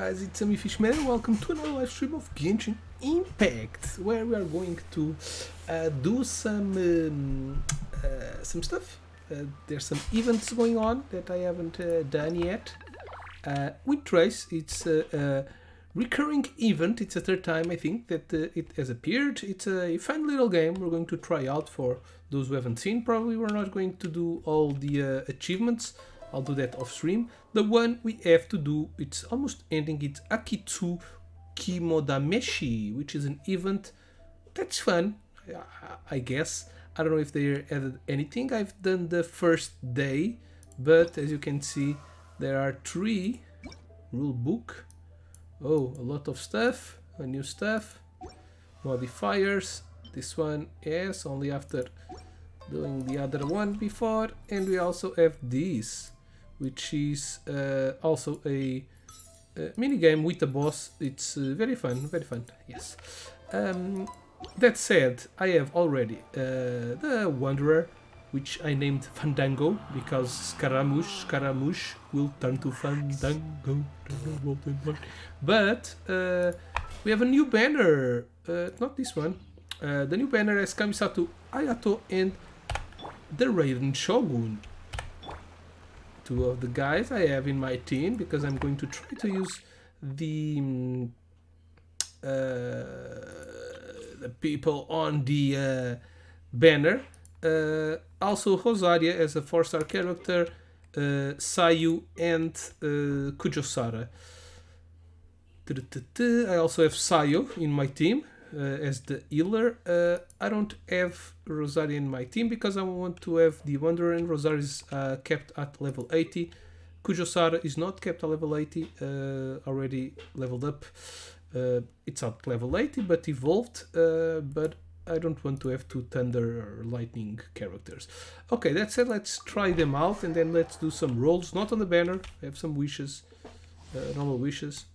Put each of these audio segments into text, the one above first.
guys, it's Fishman and welcome to another live stream of Genshin Impact, where we are going to do some stuff. There's some events going on that I haven't done yet. With Trace, it's a recurring event. It's the third time I think that it has appeared. It's a fun little game we're going to try out for those who haven't seen. Probably we're not going to do all the achievements. I'll do that off stream. The one we have to do, it's almost ending, it's Akitsu Kimodameshi, which is an event that's fun, I guess. I don't know if they added anything. I've done the first day, but as you can see, there are 3 rule book. Oh, a lot of stuff, a new stuff, modifiers. This one, yes, only after doing the other one before. And we also have this, which is also a mini game with a boss. It's very fun, yes. That said, I have already the Wanderer, which I named Fandango because Scaramouche will turn to Fandango. But we have a new banner, not this one. The new banner has Kamisato Ayato and the Raiden Shogun. 2 of the guys I have in my team because I'm going to try to use the people on the banner. Also Rosaria as a 4-star character, Sayu and Kujosara. I also have Sayo in my team as the healer. I don't have Rosaria in my team because I want to have the Wanderer, and Rosaria is kept at level 80. Kujosara is not kept at level 80, already leveled up. It's at level 80 but evolved, but I don't want to have 2 thunder or lightning characters. Okay, that said, let's try them out and then let's do some rolls, not on the banner. I have some wishes, normal wishes.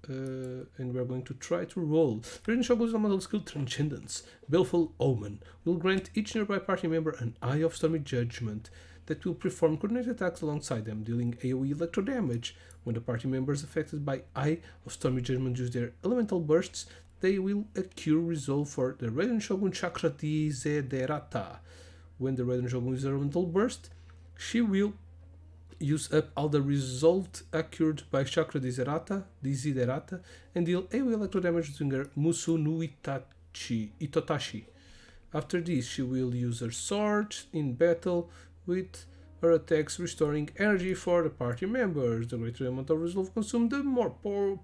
And we're going to try to roll. Raiden Shogun's elemental skill Transcendence, Baleful Omen, will grant each nearby party member an Eye of Stormy Judgment that will perform coordinated attacks alongside them, dealing AoE electro damage. When the party members affected by Eye of Stormy Judgment use their elemental bursts, they will accrue resolve for the Raiden Shogun Chakra Desiderata. When the Raiden Shogun uses elemental burst, she will use up all the resolved accrued by Chakra Desiderata and deal AoE electro damage using her Musu no Itotashi. After this, she will use her sword in battle with her attacks restoring energy for the party members. The greater the amount of resolve consumed, the more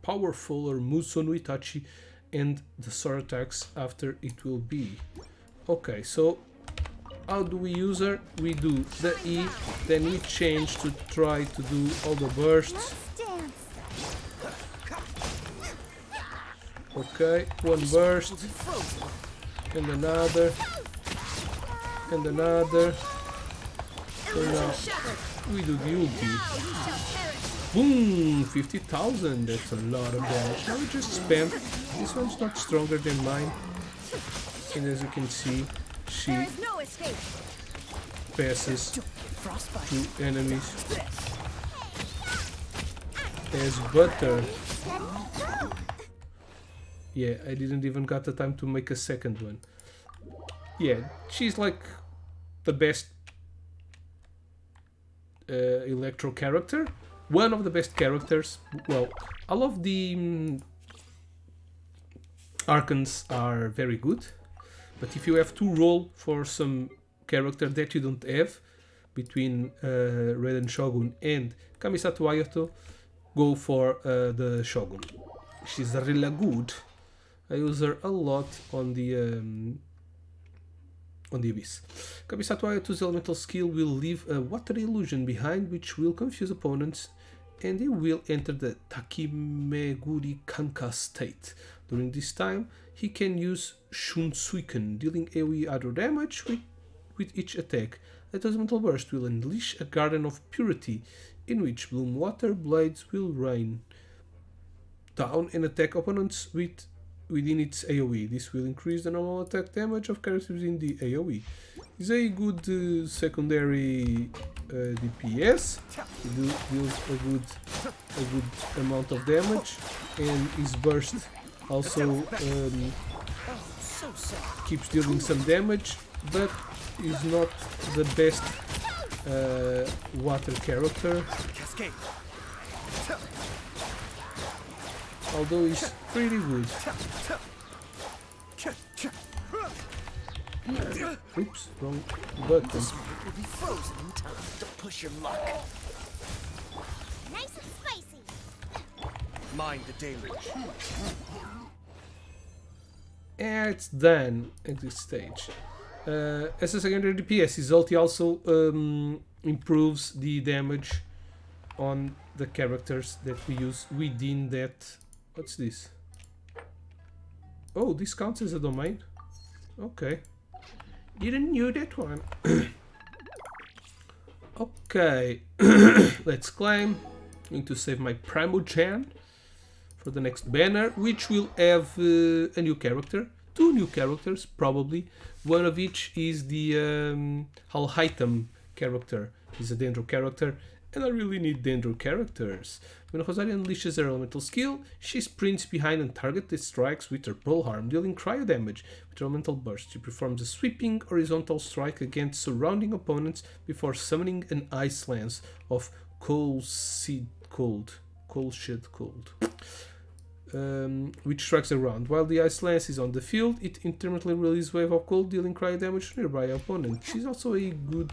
powerful her Musu no Itachi and the sword attacks after it will be. Okay, so how do we use her? We do the E, then we change to try to do all the bursts. Okay, one burst, and another, and another. So now we do the ulti. Boom! 50,000, that's a lot of damage. Now we just spam. This one's not stronger than mine. And as you can see, she passes through enemies as butter. Yeah, I didn't even got the time to make a second one. Yeah, she's like the best electro character. One of the best characters. Well, all of the Archons are very good. But if you have to roll for some character that you don't have between Raiden Shogun and Kamisato Ayato, go for the Shogun. She's really good. I use her a lot on the Abyss. Kamisato Ayato's elemental skill will leave a water illusion behind which will confuse opponents, and he will enter the Takimeguri Kanka state. During this time, he can use Shunsuiken, dealing AoE auto damage with each attack. Ayato's elemental burst will unleash a garden of purity, in which bloom water blades will rain down and attack opponents within its AoE. This will increase the normal attack damage of characters in the AoE. It's a good secondary DPS. He deals a good amount of damage, and his burst also keeps dealing some damage, but is not the best water character. Although he's pretty good. Oops, wrong button. This will be frozen in time. Don't push your luck. Nice and spicy. Mind the deluge. And it's done at this stage. As a secondary DPS, his ulti also improves the damage on the characters that we use within that. What's this? Oh, this counts as a domain? Okay. Didn't knew that one. Okay. Let's claim. I'm going to save my Primogen for the next banner, which will have a new character. 2 new characters, probably. One of which is the Alhaitam character. He's a Dendro character, and I really need Dendro characters. When Rosaria unleashes her elemental skill, she sprints behind and targets strikes with her pole arm, dealing cryo damage with her elemental burst. She performs a sweeping horizontal strike against surrounding opponents before summoning an ice lance of Coal Shed Cold, which strikes around. While the ice lance is on the field, it intermittently releases wave of cold, dealing cryo damage to nearby opponents. She's also a good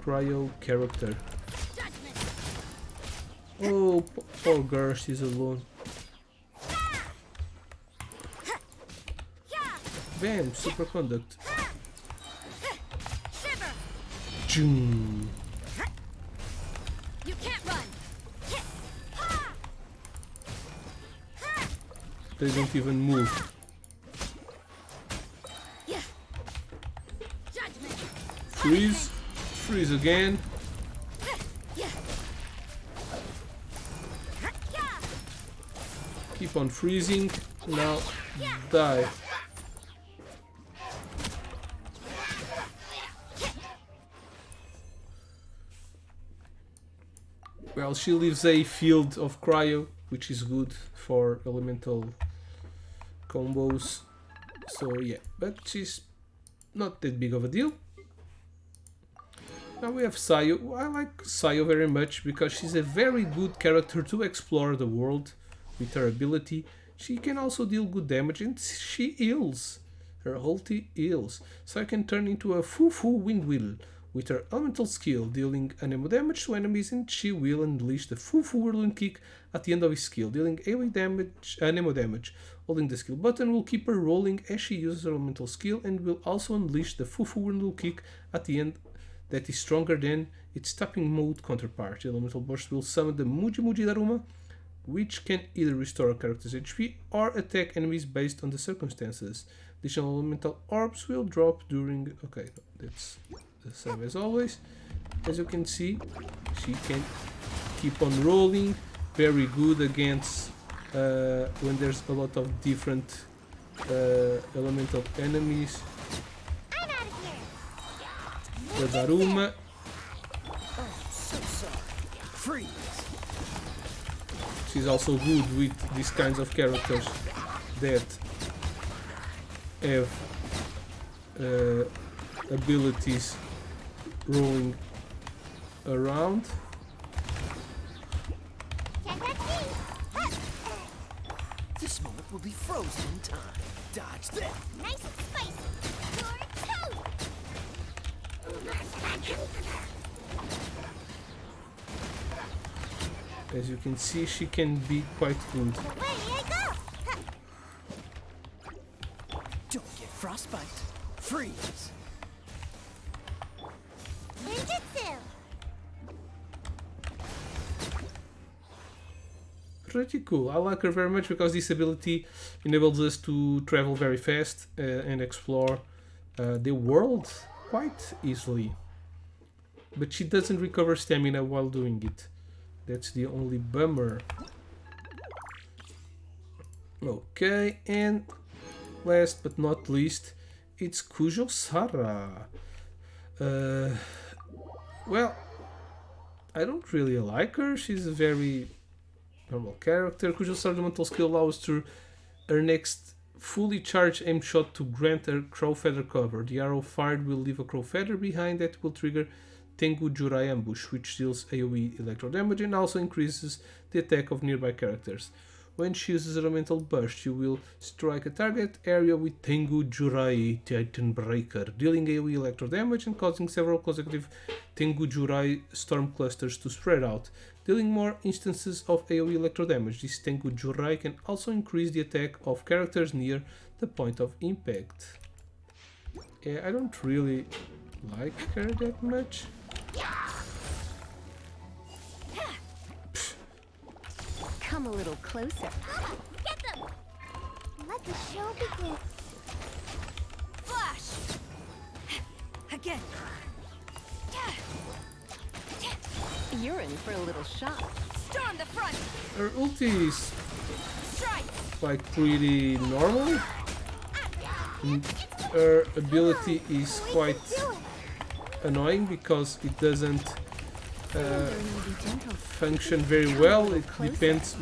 cryo character. Oh, poor girl, she's alone. Bam, superconduct. June. You can't run. They don't even move. Freeze. Freeze again. Keep on freezing. Now die. Well, she leaves a field of cryo, which is good for elemental combos. So yeah, but she's not that big of a deal. Now we have Sayo. I like Sayo very much because she's a very good character to explore the world with her ability. She can also deal good damage and she heals. Her ulti heals. So I can turn into a Fufu Windwheel with her elemental skill, dealing anemo damage to enemies, and she will unleash the Fufu Whirling Kick at the end of his skill, dealing AoE damage, anemo damage. Holding the skill button will keep her rolling as she uses her elemental skill, and will also unleash the Fufu Whirling Kick at the end that is stronger than its tapping mode counterpart. The elemental burst will summon the Muji Muji Daruma, which can either restore a character's HP or attack enemies based on the circumstances. Additional elemental orbs will drop during... Okay, that's the same as always. As you can see, she can keep on rolling. Very good against when there's a lot of different elemental enemies. I'm out of here. The Daruma. Oh, so sorry. Freeze. She's also good with these kinds of characters that have abilities rolling around. Can't touch me. This moment will be frozen in time. Dodge this. Nice and spicy. Your toe. As you can see, she can be quite good. Away I go. Don't get frostbite. Freeze. Ninjutsu. Pretty cool. I like her very much because this ability enables us to travel very fast and explore the world quite easily. But she doesn't recover stamina while doing it. That's the only bummer. Okay, and last but not least, it's Kujo Sara. Well, I don't really like her. She's a very normal character. Crucial Sergemental skill allows her next fully charged aim shot to grant a crow feather cover. The arrow fired will leave a crow feather behind that will trigger Tengu Jurai ambush, which deals AoE electro damage and also increases the attack of nearby characters. When she uses elemental burst, you will strike a target area with Tengu Jurai Titan Breaker, dealing AoE electro damage and causing several consecutive Tengu Jurai storm clusters to spread out, dealing more instances of AoE electro damage. This Tengu Jurai can also increase the attack of characters near the point of impact. Yeah, I don't really like her that much. Come a little closer. Get them! Let the show begin. Flash! Again. You're in for a little shock. Storm the front! Her ulti is Strike! like pretty normal. And her ability is quite Do it! annoying because it doesn't Learning to be gentle. function very well. It depends.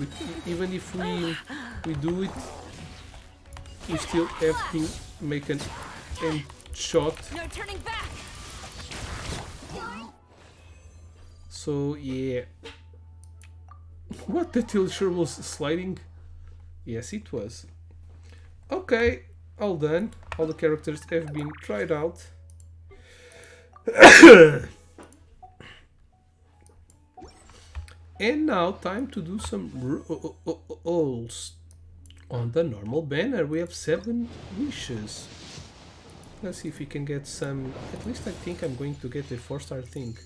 Even if we do it, we still have to make an end shot. No turning back! So yeah. What, the Tilsher was sliding? Yes, it was. Okay, all done. All the characters have been tried out. And now time to do some rolls. On the normal banner we have 7 wishes. Let's see if we can get some. At least I think I'm going to get a 4-star thing.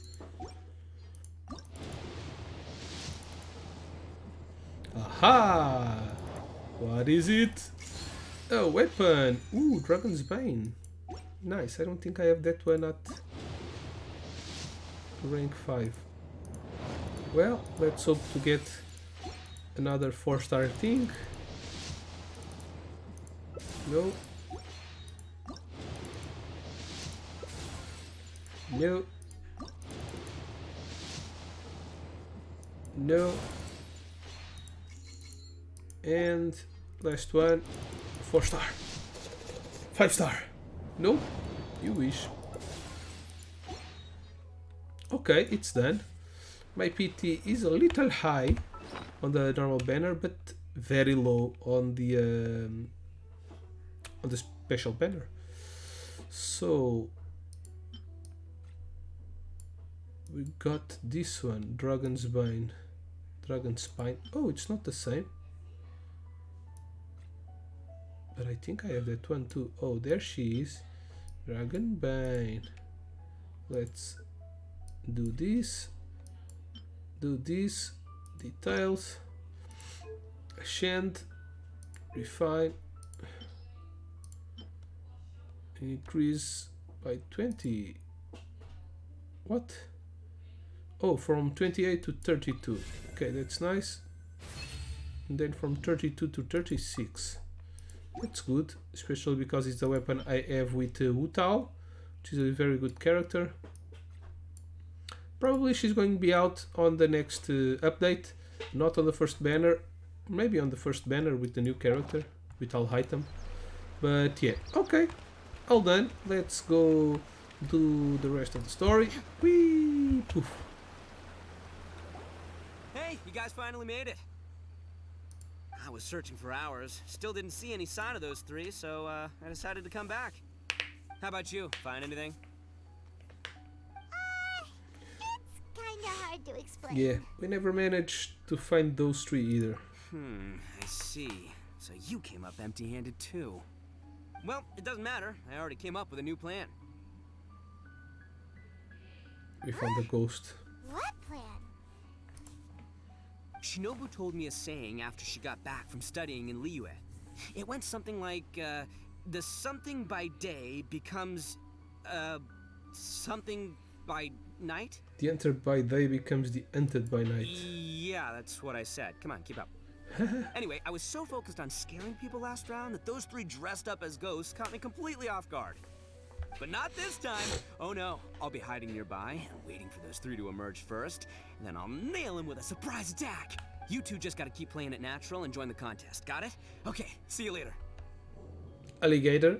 Aha! What is it? A weapon! Ooh, Dragon's Bane. Nice, I don't think I have that one at rank 5. Well, let's hope to get another 4-star thing. No. No. No. And last one, 4-star. 5-star. No, you wish. Okay, it's done. My PT is a little high on the normal banner, but very low on the special banner. So we got this one, Dragon's Bane, Dragon's Spine. Oh, it's not the same. But I think I have that one too. Oh, there she is. Dragon Bane. Let's do this. Do this. Details. Ascend. Refine. Increase by 20. What? Oh, from 28 to 32. Okay, that's nice. And then from 32 to 36. That's good, especially because it's the weapon I have with Wu Tao, which is a very good character. Probably she's going to be out on the next update, not on the first banner. Maybe on the first banner with the new character, with Al Hightam. But yeah, okay, all done. Let's go do the rest of the story. Whee! Poof. Hey, you guys finally made it. I was searching for hours, still didn't see any sign of those 3, so I decided to come back. How about you? Find anything? It's kinda hard to explain. Yeah, we never managed to find those 3 either. I see. So you came up empty-handed too. Well, it doesn't matter. I already came up with a new plan. We found the ghost. What plan? Shinobu told me a saying after she got back from studying in Liyue. It went something like, the something by day becomes, something by night? The entered by day becomes the entered by night. Yeah, that's what I said. Come on, keep up. Anyway, I was so focused on scaring people last round that those 3 dressed up as ghosts caught me completely off guard. But not this time. Oh no, I'll be hiding nearby and waiting for those three to emerge first. And then I'll nail him with a surprise attack. You two just gotta keep playing it natural and join the contest. Got it? Okay, see you later. Alligator.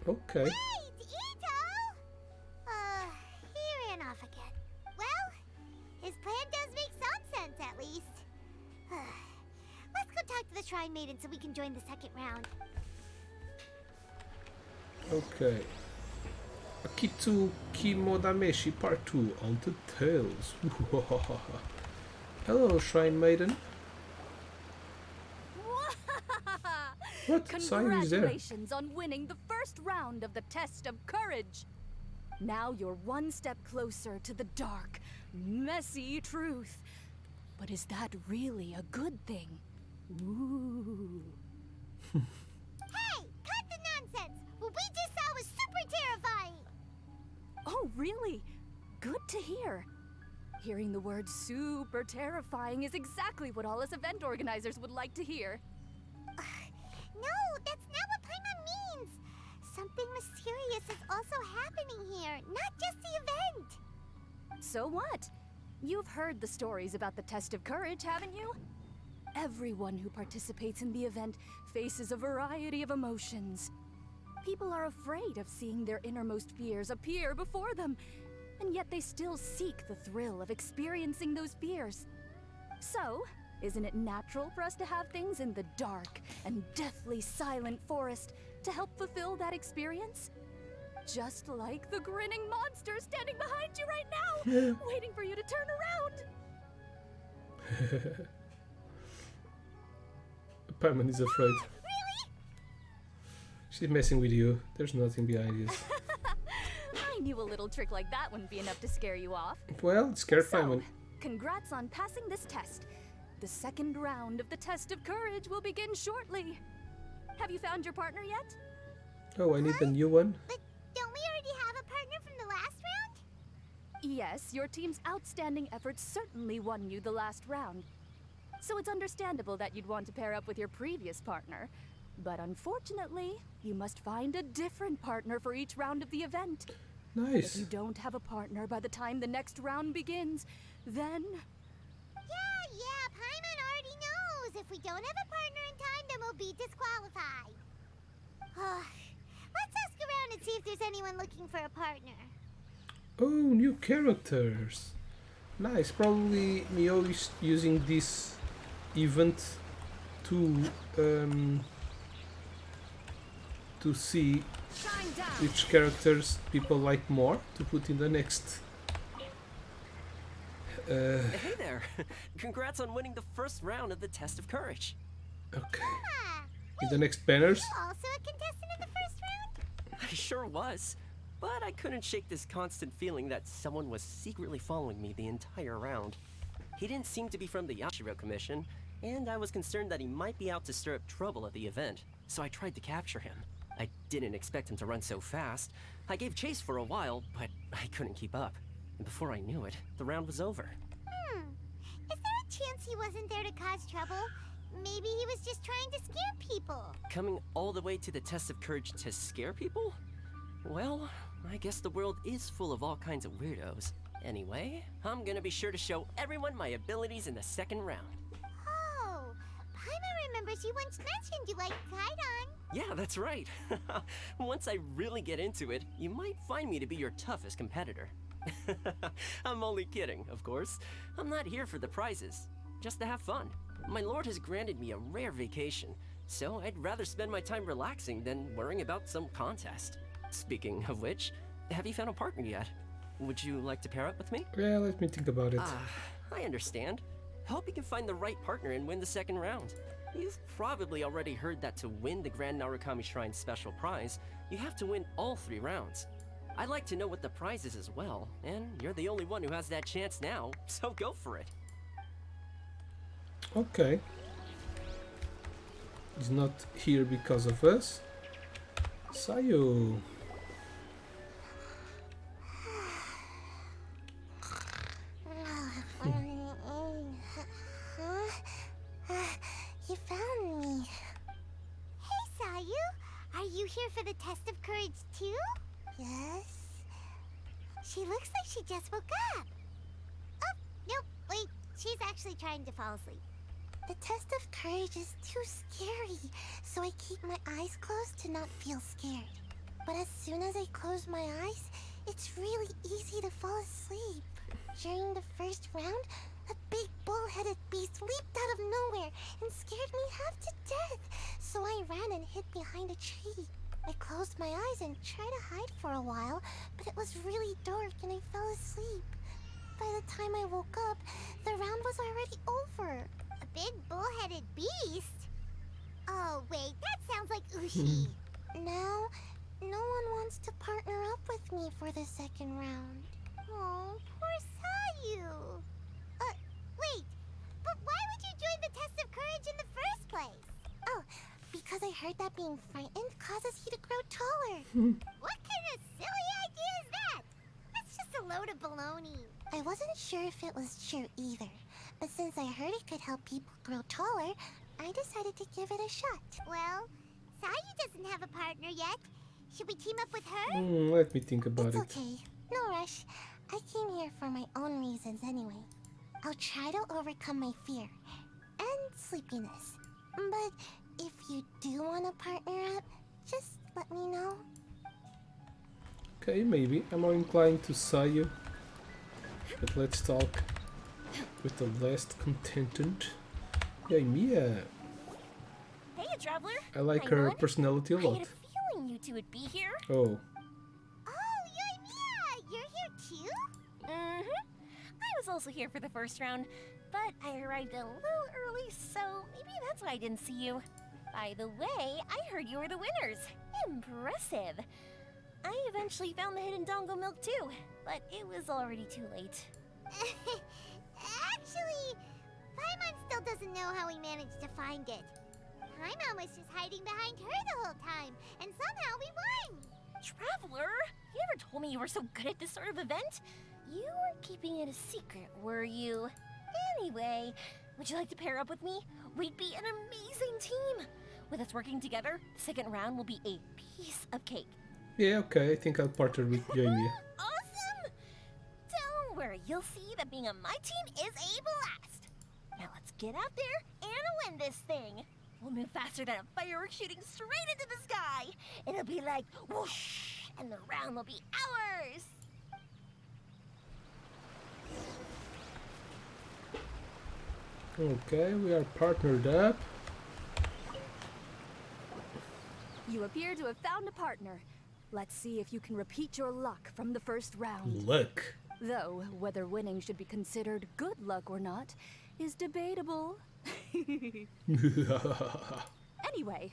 Okay. Wait, Ito! He ran off again. Well, his plan does make some sense, at least. Let's go talk to the Shrine Maiden so we can join the second round. Okay. Akitu Kimodameshi Part 2 Haunted Tales. Hello, Shrine Maiden. What? Sayu is there. Congratulations on winning the first round of the test of courage. Now you're one step closer to the dark, messy truth. But is that really a good thing? Ooh. Hey, cut the nonsense! What we just saw was super terrifying! Oh, really? Good to hear. Hearing the word super terrifying is exactly what all us event organizers would like to hear. No, that's not what Paimon means! Something mysterious is also happening here, not just the event! So what? You've heard the stories about the test of courage, haven't you? Everyone who participates in the event faces a variety of emotions. People are afraid of seeing their innermost fears appear before them, and yet they still seek the thrill of experiencing those fears. So, isn't it natural for us to have things in the dark and deathly silent forest to help fulfill that experience? Just like the grinning monster standing behind you right now, waiting for you to turn around. Paimon is afraid. Really? She's messing with you. There's nothing behind this. I knew a little trick like that wouldn't be enough to scare you off. Well, it's scare So, Paimon. congrats on passing this test. The second round of the test of courage will begin shortly. Have you found your partner yet? Oh, I need a new one. But don't we already have a partner from the last round? Yes, your team's outstanding efforts certainly won you the last round. So it's understandable that you'd want to pair up with your previous partner. But unfortunately, you must find a different partner for each round of the event. If Nice. you don't have a partner by the time the next round begins, then... Yeah, Paimon already knows. If we don't have a partner in time, then we'll be disqualified. Let's ask around and see if there's anyone looking for a partner. Oh, new characters. Nice. Probably Mio is using this event to see Shine down! which characters people like more to put in the next. Hey there! Congrats on winning the first round of the test of courage. Okay. Ah, In the next banners. you also a contestant in the first round? I sure was, but I couldn't shake this constant feeling that someone was secretly following me the entire round. He didn't seem to be from the Yashiro Commission, and I was concerned that he might be out to stir up trouble at the event, so I tried to capture him. I didn't expect him to run so fast. I gave chase for a while, but I couldn't keep up. And before I knew it, the round was over. Is there a chance he wasn't there to cause trouble? Maybe he was just trying to scare people. Coming all the way to the test of courage to scare people? Well, I guess the world is full of all kinds of weirdos. Anyway, I'm gonna be sure to show everyone my abilities in the second round. Oh, Paimon remembers you once mentioned you liked Kaidan. Yeah, that's right. Once I really get into it, you might find me to be your toughest competitor. I'm only kidding, of course. I'm not here for the prizes, just to have fun. My lord has granted me a rare vacation, so I'd rather spend my time relaxing than worrying about some contest. Speaking of which, have you found a partner yet? Would you like to pair up with me? Yeah, let me think about it. I understand. Hope you can find the right partner and win the second round. You've probably already heard that to win the Grand Narukami Shrine special prize, you have to win all 3 rounds. I'd like to know what the prize is as well, and you're the only one who has that chance now, so go for it. Okay. He's not here because of us. Sayu. You found me. Hey, Sayu. Are you for the test of courage too? Yes. She looks like she just woke up. Oh, nope, wait. She's actually trying to fall asleep. The test of courage is too scary, so I keep my eyes closed to not feel scared. But as soon as I close my eyes, it's really easy to fall asleep. During the first round, a big bull-headed beast leaped out of nowhere and scared me half to death, so I ran and hid behind a tree. I closed my eyes and tried to hide for a while, but it was really dark and I fell asleep. By the time I woke up, the round was already over. A big bull-headed beast? Oh, wait, that sounds like Ushi. Now, no one wants to partner up with me for the second round. Oh, poor Sayu. Wait, but why would you join the test of courage in the first place? Oh, because I heard that being frightened causes you to grow taller. What kind of silly idea is that? That's just a load of baloney. I wasn't sure if it was true either, but since I heard it could help people grow taller, I decided to give it a shot. Well, Sayu doesn't have a partner yet. Should we team up with her? Let me think about It's it. okay. No rush. I came here for my own reasons anyway. I'll try to overcome my fear and sleepiness. But if you do want to partner up, just let me know. Okay, maybe. I'm more inclined to Sayu. But let's talk with the last contestant. Hey, Mia. Hey, traveler. I like Hang her on. personality a I had lot. a feeling you two would be here. Oh, Oh, Yoimiya! You're here too? I was also here for the first round, but I arrived a little early, so maybe that's why I didn't see you. By the way, I heard you were the winners. Impressive. I eventually found the hidden dongo milk too, but it was already too late. Actually, Paimon still doesn't know how we managed to find it. Paimon was just hiding behind her the whole time, and somehow we won! Traveler, you never told me you were so good at this sort of event. You were keeping it a secret, were you? Anyway, would you like to pair up with me? We'd be an amazing team. With us working together, the second round will be a piece of cake. yeah, okay. I think I'll partner with Yoimiya. Awesome! Don't worry, you'll see that being on my team is a blast. Now let's get out there and win this thing. We'll move faster than a firework shooting straight into the sky. It'll be like whoosh, and the round will be ours. Okay, we are partnered up. You appear to have found a partner. Let's see if you can repeat your luck from the first round. Luck. Though, whether winning should be considered good luck or not is debatable. Anyway,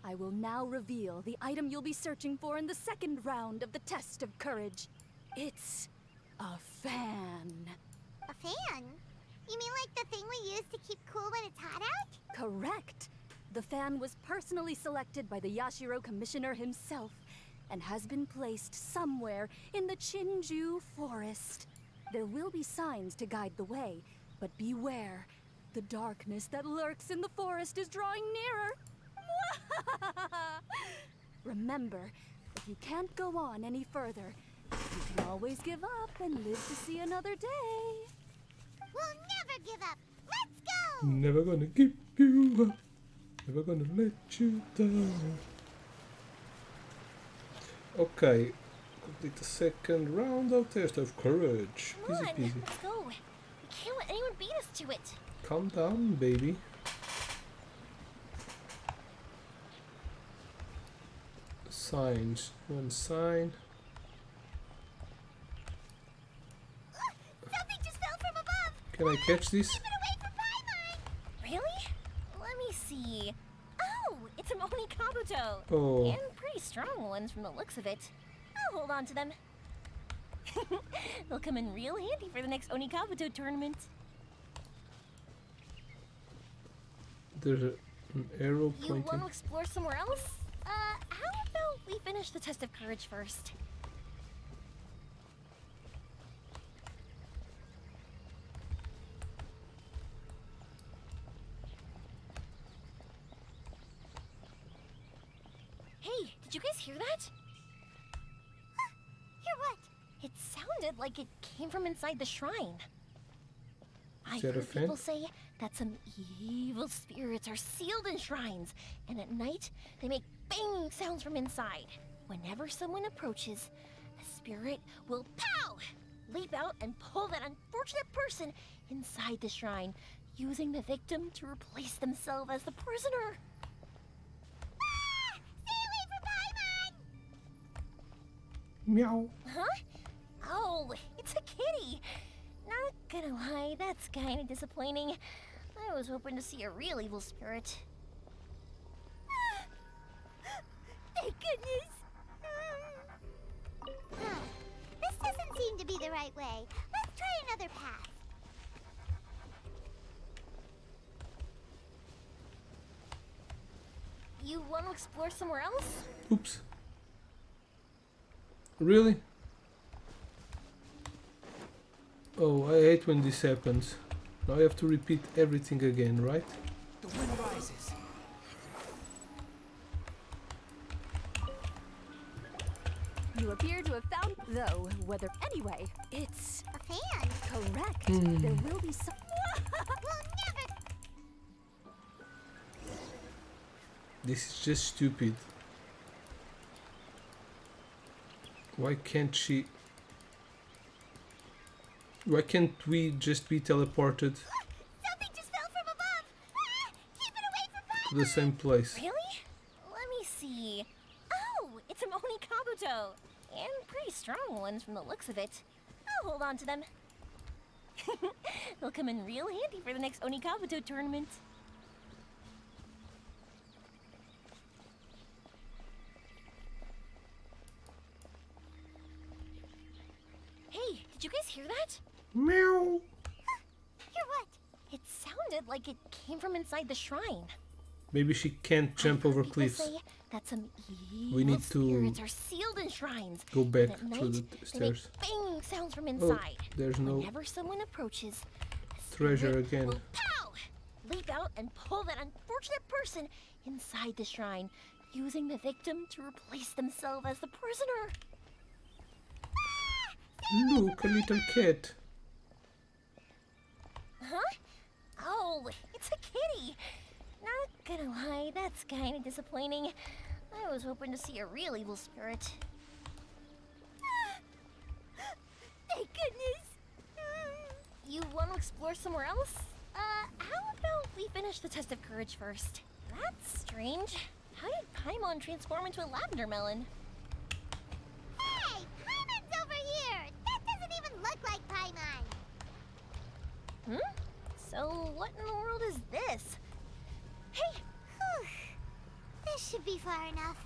I will now reveal the item you'll be searching for in the second round of the test of courage. It's a fan. A fan? You mean like the thing we use to keep cool when it's hot out? Correct. The fan was personally selected by the Yashiro Commissioner himself and has been placed somewhere in the Chinju Forest. There will be signs to guide the way, but beware. The darkness that lurks in the forest is drawing nearer. Remember, if you can't go on any further, you can always give up and live to see another day. We'll never give up! Let's go! Never gonna give you up. Never gonna let you down. Okay, complete the second round of test of courage. Come Easy on, peasy. let's go. We can't let anyone beat us to it. Calm down, baby. Signs. One sign. Something just fell from above! Can I catch this? Keep it away from Paimon! Really? Let me see. Oh, it's an Oni Kabuto. Oh. And pretty strong ones from the looks of it. I'll hold on to them. They'll come in real handy for the next Oni Kabuto tournament. There's an arrow You pointing. want to explore somewhere else? How about we finish the test of courage first? Hey, did you guys hear that? Hear what? It sounded like it came from inside the shrine. I've that a heard fan? people say that some evil spirits are sealed in shrines, and at night they make banging sounds from inside. Whenever someone approaches, a spirit will pow! Leap out and pull that unfortunate person inside the shrine, using the victim to replace themselves as the prisoner. Ah! Stay away from Paimon! Meow. Huh? Oh, it's a kitty. Not gonna lie, that's kinda disappointing. I was hoping to see a real evil spirit. Thank goodness! This doesn't seem to be the right way. Let's try another path. You want to explore somewhere else? Oops. Really? Oh, I hate when this happens. Now I have to repeat everything again, right? The wind rises. You appear to have found, though, whether anyway, it's A fan? correct. Hmm. There will be some. We'll never... This is just stupid. Why can't she... Why can't we just be teleported Something just fell from above! Ah! Keep it away from to Paimon! the same place? Really? Let me see. Oh, it's a Oni Kabuto. And pretty strong ones from the looks of it. I'll hold on to them. They'll come in real handy for the next Oni Kabuto tournament. Hey, did you guys hear that? Meow. Hear what? It sounded like it came from inside the shrine. Maybe she can't jump I've heard over people cliffs. say that some evil We need to spirits are sealed in shrines. Go back and at through night, the they make stairs. banging sounds from Oh, inside. there's no Whenever someone approaches, a treasure spirit again. will pow! Leap out and pull that unfortunate person inside the shrine, using the victim to replace themselves as the prisoner. Look, a little cat. Huh? Oh, it's a kitty. Not gonna lie, that's kind of disappointing. I was hoping to see a real evil spirit. Thank goodness! You want to explore somewhere else? How about we finish the test of courage first? That's strange. How did Paimon transform into a lavender melon? Hey! Paimon's over here! That doesn't even look like Paimon! Hmm? So what in the world is this? Hey, Whew. This should be far enough.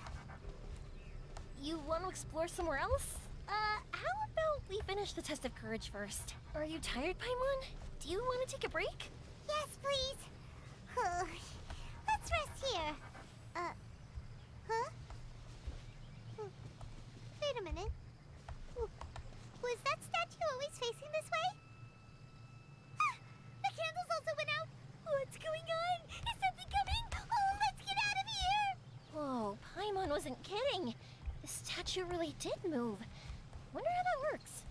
you want to explore somewhere else? How about we finish the test of courage first? Are you tired, Paimon? Do you want to take a break? Yes, please. Let's rest here. Huh? Wait a minute. Was that statue always facing this way? Ah, the candles also went out. What's going on? Is something coming? Oh, let's get out of here. Whoa, Paimon wasn't kidding. The statue really did move. Wonder how that works.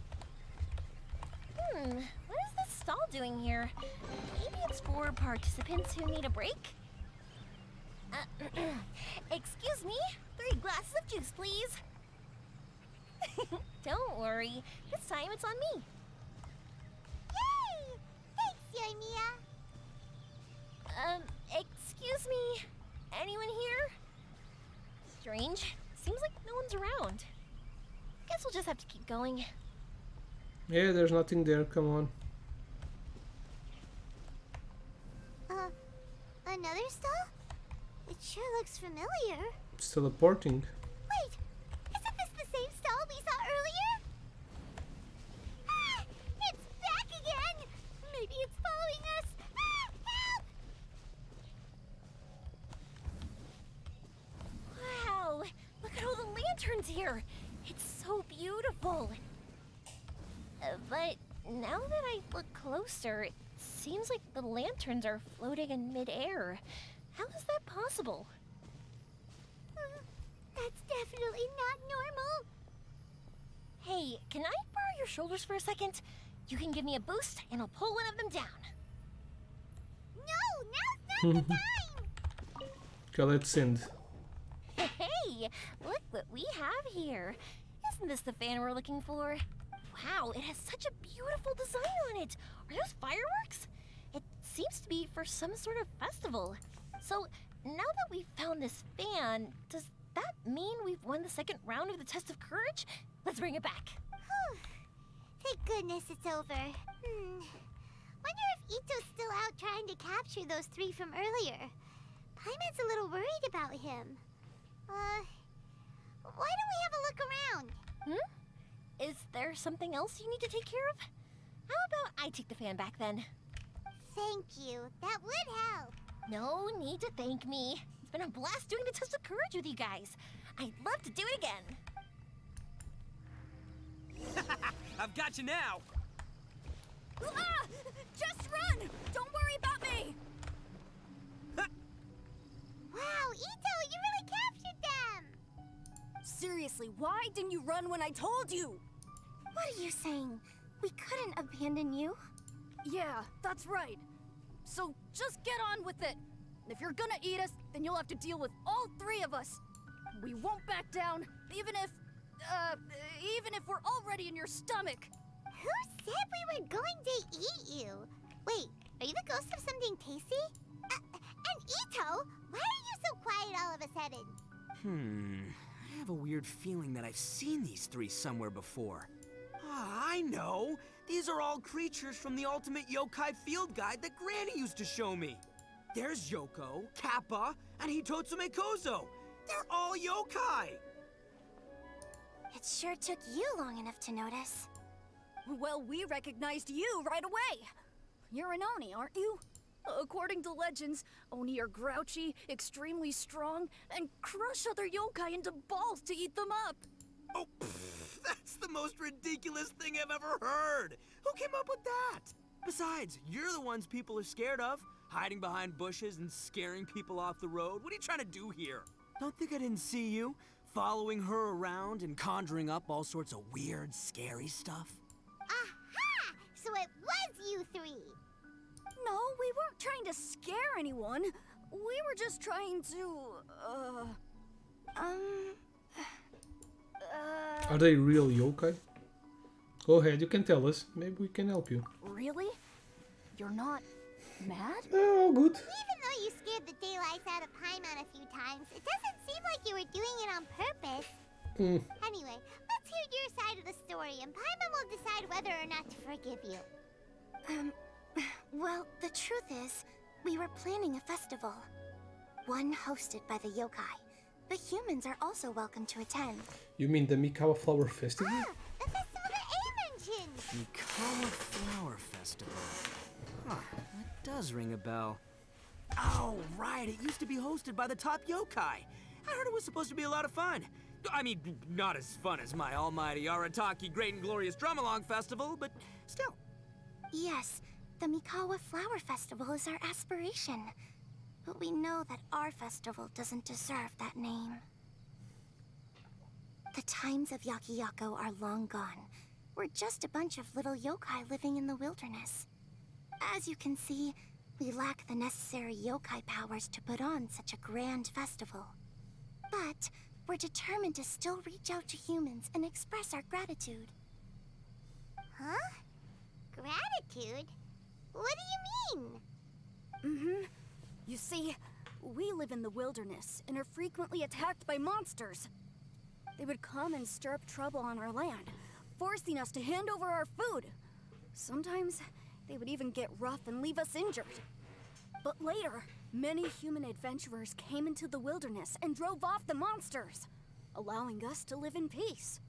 What is this stall doing here? Maybe it's for participants who need a break? Excuse me, 3 glasses of juice, please. Don't worry, this time it's on me. Yay! Thanks, Yoimiya. Excuse me, anyone here? Strange, seems like no one's around. Guess we'll just have to keep going. Yeah, there's nothing there, come on. Another stall? It sure looks familiar. It's teleporting. Wait, isn't this the same stall we saw earlier? Ah, it's back again! Maybe it's following us. Ah, help! Wow, look at all the lanterns here. It's so beautiful. But now that I look closer, it seems like the lanterns are floating in midair. How is that possible? That's definitely definitely not normal. Hey, can I borrow your shoulders for a second? You can give me a boost, and I'll pull one of them down. No, now's not the time. Okay, let's send. Hey, look what we have here. Isn't this the fan we're looking for? Wow, it has such a beautiful design on it. Are those fireworks? It seems to be for some sort of festival. So, now that we've found this fan, does that mean we've won the second round of the test of courage? Let's bring it back. Whew. Thank goodness it's over. Wonder if Ito's still out trying to capture those 3 from earlier. Paimon's a little worried about him. Why don't we have a look around? Is there something else you need to take care of? How about I take the fan back then? Thank you. That would help. No need to thank me. It's been a blast doing the test of courage with you guys. I'd love to do it again. I've got you now. Ah! Just run! Don't worry about me! Wow, Ito, you really captured them! Seriously, why didn't you run when I told you? What are you saying? We couldn't abandon you. Yeah, that's right. So just get on with it. If you're gonna eat us, then you'll have to deal with all 3 of us. We won't back down, even if we're already in your stomach. Who said we were going to eat you? Wait, are you the ghost of something tasty? And Ito, why are you so quiet all of a sudden? I have a weird feeling that I've seen these 3 somewhere before. Ah, I know! These are all creatures from the Ultimate Yokai Field Guide that Granny used to show me. There's Yoko, Kappa, and Hitotsume Kozo. They're all yokai! It sure took you long enough to notice. Well, we recognized you right away. You're an Oni, aren't you? According to legends, Oni are grouchy, extremely strong, and crush other yokai into balls to eat them up. Oh, that's the most ridiculous thing I've ever heard! Who came up with that? Besides, you're the ones people are scared of, hiding behind bushes and scaring people off the road. What are you trying to do here? Don't think I didn't see you, following her around and conjuring up all sorts of weird, scary stuff. Aha! So it was you 3. No, we weren't trying to scare anyone. We were just trying to, Are they real yokai? Go ahead, you can tell us. Maybe we can help you. Really? You're not mad? Oh, good. Even though you scared the daylights out of Paimon a few times, it doesn't seem like you were doing it on purpose. Anyway, let's hear your side of the story, and Paimon will decide whether or not to forgive you. Well, the truth is, we were planning a festival. One hosted by the yokai. But humans are also welcome to attend. You mean the Mikawa Flower Festival? Ah, the festival that A mentioned! Mikawa Flower Festival. Huh, that does ring a bell. Oh, right, it used to be hosted by the top yokai. I heard it was supposed to be a lot of fun. I mean, not as fun as my almighty Arataki Great and Glorious Drum-Along Festival, but still. Yes, the Mikawa Flower Festival is our aspiration. But we know that our festival doesn't deserve that name. The times of Yakiyako are long gone. We're just a bunch of little yokai living in the wilderness. As you can see, we lack the necessary yokai powers to put on such a grand festival. But we're determined to still reach out to humans and express our gratitude. Huh? Gratitude? What do you mean? You see, we live in the wilderness and are frequently attacked by monsters. They would come and stir up trouble on our land, forcing us to hand over our food. Sometimes, they would even get rough and leave us injured. But later, many human adventurers came into the wilderness and drove off the monsters, allowing us to live in peace.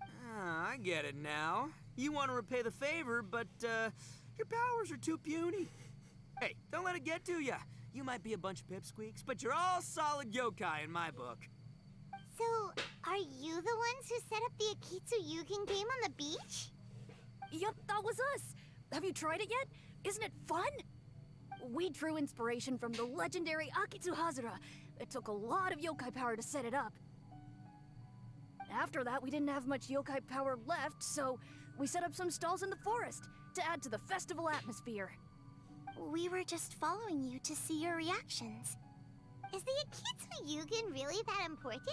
Ah, I get it now. You want to repay the favor, but, your powers are too puny. Hey, don't let it get to ya. You might be a bunch of pipsqueaks, but you're all solid yokai in my book. So, are you the ones who set up the Akitsu Yugen game on the beach? Yep, that was us. Have you tried it yet? Isn't it fun? We drew inspiration from the legendary Akitsu Hazura. It took a lot of yokai power to set it up. After that, we didn't have much yokai power left, so we set up some stalls in the forest to add to the festival atmosphere. We were just following you to see your reactions. Is the Akitsu Yugen really that important?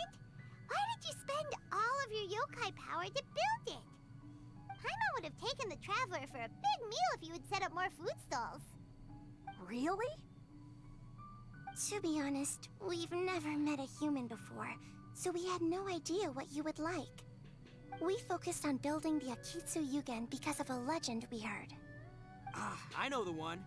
Why did you spend all of your yokai power to build it? Paimon would have taken the Traveler for a big meal if you had set up more food stalls. Really? To be honest, we've never met a human before, so we had no idea what you would like. We focused on building the Akitsu Yugen because of a legend we heard. Ah, I know the one.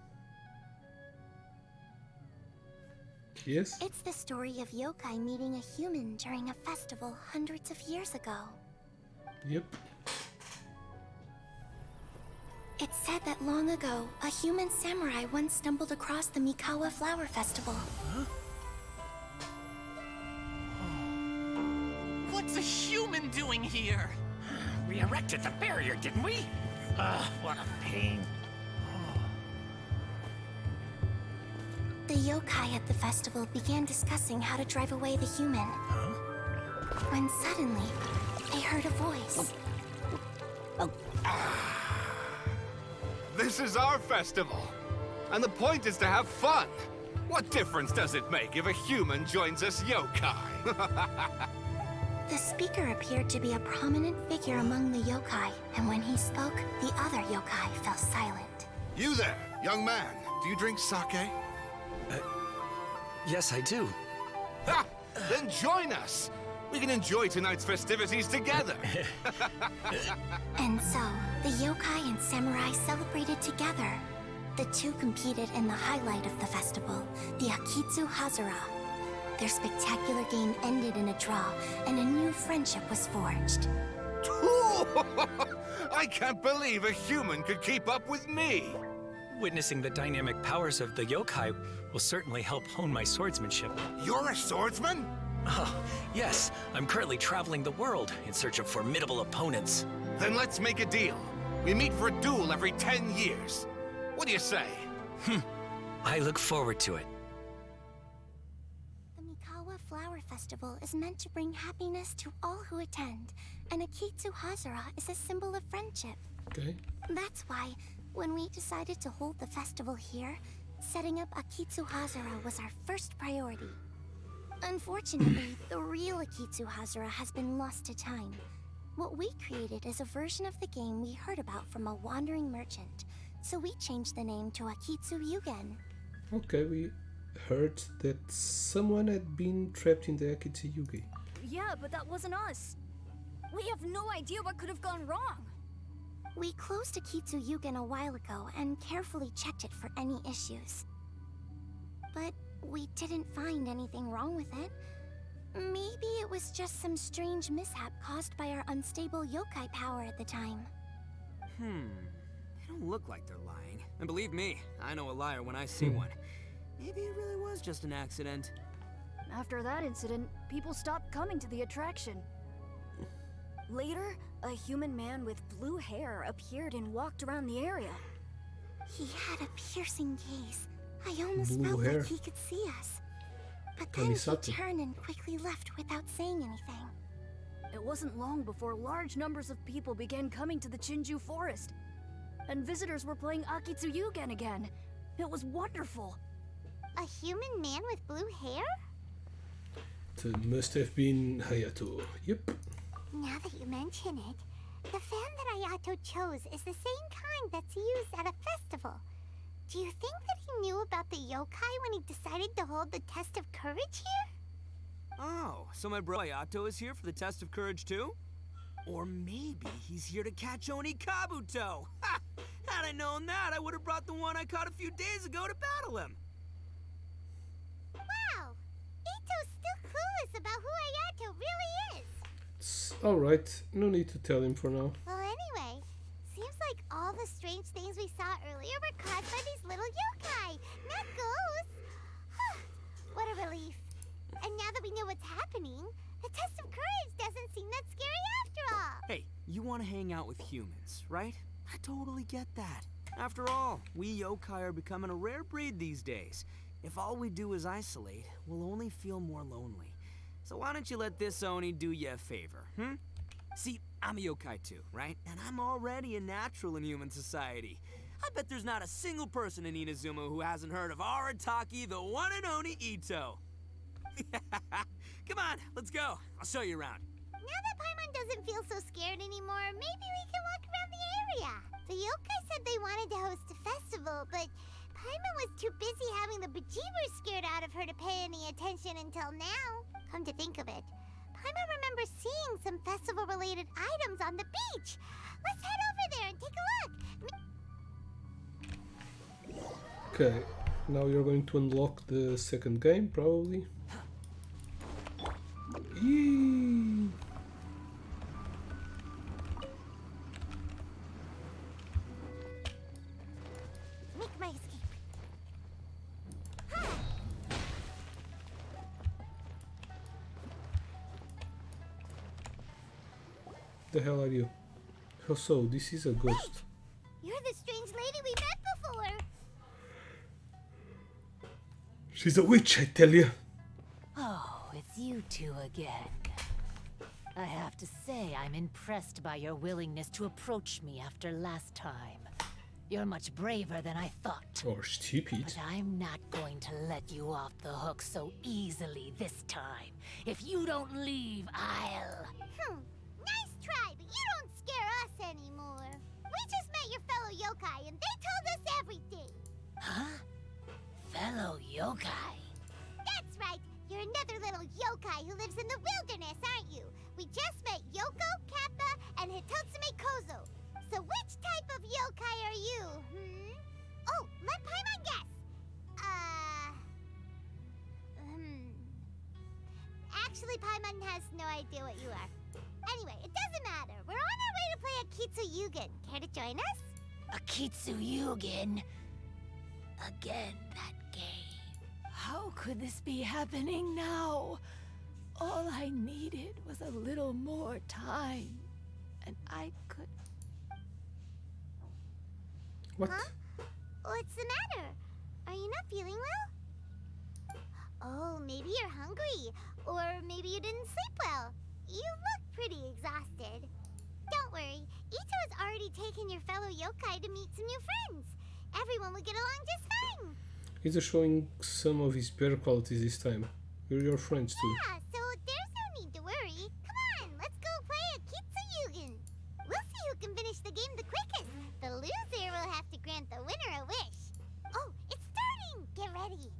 Yes? It's the story of yokai meeting a human during a festival hundreds of years ago. Yep. It's said that long ago, a human samurai once stumbled across the Mikawa Flower Festival. What's a human doing here? We erected the barrier, didn't we? What a pain. The yokai at the festival began discussing how to drive away the human. When suddenly, they heard a voice. This is our festival, and the point is to have fun. What difference does it make if a human joins us yokai? The speaker appeared to be a prominent figure among the yokai, and when he spoke, the other yokai fell silent. You there, young man. Do you drink sake? Yes, I do. Ha! Then join us. We can enjoy tonight's festivities together. And so, the yokai and samurai celebrated together. The two competed in the highlight of the festival, the Akitsu Hazara. Their spectacular game ended in a draw, and a new friendship was forged. I can't believe a human could keep up with me. Witnessing the dynamic powers of the yokai will certainly help hone my swordsmanship. You're a swordsman? Oh, yes. I'm currently traveling the world in search of formidable opponents. Then let's make a deal. We meet for a duel every 10 years. What do you say? I look forward to it. The Mikawa Flower Festival is meant to bring happiness to all who attend, and Akitsu Hazara is a symbol of friendship. Okay. That's why, when we decided to hold the festival here, setting up Akitsu Hazara was our first priority. Unfortunately, the real Akitsu Hazara has been lost to time. What we created is a version of the game we heard about from a wandering merchant, so we changed the name to Akitsu Yugen. Okay, we heard that someone had been trapped in the Akitsu Yugi. Yeah, but that wasn't us. We have no idea what could have gone wrong. We closed Akitsu Yugen a while ago and carefully checked it for any issues. But we didn't find anything wrong with it. Maybe it was just some strange mishap caused by our unstable yokai power at the time. They don't look like they're lying. And believe me, I know a liar when I see one. Maybe it really was just an accident. After that incident, people stopped coming to the attraction. Later, a human man with blue hair appeared and walked around the area. He had a piercing gaze. I almost Blue felt hair. like he could see us. But then he Kamisaki. turned and quickly left without saying anything. It wasn't long before large numbers of people began coming to the Chinju forest. And visitors were playing Akitsu Yugen again. It was wonderful. A human man with blue hair? It must have been Hayato. Yep. Now that you mention it, the fan that Ayato chose is the same kind that's used at a festival. Do you think that he knew about the yokai when he decided to hold the test of courage here? Oh, so my bro Ayato is here for the test of courage too? Or maybe he's here to catch Oni Kabuto! Ha! Had I known that, I would have brought the one I caught a few days ago to battle him! Wow! Ito's still clueless about who Ayato really is! It's alright. No need to tell him for now. Well, anyway, seems like all the strange things we saw earlier were caused by these little yokai, not ghosts. What a relief. And now that we know what's happening, the test of courage doesn't seem that scary after all. Hey, you want to hang out with humans, right? I totally get that. After all, we yokai are becoming a rare breed these days. If all we do is isolate, we'll only feel more lonely. So why don't you let this Oni do you a favor, hmm? See, I'm a yokai too, right? And I'm already a natural in human society. I bet there's not a single person in Inazuma who hasn't heard of Arataki, the one and only Ito. Come on, let's go. I'll show you around. Now that Paimon doesn't feel so scared anymore, maybe we can walk around the area. The yokai said they wanted to host a festival, but Paimon was too busy having the bejeebers scared out of her to pay any attention until now. Come to think of it, Paimon remembers seeing some festival-related items on the beach. Let's head over there and take a look. Okay, now you're going to unlock the second game, probably. Yee. Make my escape. The hell are you? Oh, so this is a ghost. You're the strange lady we met before. She's a witch, I tell you. Oh, it's you two again. I have to say, I'm impressed by your willingness to approach me after last time. You're much braver than I thought. Or stupid. But I'm not going to let you off the hook so easily this time. If you don't leave, I'll... Nice try, but you don't scare us anymore. We just met your fellow yokai and they told us everything. Huh? Fellow yokai? That's right. You're another little yokai who lives in the wilderness, aren't you? We just met Yoko, Kappa, and Hitotsume Kozo. So which type of yokai are you, Oh, let Paimon guess. Actually, Paimon has no idea what you are. Anyway, it doesn't matter. We're on our way to play Akitsu Yugen. Care to join us? Akitsu Yugen? Again, that game. How could this be happening now? All I needed was a little more time. And I could... What? Huh? What's the matter? Are you not feeling well? Oh, maybe you're hungry. Or maybe you didn't sleep well. You look pretty exhausted. Don't worry. Ito has already taken your fellow yokai to meet some new friends. Everyone will get along just fine. He's showing some of his better qualities this time. We're your friends too. Yeah, so there's no need to worry. Come on, let's go play Akitsu Yugen. We'll see who can finish the game the quickest. The loser will have to grant the winner a wish. Oh, it's starting! Get ready.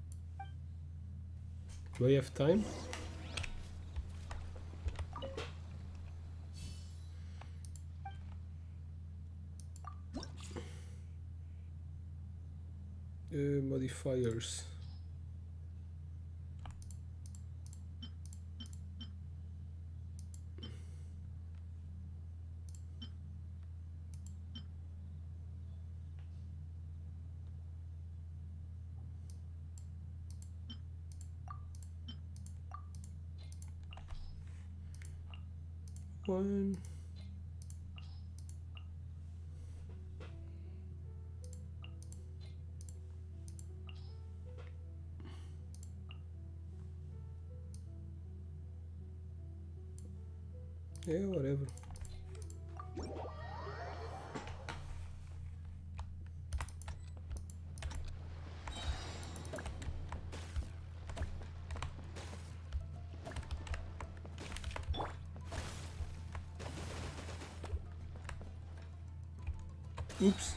Do I have time? Modifiers. One. Yeah, whatever. Oops.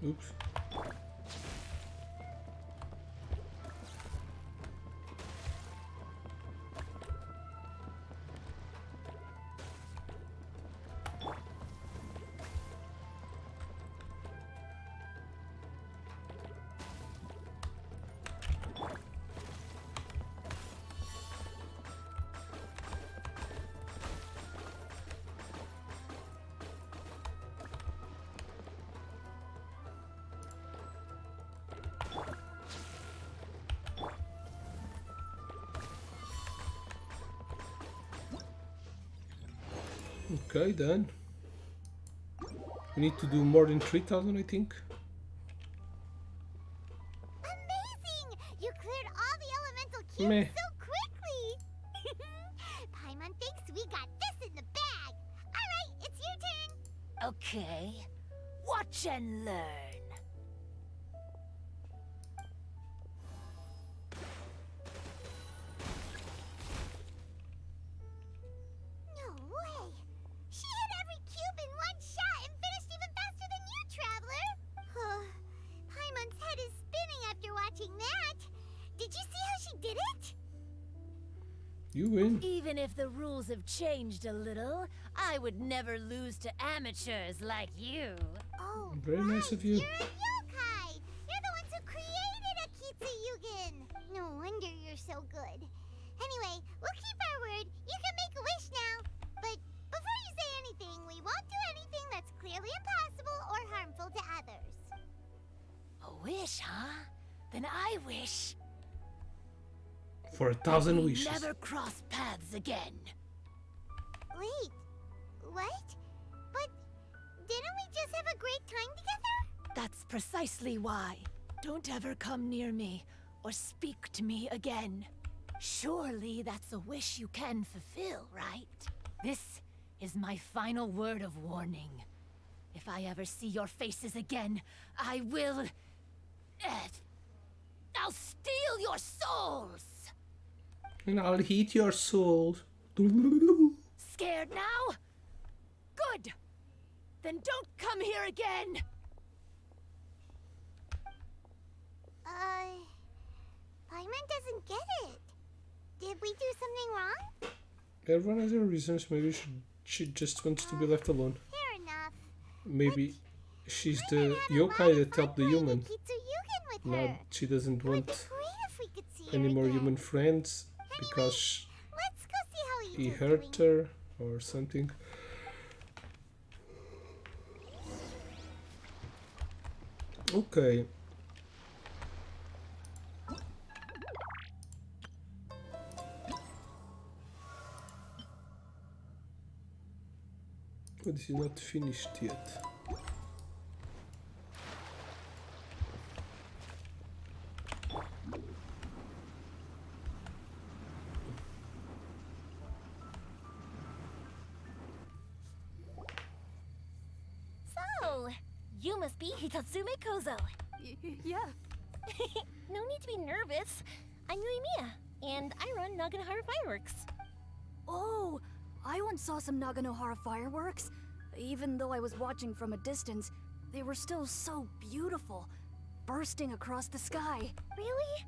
Oops. Okay, done. We need to do more than 3,000, I think. Amazing! You cleared all the elemental cubes Meh. so quickly! Paimon thinks we got this in the bag! Alright, it's your turn! Okay. Watch and learn. No way! She hit every cube in one shot and finished even faster than you, Traveler! Paimon's head is spinning after watching that! Did you see how she did it? You win. Even if the rules have changed a little, I would never lose to amateurs like you. Oh, Very nice of you. You're a youkai! You're the ones who created Akitsu Yugen! No wonder you're so good. Anyway, we'll keep our word. You can make a wish now. But before you say anything, we won't do anything that's clearly impossible or harmful to others. A wish, huh? Then I wish For 1,000 we wishes. never cross paths again. Wait, what? But didn't we just have a great time together? That's precisely why. Don't ever come near me or speak to me again. Surely that's a wish you can fulfill, right? This is my final word of warning. If I ever see your faces again, I will... I'll steal your souls! And I'll eat your soul. Scared now? Good! Then don't come here again! Paimon doesn't get it. Did we do something wrong? Everyone has their reasons. Maybe she just wants to be left alone. Fair enough. Maybe she's the Paimon had a lot yokai of that fun helped the playing human. Akitsu Yugen with Now her. she doesn't It would want be great if we could see her any more again. human friends because Let's go see how he Yuto's hurt doing. her or something. Okay. But this is not finished yet. So, you must be Hitatsume Kozo. Yeah. No need to be nervous. I'm Yuimiya, and I run Naganohara Fireworks. Oh, I once saw some Naganohara fireworks. Even though I was watching from a distance, they were still so beautiful, bursting across the sky. Really?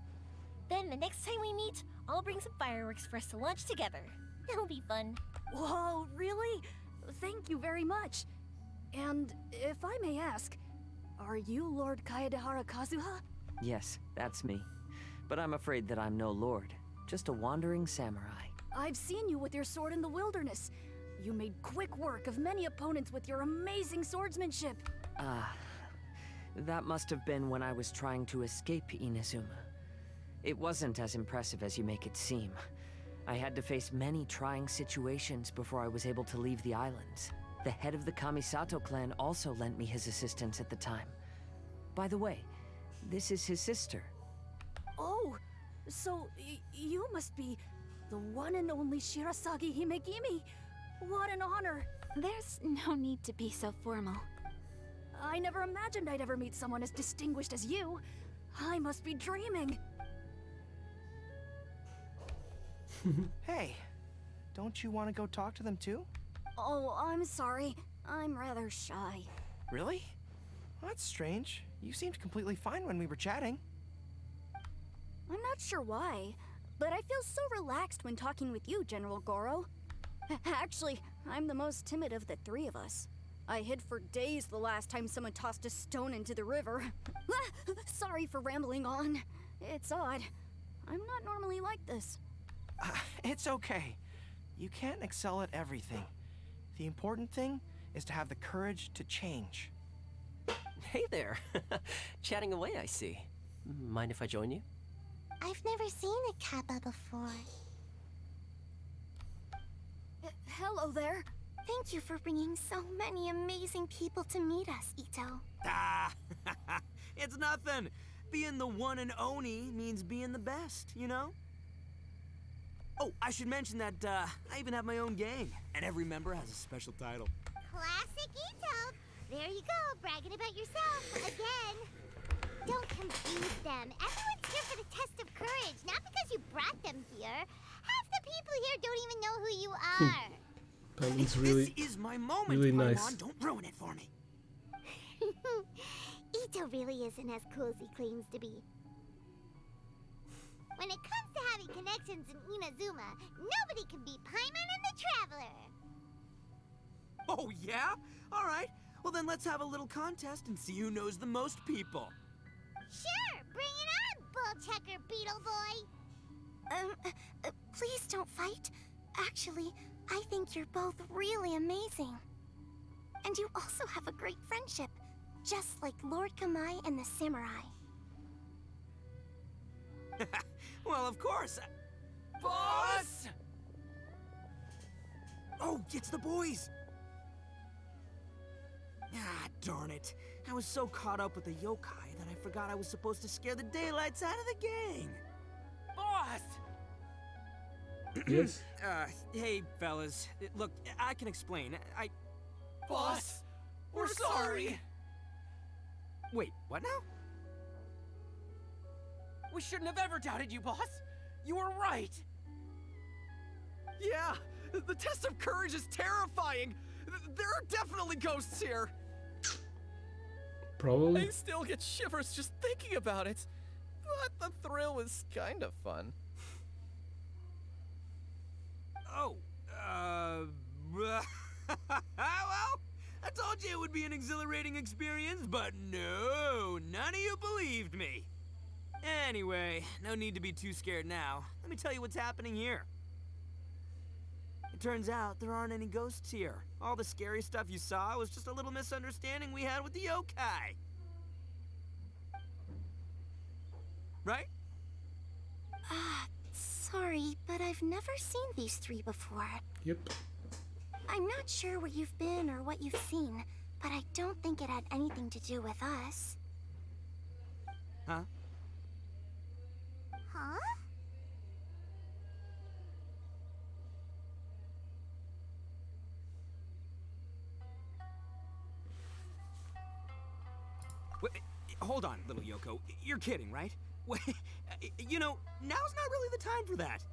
Then the next time we meet, I'll bring some fireworks for us to launch together. It'll be fun. Whoa, really? Thank you very much. And if I may ask, are you Lord Kaedehara Kazuha? Yes, that's me. But I'm afraid that I'm no lord, just a wandering samurai. I've seen you with your sword in the wilderness. You made quick work of many opponents with your amazing swordsmanship. That must have been when I was trying to escape Inazuma. It wasn't as impressive as you make it seem. I had to face many trying situations before I was able to leave the islands. The head of the Kamisato clan also lent me his assistance at the time. By the way, this is his sister. Oh, so you must be the one and only Shirasagi Himegimi. What an honor. There's no need to be so formal. I never imagined I'd ever meet someone as distinguished as you. I must be dreaming. Hey, don't you want to go talk to them too? Oh, I'm sorry. I'm rather shy. Really? Well, that's strange. You seemed completely fine when we were chatting. I'm not sure why, but I feel so relaxed when talking with you, General Goro. Actually, I'm the most timid of the three of us. I hid for days the last time someone tossed a stone into the river. Sorry for rambling on. It's odd. I'm not normally like this. It's okay. You can't excel at everything. The important thing is to have the courage to change. Hey there. Chatting away, I see. Mind if I join you? I've never seen a kappa before. Hello there. Thank you for bringing so many amazing people to meet us, Ito. Ah, it's nothing. Being the one and only means being the best, you know? Oh, I should mention that I even have my own gang, and every member has a special title. Classic Ito. There you go, bragging about yourself again. Don't confuse them. Everyone's here for the test of courage, not because you brought them here. Half the people here don't even know who you are. Paimon's really, This is my moment, really Paimon. nice. Don't ruin it for me. Ito really isn't as cool as he claims to be. When it comes to having connections in Inazuma, nobody can beat Paimon and the Traveler. Oh, yeah? All right. Well, then let's have a little contest and see who knows the most people. Sure, bring it on, Bull Checker Beetle Boy. Please don't fight. Actually, I think you're both really amazing. And you also have a great friendship, just like Lord Kamai and the Samurai. Well, of course. Boss! Oh, it's the boys. Ah, darn it. I was so caught up with the yokai that I forgot I was supposed to scare the daylights out of the gang. Boss! Yes? Hey, fellas. Look, I can explain. Boss, we're sorry. Wait, what now? We shouldn't have ever doubted you, boss. You were right. Yeah, the test of courage is terrifying. There are definitely ghosts here. Probably. I still get shivers just thinking about it. But the thrill was kind of fun. Oh, well, I told you it would be an exhilarating experience, but no, none of you believed me. Anyway, no need to be too scared now. Let me tell you what's happening here. It turns out there aren't any ghosts here. All the scary stuff you saw was just a little misunderstanding we had with the yokai. Right? Sorry, but I've never seen these three before. Yep. I'm not sure where you've been or what you've seen, but I don't think it had anything to do with us. Huh? Huh? Wait, hold on, little Yoko. You're kidding, right? Wait, you know, now's not really the time for that.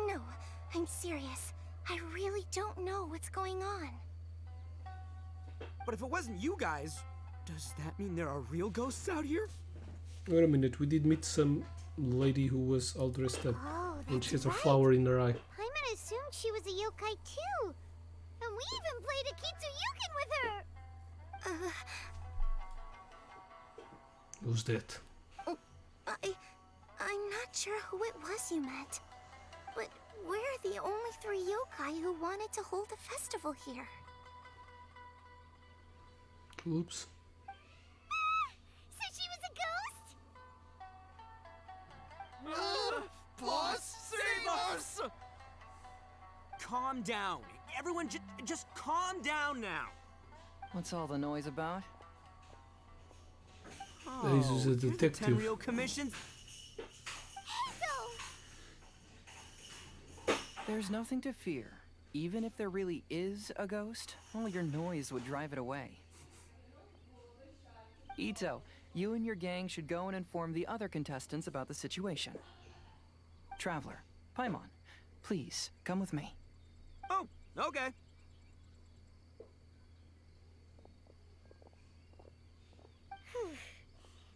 No, I'm serious. I really don't know what's going on. But if it wasn't you guys, does that mean there are real ghosts out here? Wait a minute, we did meet some lady who was all dressed up. Oh, And she has a right. flower in her eye. Paimon assumed she was a yokai too. And we even played a Kitsuyukin with her. Who's that? I'm not sure who it was you met. But we're the only three yokai who wanted to hold a festival here. Oops. So she was a ghost? Boss, save us! Calm down. Everyone just calm down now. What's all the noise about? He's a you're the detective. Tenryo commissions. There's nothing to fear. Even if there really is a ghost, all your noise would drive it away. Ito, you and your gang should go and inform the other contestants about the situation. Traveler, Paimon, please, come with me. Oh, okay.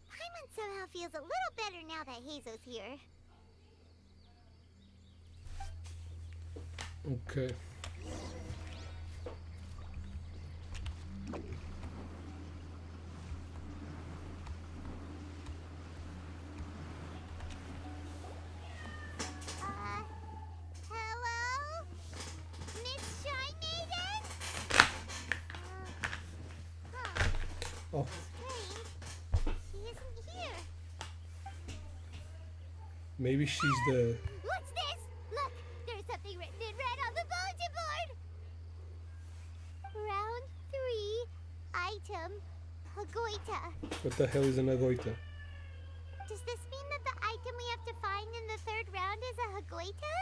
Paimon somehow feels a little better now that Heizo's here. Okay. Hello? Miss Shy Maiden? Oh, Strange. She isn't here. maybe she's the... What's this? Look, there's something written in red on the bulletin board. Round 3, item, Hagoita. What the hell is an agoita? Does this mean that the item we have to find in the 3rd round is a Hagoita?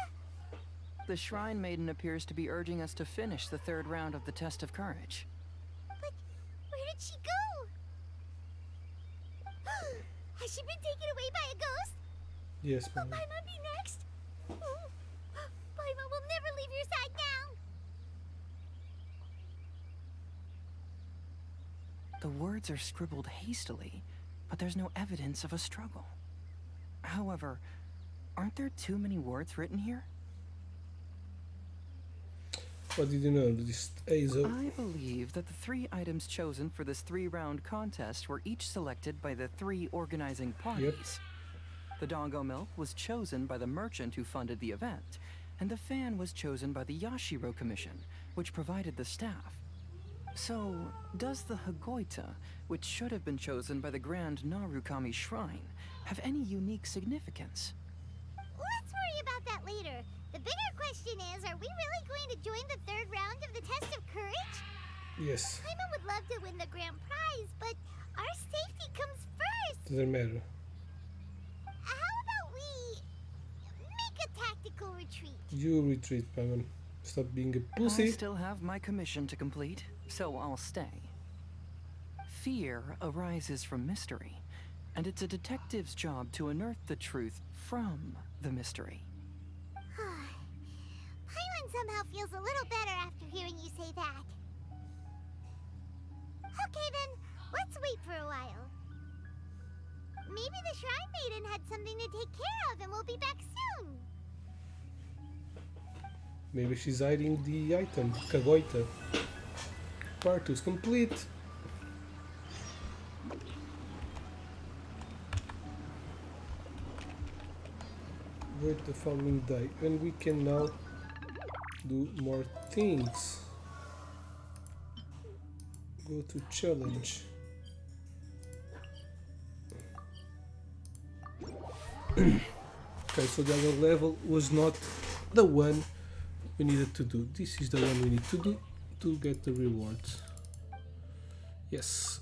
The Shrine Maiden appears to be urging us to finish the 3rd round of the Test of Courage. But where did she go? Has she been taken away by a ghost? Yes, Will Paimon. Paimon be next? Oh, Paimon will never leave your side now. The words are scribbled hastily, but there's no evidence of a struggle. However, aren't there too many words written here? What did you know? This Azo. I believe that the 3 items chosen for this 3-round contest were each selected by the 3 organizing parties. The Dongo Milk was chosen by the merchant who funded the event, and the fan was chosen by the Yashiro Commission, which provided the staff. So, does the Hagoita, which should have been chosen by the Grand Narukami Shrine, have any unique significance? Let's worry about that later. The bigger question is, are we really going to join the 3rd round of the Test of Courage? Yes. Paimon would love to win the grand prize, but our safety comes first. Doesn't matter. How about we make a tactical retreat? You retreat, Paimon. Stop being a I pussy. still have my commission to complete, so I'll stay. Fear arises from mystery, and it's a detective's job to unearth the truth from the mystery. Paimon somehow feels a little better after hearing you say that. Okay then, let's wait for a while. Maybe the Shrine Maiden had something to take care of and we'll be back soon. Maybe she's hiding the item. Kagoita. Part 2 is complete. Wait the following day, and we can now do more things. Go to challenge. Okay, so the other level was not the one we needed to do. This is the one we need to do to get the rewards. Yes.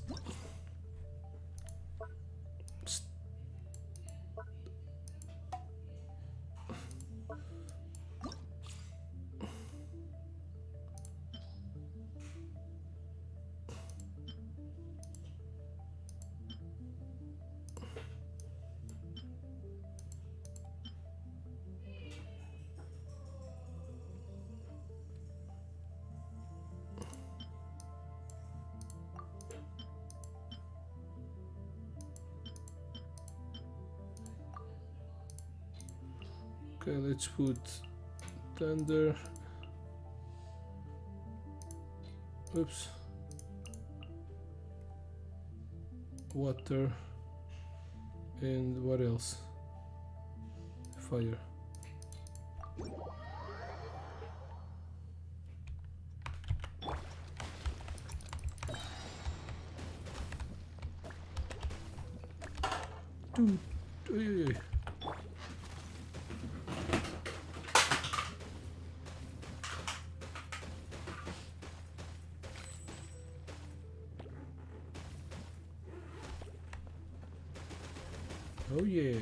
Okay, let's put thunder. Oops. Water. And what else? Fire. Dude. Oy, oy, oy. Oh yeah.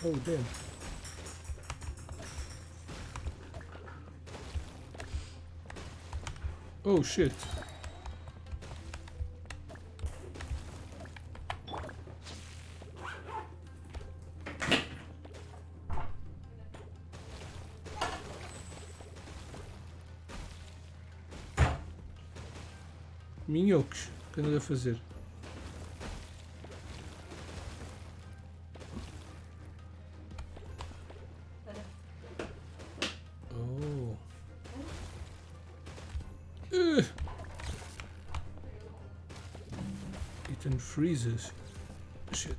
Oh damn. Oh shit. Minhocos, o que anda a fazer? Oh. It freezes. Shit.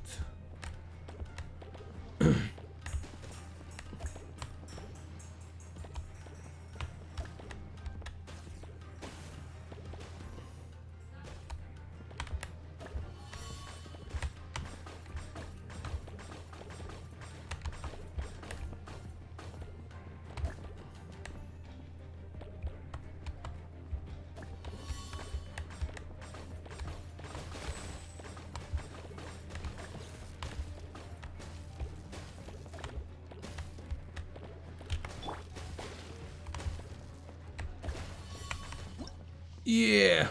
Yeah!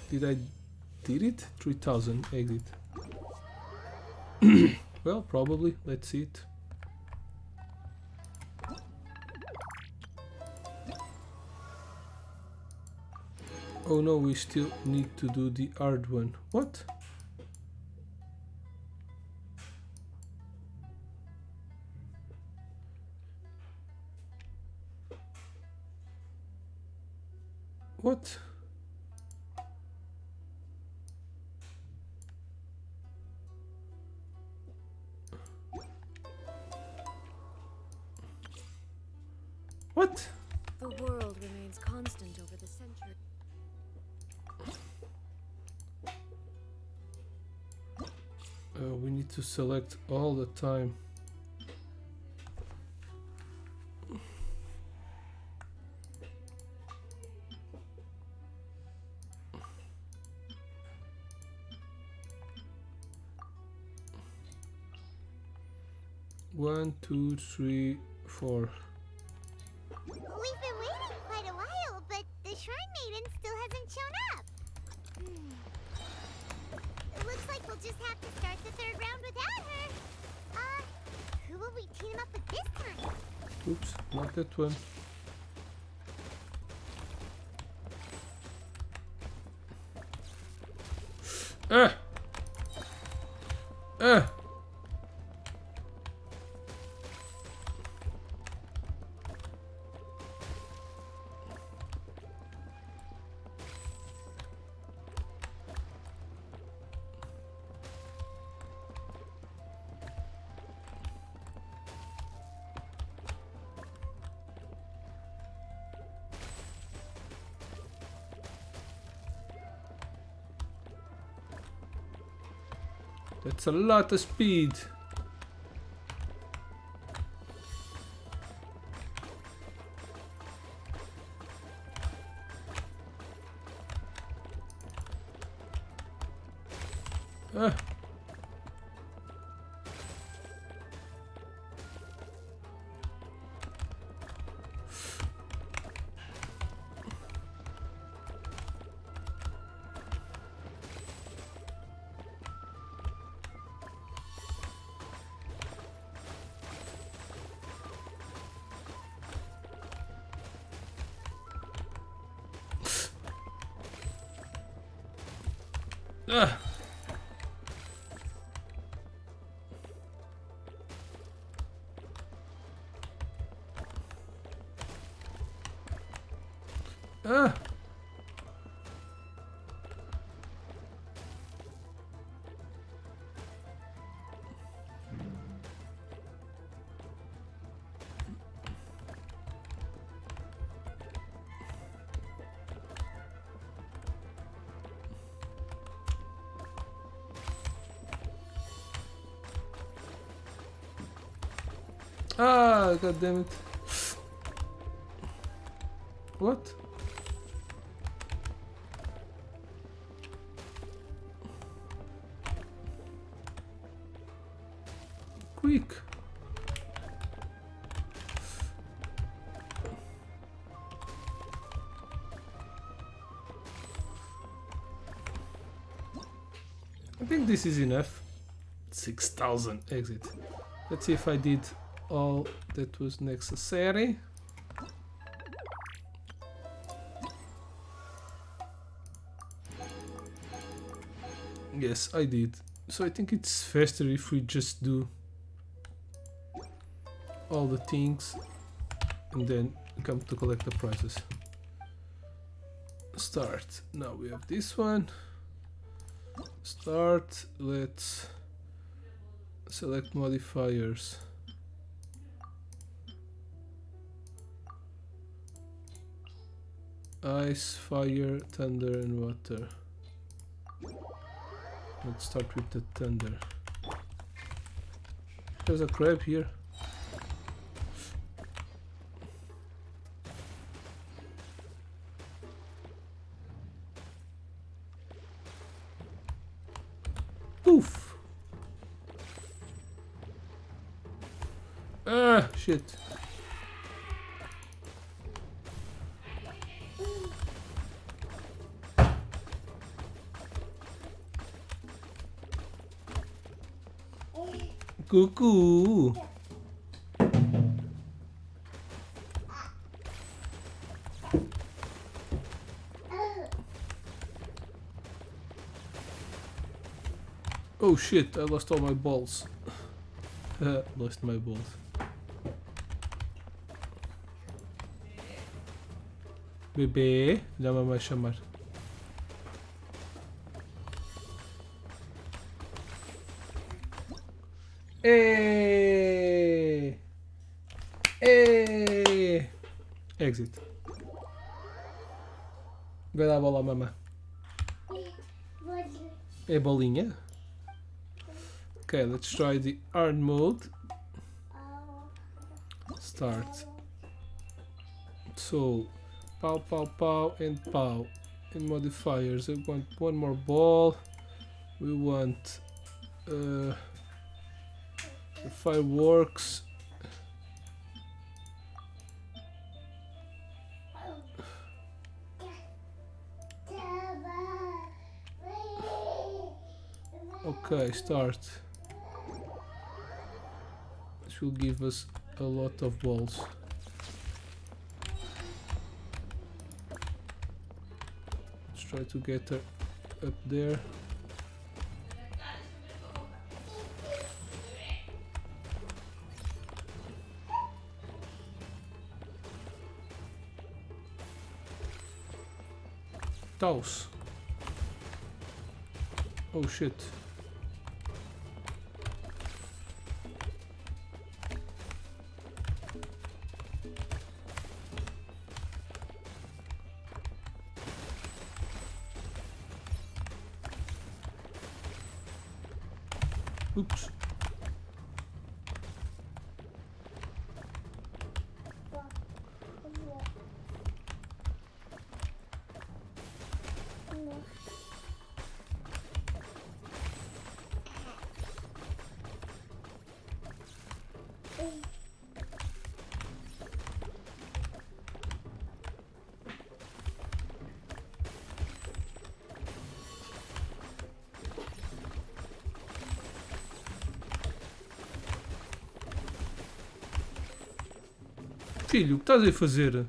Did it? 3000 exit. Well, probably. Let's see it. Oh no, we still need to do the hard one. What? What? What? The world remains constant over the centuries. We need to select all the time. One, two, three, four. We've been waiting quite a while, but the Shrine Maiden still hasn't shown up. It looks like we'll just have to start the third round without her. Who will we team up with this time? Oops, not that one. Ah! Ah! That's a lot of speed. Ah. Ah. Ah. Ah, god damn it. What? Quick. I think this is enough. 6000 exit. Let's see if I did all that was necessary. Yes, I did. So I think it's faster if we just do all the things and then come to collect the prizes. Start. Now we have this one. Start. Let's select modifiers. Ice, fire, thunder and water. Let's start with the thunder. There's a crab here. Poof! Ah, shit. Cuckoo. Oh shit, I lost all my balls. Lost my balls. Bebê, já me vai chamar. Hey! Hey! Exit. Vai dar a bola à mamã. É bolinha? Okay, let's try the hard mode. Start. So, pow, pow, pow, and pow. And modifiers. I want one more ball. We want the fireworks. Okay, start. This will give us a lot of balls. Let's try to get her up there. Toss. Oh shit. Oops. Filho, o que estás a fazer?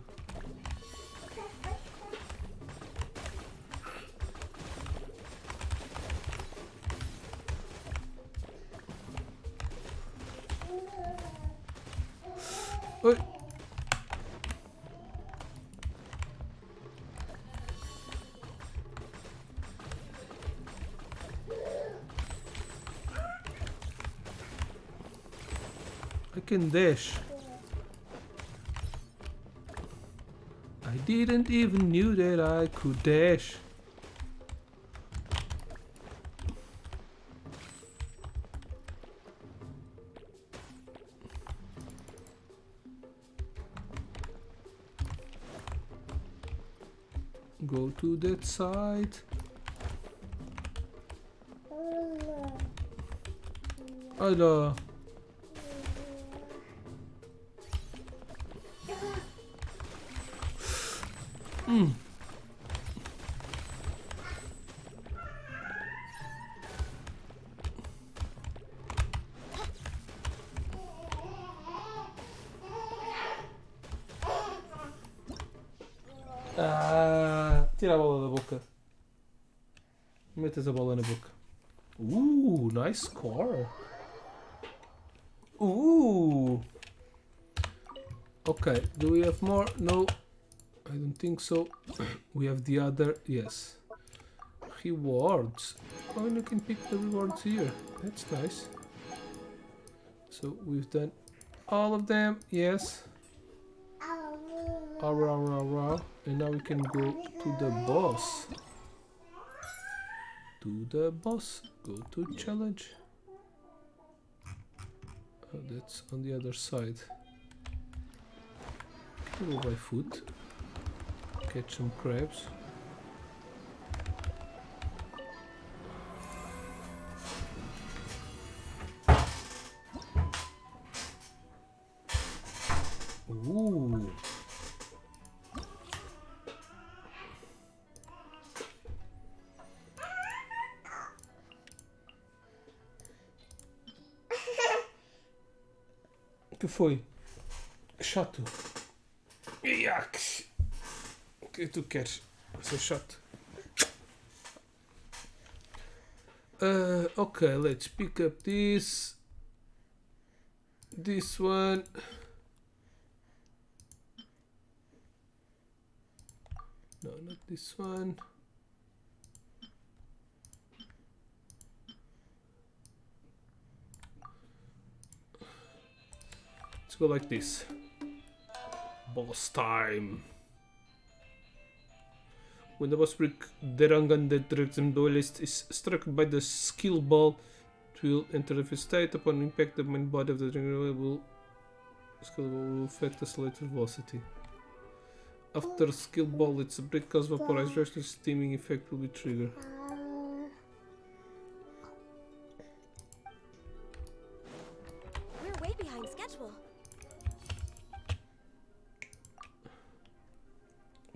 Oi. I can dash. I didn't even knew that I could dash. Go to that side. Hello. Ah, tira a bola da boca. Metes a bola na boca. Nice score. Okay, do we have more? No, I don't think so. We have the other, yes. Rewards. Oh, and you can pick the rewards here. That's nice. So we've done all of them, yes. And now we can go to the boss. Go to challenge. Oh, that's on the other side. Go by foot. Catch some crabs. Ooh. Que foi? Chato. Iax. O que tu queres? Ser chato. Okay, let's pick up this one. No, not this one. Let's go like this. Boss time. When the boss brick Derangan that directs the duelist is struck by the skill ball, it will enter the state. Upon impact, the main body of the skill ball will affect the selected velocity. After skill ball, its brick cause vaporized rush, the steaming effect will be triggered. We're way behind schedule.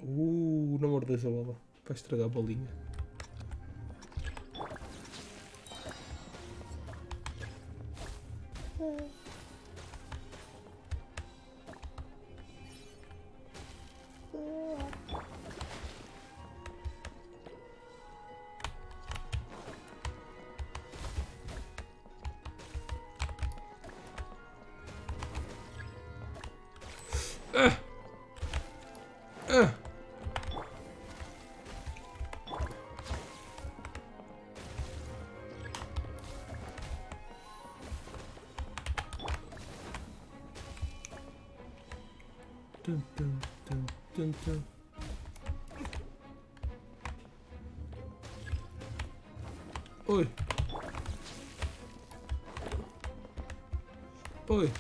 Não mordes a bola. Vai estragar a bolinha. Dun, dun, dun, dun, dun. Oi. Oi.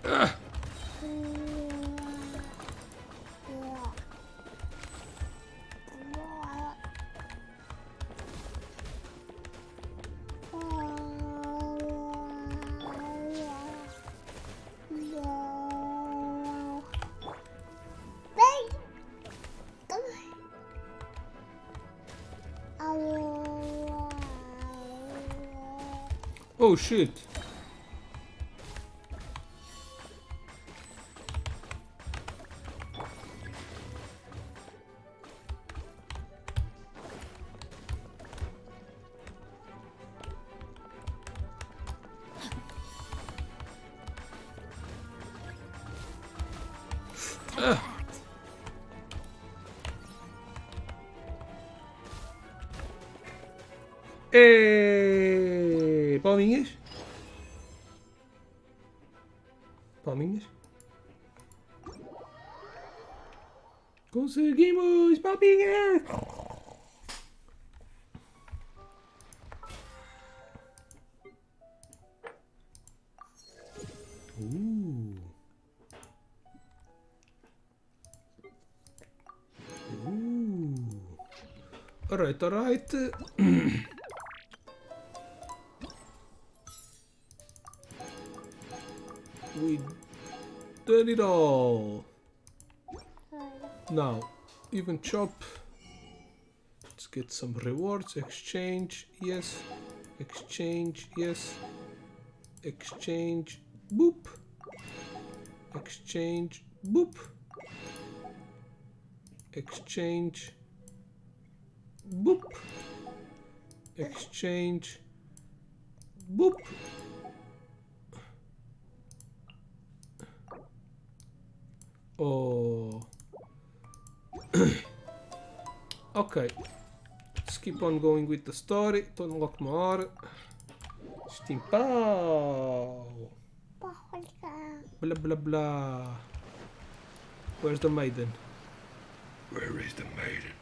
Ah. Oh shit. Palminhas? Palminhas? Conseguimos! Palminhas! Alright, alright. We did it all. Now, even chop. Let's get some rewards. Exchange, yes. Exchange, yes. Exchange, boop. Exchange, boop. Exchange, boop. Exchange, boop. Oh. Okay. Let's keep on going with the story to unlock more. Steam pow. Blah blah blah. Where's the maiden? Where is the maiden?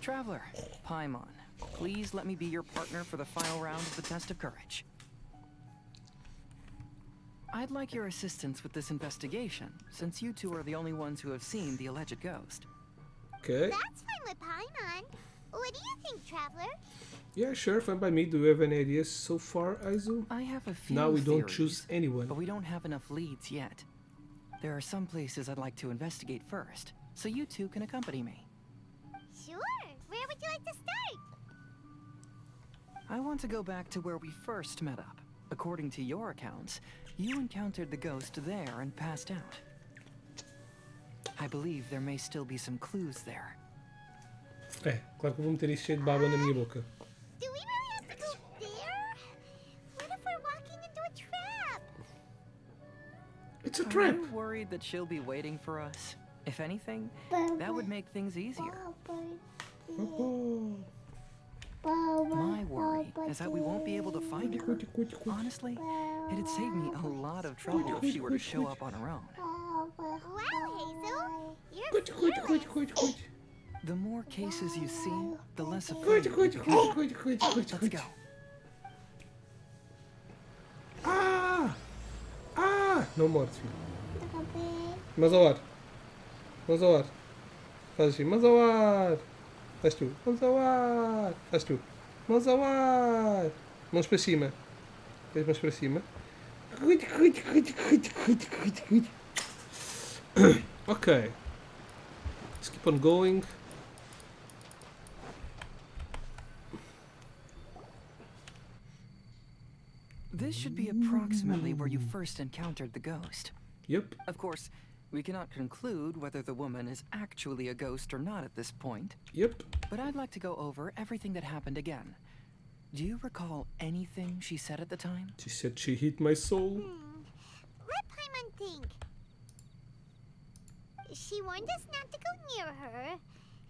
Traveler, Paimon, please let me be your partner for the final round of the test of courage. I'd like your assistance with this investigation, since you two are the only ones who have seen the alleged ghost. Okay. That's fine with Paimon. What do you think, Traveler? Yeah, sure, fine by me. Do you have any ideas so far, Aizu? I have a few Now we don't theories, choose anyone. but we don't have enough leads yet. There are some places I'd like to investigate first, so you two can accompany me. Sure. Where would you like to start? I want to go back to where we first met up. According to your accounts, you encountered the ghost there and passed out. I believe there may still be some clues there. É, claro que eu vou meter isso cheio de baba na minha boca. Do we really have to go there? What if we're walking into a trap? It's a trap. Are you worried that she'll be waiting for us? If anything, that would make things easier. My worry is that we won't be able to find her. Honestly, it'd save me a lot of trouble if she were to show up on her own. Wow, Hazel. You're fearless. The more cases you see, the less afraid you become. Let's go. Ah! Ah! Não morre, filho. Mãos ao ar. Mãos ao ar. Faz assim. Mãos ao ar. Faz tu. Mãos ao ar. Faz tu. Mãos ao ar. Mãos para cima. Faz mãos para cima. Ok. Let's keep on going. This should be approximately where you first encountered the ghost. Yep. Of course, we cannot conclude whether the woman is actually a ghost or not at this point. Yep. But I'd like to go over everything that happened again. Do you recall anything she said at the time? She said she hit my soul. Let Paimon think. She warned us not to go near her,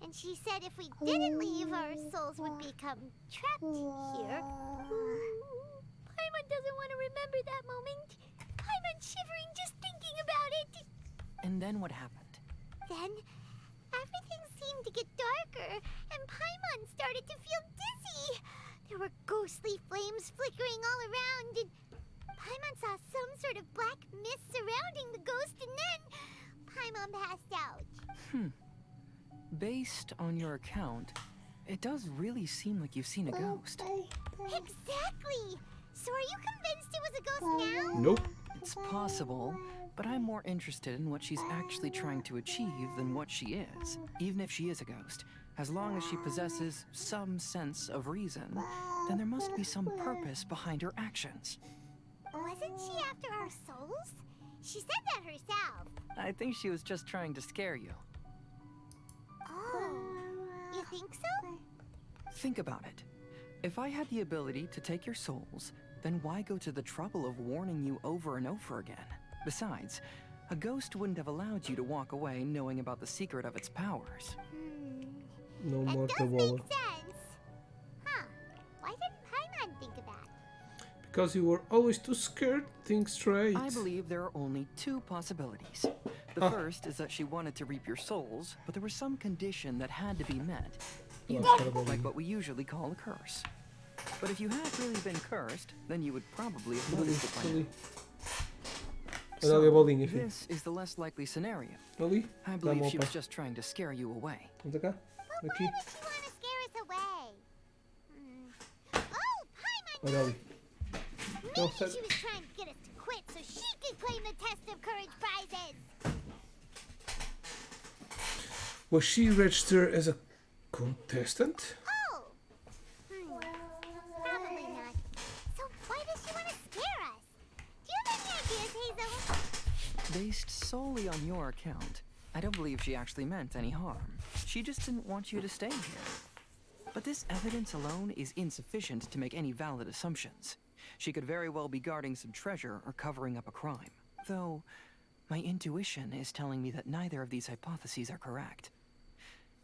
and she said if we didn't leave, our souls would become trapped here. Paimon doesn't want to remember that moment. Paimon's shivering just thinking about it. And then what happened? Then, everything seemed to get darker, and Paimon started to feel dizzy. There were ghostly flames flickering all around, and Paimon saw some sort of black mist surrounding the ghost, and then Paimon passed out. Based on your account, it does really seem like you've seen a ghost. Exactly! So are you convinced it was a ghost now? Nope. It's possible, but I'm more interested in what she's actually trying to achieve than what she is. Even if she is a ghost, as long as she possesses some sense of reason, then there must be some purpose behind her actions. Wasn't she after our souls? She said that herself. I think she was just trying to scare you. Oh, you think so? Think about it. If I had the ability to take your souls, then why go to the trouble of warning you over and over again? Besides, a ghost wouldn't have allowed you to walk away knowing about the secret of its powers. No That more does the make wall. sense. Huh. Why didn't Paimon think of that? Because you were always too scared. Think straight. I believe there are only two possibilities. The first is that she wanted to reap your souls, but there was some condition that had to be met. Like what we usually call a curse. But if you had really been cursed, then you would probably have noticed it by now. So, this is the less likely scenario. I believe she was just trying to scare you away. Vamos cá. But Aqui. why would she want to scare us away? Oh, Paimon! Olha ali. Maybe Não, she sério. was trying to get us to quit so she could claim the Test of Courage prizes. Was she registered as a contestant? Oh! Probably not. So why does she want to scare us? Do you have any ideas, Hazel? Based solely on your account, I don't believe she actually meant any harm. She just didn't want you to stay here. But this evidence alone is insufficient to make any valid assumptions. She could very well be guarding some treasure or covering up a crime. Though, my intuition is telling me that neither of these hypotheses are correct.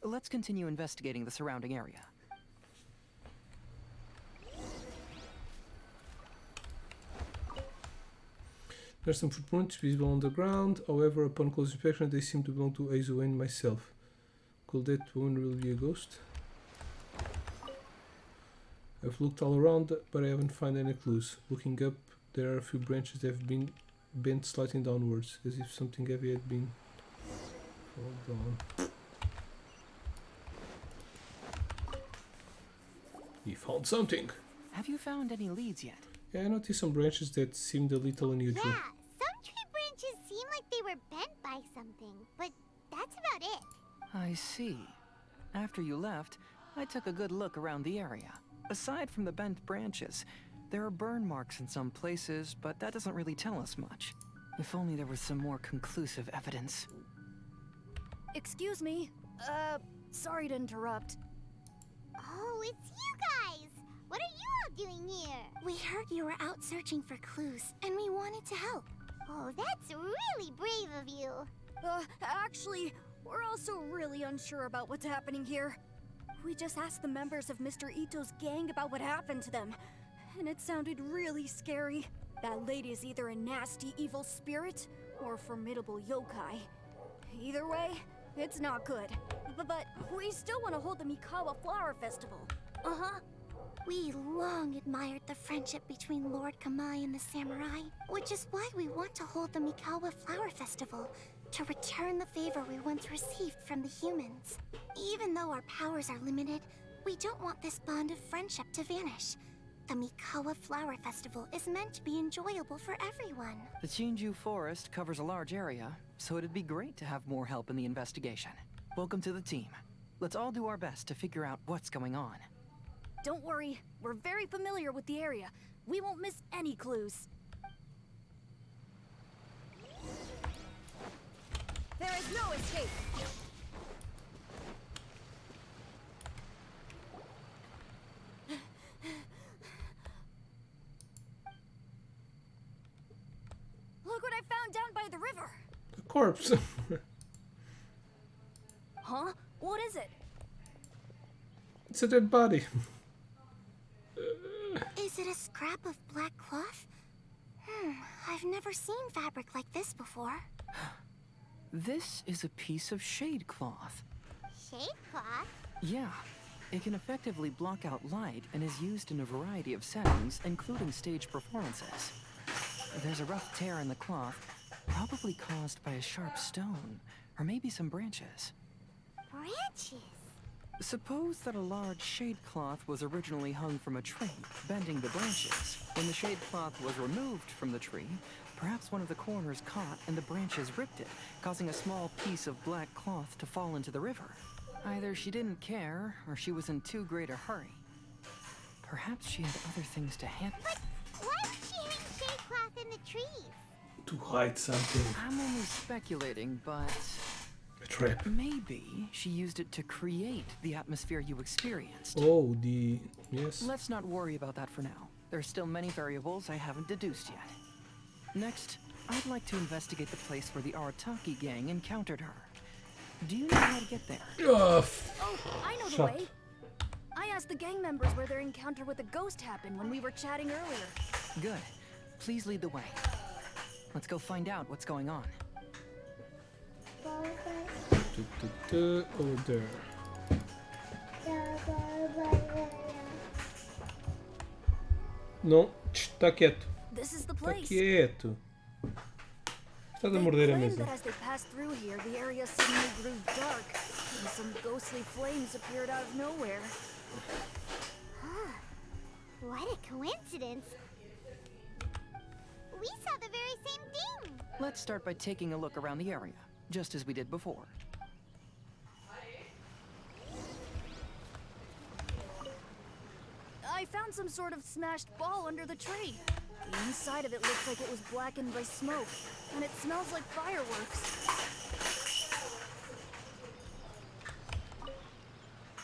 Let's continue investigating the surrounding area. There's some footprints visible on the ground. However, upon close inspection, they seem to belong to Aizu and myself. Could that woman really be a ghost? I've looked all around, but I haven't found any clues. Looking up, there are a few branches that have been bent slightly downwards, as if something heavy had been. Hold on. We found something. Have you found any leads yet? Yeah, I noticed some branches that seemed a little unusual. Yeah, some tree branches seem like they were bent by something, but that's about it. I see. After you left, I took a good look around the area. Aside from the bent branches, there are burn marks in some places, but that doesn't really tell us much. If only there was some more conclusive evidence. Excuse me. Sorry to interrupt. Oh, it's you guys! What are you all doing here? We heard you were out searching for clues, and we wanted to help. Oh, that's really brave of you. Actually, we're also really unsure about what's happening here. We just asked the members of Mr. Ito's gang about what happened to them, and it sounded really scary. That lady is either a nasty evil spirit or a formidable yokai. Either way, it's not good. But we still want to hold the Mikawa Flower Festival. Uh-huh. We long admired the friendship between Lord Kamai and the samurai, which is why we want to hold the Mikawa Flower Festival, to return the favor we once received from the humans. Even though our powers are limited, we don't want this bond of friendship to vanish. The Mikawa Flower Festival is meant to be enjoyable for everyone. The Chinju Forest covers a large area, so it'd be great to have more help in the investigation. Welcome to the team. Let's all do our best to figure out what's going on. Don't worry, we're very familiar with the area. We won't miss any clues. There is no escape. Look what I found down by the river. A corpse. Huh? What is it? It's a dead body. Is it a scrap of black cloth? I've never seen fabric like this before. This is a piece of shade cloth. Shade cloth? Yeah, it can effectively block out light and is used in a variety of settings, including stage performances. There's a rough tear in the cloth, probably caused by a sharp stone, or maybe some branches. Branches? Suppose that a large shade cloth was originally hung from a tree, bending the branches. When the shade cloth was removed from the tree, perhaps one of the corners caught and the branches ripped it, causing a small piece of black cloth to fall into the river. Either she didn't care, or she was in too great a hurry. Perhaps she had other things to handle. But why would she hang shade cloth in the trees? To hide something. I'm only speculating, but... A trap. Maybe she used it to create the atmosphere you experienced. Oh, yes. Let's not worry about that for now. There's still many variables I haven't deduced yet. Next, I'd like to investigate the place where the Arataki gang encountered her. Do you know how to get there? Oh, I know the way. I asked the gang members where their encounter with the ghost happened when we were chatting earlier. Good. Please lead the way. Let's go find out what's going on. Over there. Não, está quieto. This is the Está place. quieto. Estás a morder a mesa. That as they passed through here, the area suddenly grew dark, and some ghostly flames appeared out of nowhere. What a coincidence. We saw the very same thing. Let's start by taking a look around the area, just as we did before. I found some sort of smashed ball under the tree. The inside of it looks like it was blackened by smoke, and it smells like fireworks.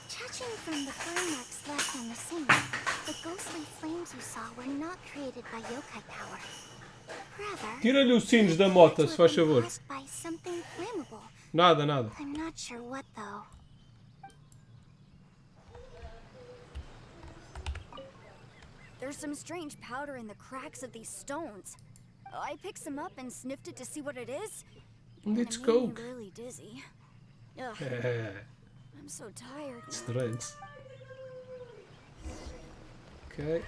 Judging from the burn marks left on the scene, the ghostly flames you saw were not created by yokai power. Rather, Tira-lhe os sinos da moto, se faz favor. by something flammable. Nada, nada. I'm not sure what though. There's some strange powder in the cracks of these stones. I picked some up and sniffed it to see what it is. And it's it made me coke. really dizzy. Ugh, I'm so tired. It's drugs. Okay.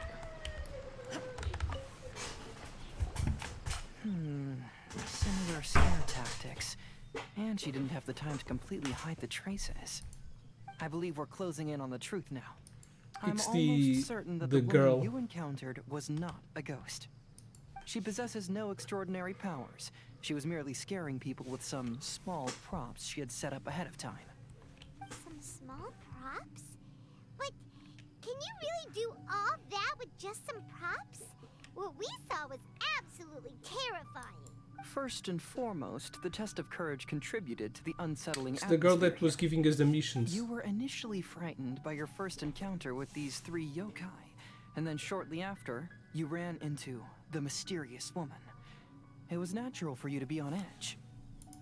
Similar scare tactics. And she didn't have the time to completely hide the traces. I believe we're closing in on the truth now. It's I'm the almost certain that the girl. woman you encountered was not a ghost. She possesses no extraordinary powers. She was merely scaring people with some small props she had set up ahead of time. Some small props? But can you really do all that with just some props? What we saw was absolutely terrifying. First and foremost, the test of courage contributed to the unsettling It's the girl atmosphere that was here. giving us the missions. You were initially frightened by your first encounter with these 3 yokai, and then shortly after, you ran into the mysterious woman. It was natural for you to be on edge.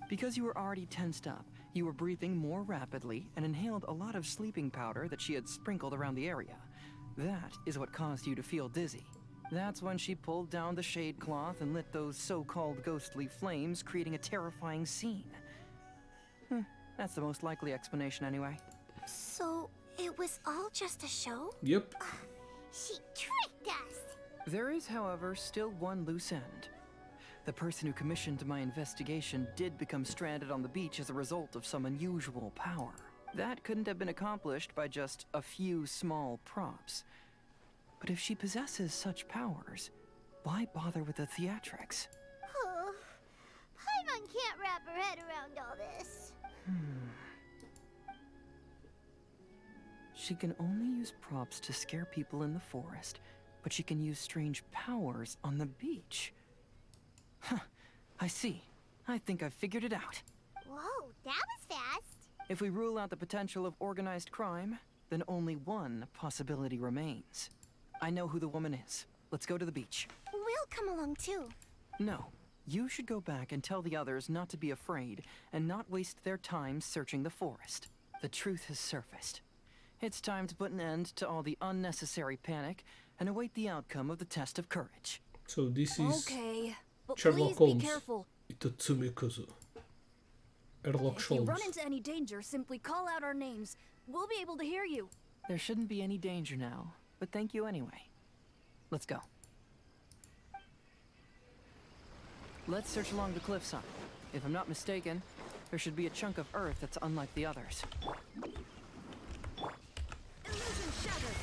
Because you were already tensed up, you were breathing more rapidly and inhaled a lot of sleeping powder that she had sprinkled around the area. That is what caused you to feel dizzy. That's when she pulled down the shade cloth and lit those so-called ghostly flames, creating a terrifying scene. That's the most likely explanation anyway. So, it was all just a show? Yep. She tricked us. There is, however, still one loose end. The person who commissioned my investigation did become stranded on the beach as a result of some unusual power. That couldn't have been accomplished by just a few small props. But if she possesses such powers, why bother with the theatrics? Oh, Paimon can't wrap her head around all this. She can only use props to scare people in the forest, but she can use strange powers on the beach. Huh, I see. I think I've figured it out. Whoa, that was fast. If we rule out the potential of organized crime, then only one possibility remains. I know who the woman is. Let's go to the beach. We'll come along too. No. You should go back and tell the others not to be afraid and not waste their time searching the forest. The truth has surfaced. It's time to put an end to all the unnecessary panic and await the outcome of the test of courage. So this is Okay, but Sherlock please Holmes. be careful. Itatsumi Kuzu. Sherlock If you run Holmes. into any danger, simply call out our names. We'll be able to hear you. There shouldn't be any danger now, but thank you anyway. Let's go. Let's search along the cliffside. If I'm not mistaken, there should be a chunk of earth that's unlike the others. Illusion shattered.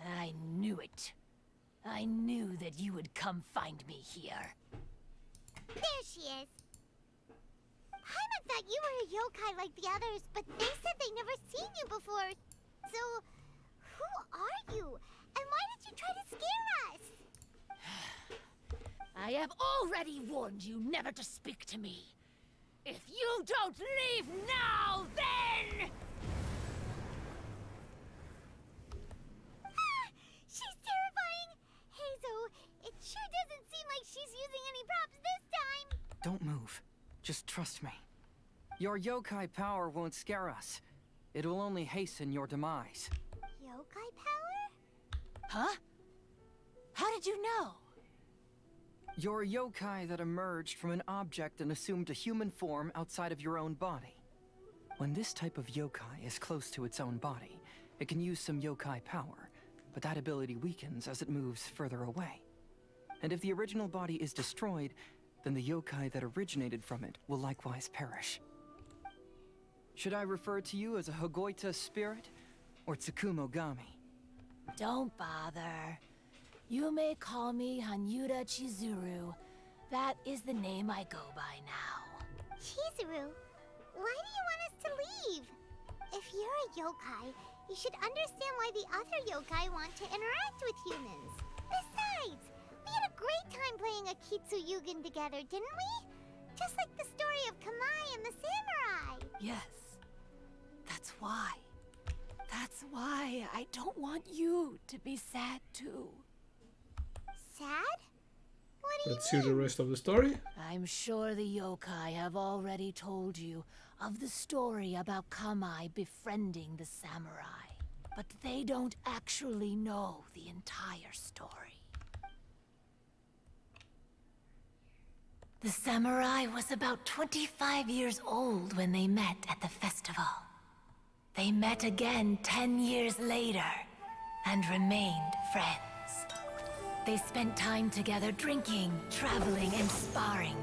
I knew it. I knew that you would come find me here. There she is. Paimon thought you were a yokai like the others, but they said they never seen you before. So, who are you? And why did you try to scare us? I have already warned you never to speak to me. If you don't leave now, then... She's terrifying! Hazel, it sure doesn't seem like she's using any props this time! Don't move. Just trust me. Your yokai power won't scare us. It will only hasten your demise. Yokai power? Huh? How did you know? You're a yokai that emerged from an object and assumed a human form outside of your own body. When this type of yokai is close to its own body, it can use some yokai power, but that ability weakens as it moves further away. And if the original body is destroyed, then the yokai that originated from it will likewise perish. Should I refer to you as a Hagoita spirit or Tsukumo Gami? Don't bother. You may call me Hanyuda Chizuru. That is the name I go by now. Chizuru, why do you want us to leave? If you're a yokai, you should understand why the other yokai want to interact with humans. Besides, we had a great time playing a Kitsuyugen together, didn't we? Just like the story of Kamai and the samurai. Yes. That's why. That's why I don't want you to be sad too. Sad? What do Let's hear the rest of the story. I'm sure the yokai have already told you of the story about Kamai befriending the samurai. But they don't actually know the entire story. The samurai was about 25 years old when they met at the festival. They met again 10 years later and remained friends. They spent time together drinking, traveling, and sparring.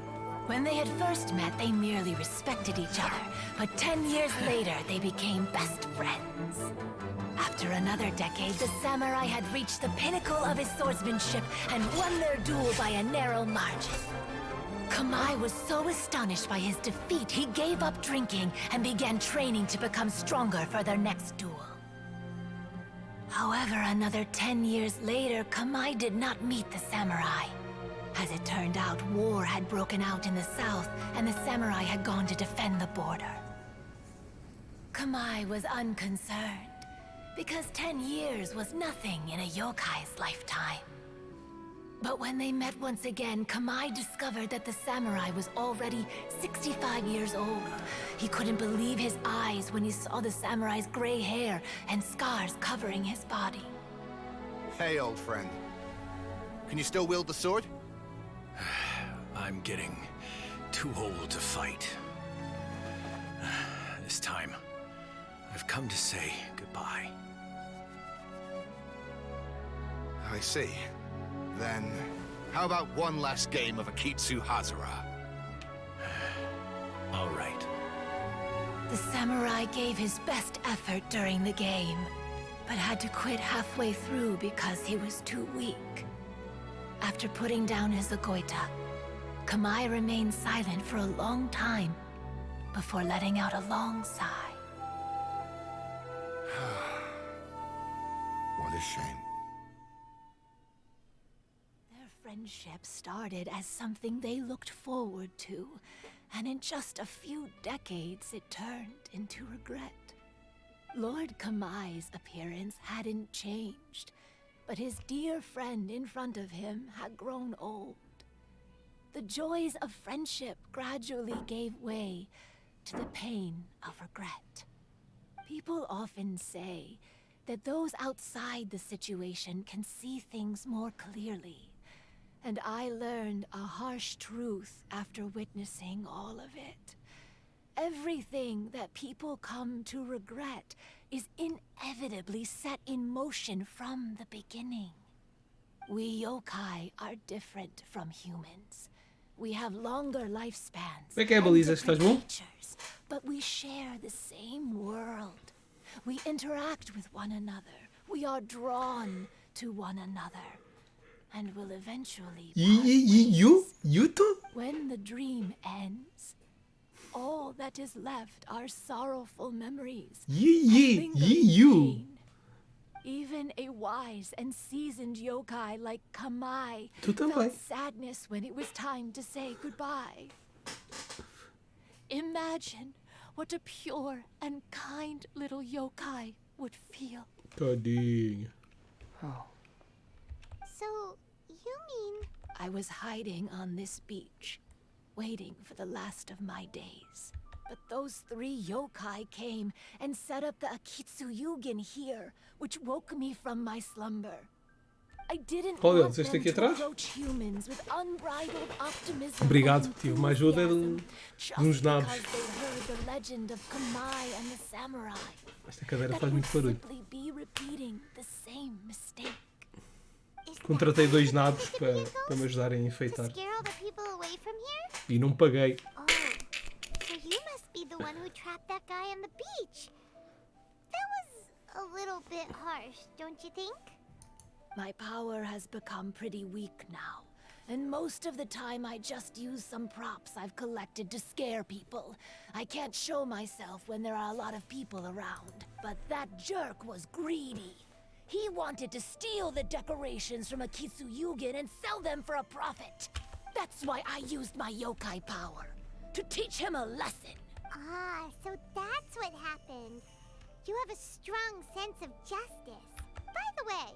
When they had first met, they merely respected each other, but 10 years later, they became best friends. After another decade, the samurai had reached the pinnacle of his swordsmanship and won their duel by a narrow margin. Kamai was so astonished by his defeat, he gave up drinking and began training to become stronger for their next duel. However, another 10 years later, Kamai did not meet the samurai. As it turned out, war had broken out in the south, and the samurai had gone to defend the border. Kamai was unconcerned, because 10 years was nothing in a yokai's lifetime. But when they met once again, Kamai discovered that the samurai was already 65 years old. He couldn't believe his eyes when he saw the samurai's gray hair and scars covering his body. Hey, old friend. Can you still wield the sword? I'm getting too old to fight. This time, I've come to say goodbye. I see. Then, how about one last game of Akitsu Hazara? All right. The samurai gave his best effort during the game, but had to quit halfway through because he was too weak. After putting down his agoita, Kamai remained silent for a long time before letting out a long sigh. What a shame. Their friendship started as something they looked forward to, and in just a few decades it turned into regret. Lord Kamai's appearance hadn't changed, but his dear friend in front of him had grown old. The joys of friendship gradually gave way to the pain of regret. People often say that those outside the situation can see things more clearly, and I learned a harsh truth after witnessing all of it. Everything that people come to regret is inevitably set in motion from the beginning. We yokai are different from humans. We have longer lifespans Como é que é, and Belisa? different Estás bom? features, but we share the same world. We interact with one another. We are drawn to one another, and will eventually part ways. You too? When the dream ends, all that is left are sorrowful memories. and lingering you. pain. Even a wise and seasoned yokai like Kamai Tu também. felt sadness when it was time to say goodbye. Imagine what a pure and kind little yokai would feel. Tadinho. So, you mean... I was hiding on this beach, waiting for the last of my days. But those 3 yokai came and set up the Akitsu Yugen here, which woke me from my slumber. I didn't Qual want deles? Este them aqui to atrás? approach humans with unbridled optimism Obrigado. and Tive uma ajuda enthusiasm, de uns just nabos. because they heard the legend of Kamai and the samurai. Esta cadeira That faz would muito barulho. simply be repeating the same mistake. Contratei 2 nabos para me ajudarem a To enfeitar. scare all the people away from here? E não paguei. Oh, so you must be the one who trapped that guy on the beach. That was a little bit harsh, don't you think? My power has become pretty weak now, and most of the time I just use some props I've collected to scare people. I can't show myself when there are a lot of people around. But that jerk was greedy. He wanted to steal the decorations from Akitsu Yugen and sell them for a profit. That's why I used my yokai power, to teach him a lesson. Ah, so that's what happened. You have a strong sense of justice. By the way,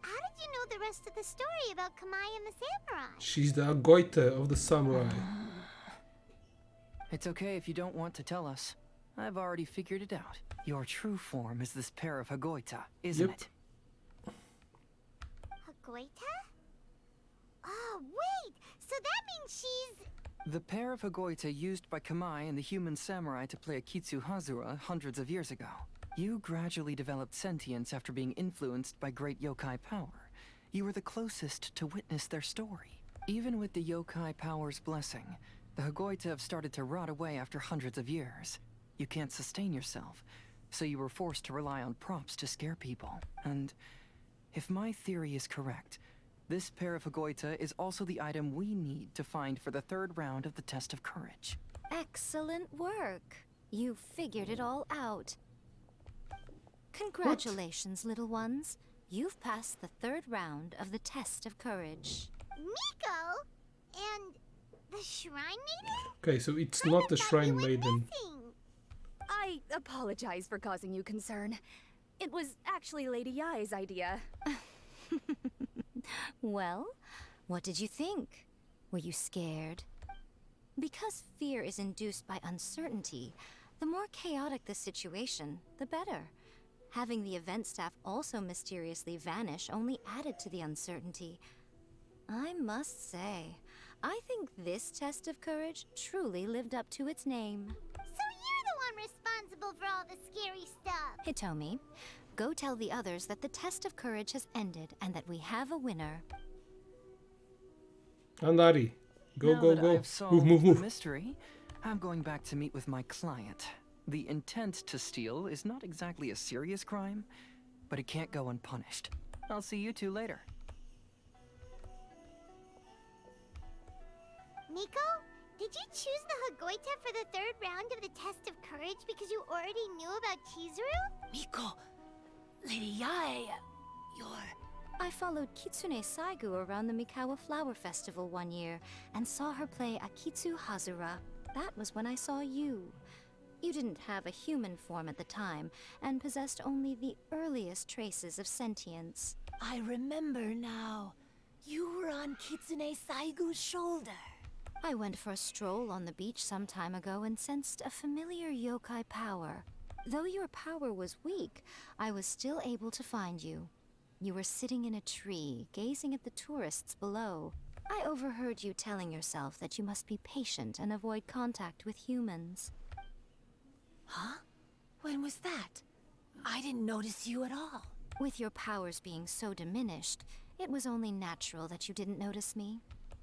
How did you know the rest of the story about Kamai and the samurai? She's the Agoita of the samurai. It's okay if you don't want to tell us. I've already figured it out. Your true form is this pair of Hagoita, isn't it? Hagoita? Oh, wait! So that means she's... The pair of Hagoita used by Kamai and the human samurai to play Akitsu Hazura hundreds of years ago. You gradually developed sentience after being influenced by great yokai power. You were the closest to witness their story. Even with the yokai power's blessing, the Hagoita have started to rot away after hundreds of years. You can't sustain yourself, so you were forced to rely on props to scare people. And if my theory is correct, this pair of Hagoita is also the item we need to find for the third round of the test of courage. Excellent work. You figured it all out. Congratulations, little ones. You've passed the third round of the test of courage. Miko? And the Shrine Maiden? Okay, so it's not the Shrine Maiden. I apologize for causing you concern. It was actually Lady Yai's idea. Well, what did you think? Were you scared? Because fear is induced by uncertainty, the more chaotic the situation, the better. Having the event staff also mysteriously vanish only added to the uncertainty. I must say, I think this test of courage truly lived up to its name. So you're the one responsible for all the scary stuff. Hitomi, go tell the others that the test of courage has ended and that we have a winner. Andari, go, Now go, that go. I've solved Move, move, the move. mystery, I'm going back to meet with my client. The intent to steal is not exactly a serious crime, but it can't go unpunished. I'll see you two later. Miko, did you choose the Hagoita for the third round of the test of courage because you already knew about Chizuru? Miko, Lady Yai, you're... I followed Kitsune Saigu around the Mikawa Flower Festival one year and saw her play Akitsu Hazura. That was when I saw you. You didn't have a human form at the time and possessed only the earliest traces of sentience. I remember now. You were on Kitsune Saigu's shoulder. I went for a stroll on the beach some time ago and sensed a familiar yokai power. Though your power was weak, I was still able to find you. You were sitting in a tree, gazing at the tourists below. I overheard you telling yourself that you must be patient and avoid contact with humans. Huh? When was that? I didn't notice you at all. With your powers being so diminished, it was only natural that you didn't notice me.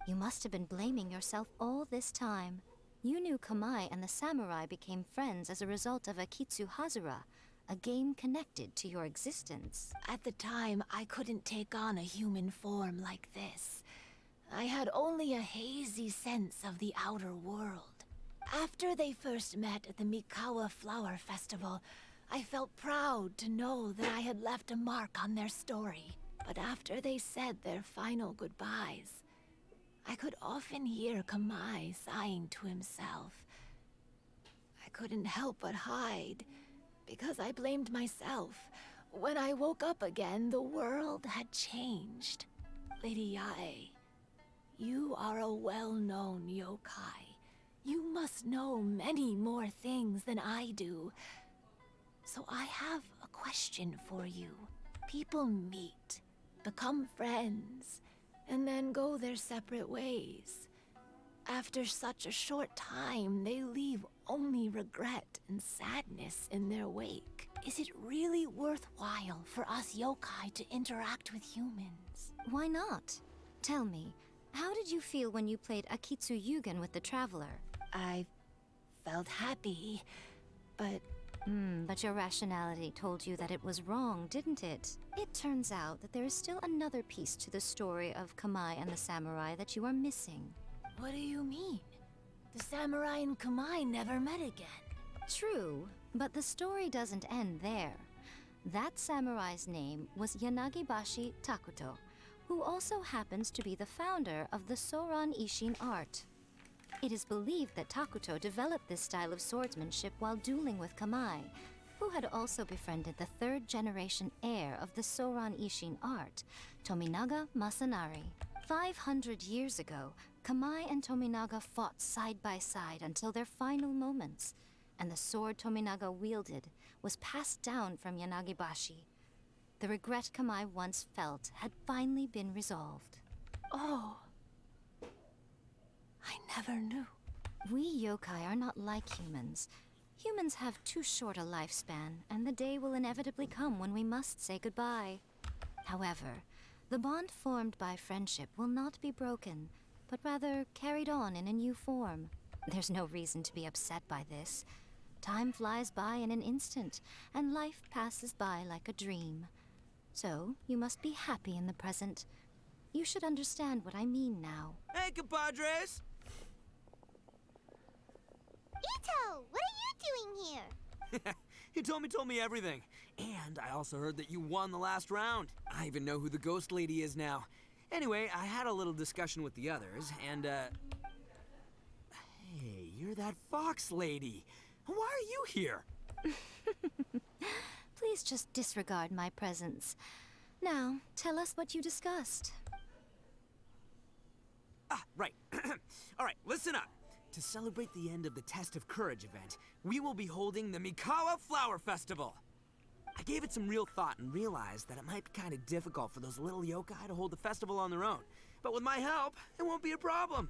You must have been blaming yourself all this time. You knew Kamai and the samurai became friends as a result of Akitsu Hazura, a game connected to your existence. At the time, I couldn't take on a human form like this. I had only a hazy sense of the outer world. After they first met at the Mikawa Flower Festival, I felt proud to know that I had left a mark on their story. But after they said their final goodbyes, I could often hear Kamai sighing to himself. I couldn't help but hide, because I blamed myself. When I woke up again, the world had changed. Lady Yai, you are a well-known yokai. You must know many more things than I do. So I have a question for you. People meet, become friends, and then go their separate ways. After such a short time, they leave only regret and sadness in their wake. Is it really worthwhile for us yokai to interact with humans? Why not? Tell me, how did you feel when you played Akitsu Yugen with the Traveler? I felt happy, but... But your rationality told you that it was wrong, didn't it? It turns out that there is still another piece to the story of Kamai and the samurai that you are missing. What do you mean? The samurai and Kamai never met again. True, but the story doesn't end there. That samurai's name was Yanagibashi Takuto, who also happens to be the founder of the Soran Ishin art. It is believed that Takuto developed this style of swordsmanship while dueling with Kamai, who had also befriended the third-generation heir of the Soran Ishin art, Tominaga Masanari. 500 years ago, Kamai and Tominaga fought side by side until their final moments, and the sword Tominaga wielded was passed down from Yanagibashi. The regret Kamai once felt had finally been resolved. Oh. I never knew. We yokai are not like humans. Humans have too short a lifespan, and the day will inevitably come when we must say goodbye. However, the bond formed by friendship will not be broken, but rather carried on in a new form. There's no reason to be upset by this. Time flies by in an instant, and life passes by like a dream. So, you must be happy in the present. You should understand what I mean now. Hey, compadres! Ito, what are you doing here? He told me everything. And I also heard that you won the last round. I even know who the ghost lady is now. Anyway, I had a little discussion with the others, and, Hey, you're that fox lady. Why are you here? Please just disregard my presence. Now, tell us what you discussed. Ah, right. All right, listen up. To celebrate the end of the Test of Courage event, we will be holding the Mikawa Flower Festival. I gave it some real thought and realized that it might be kind of difficult for those little yokai to hold the festival on their own. But with my help, it won't be a problem.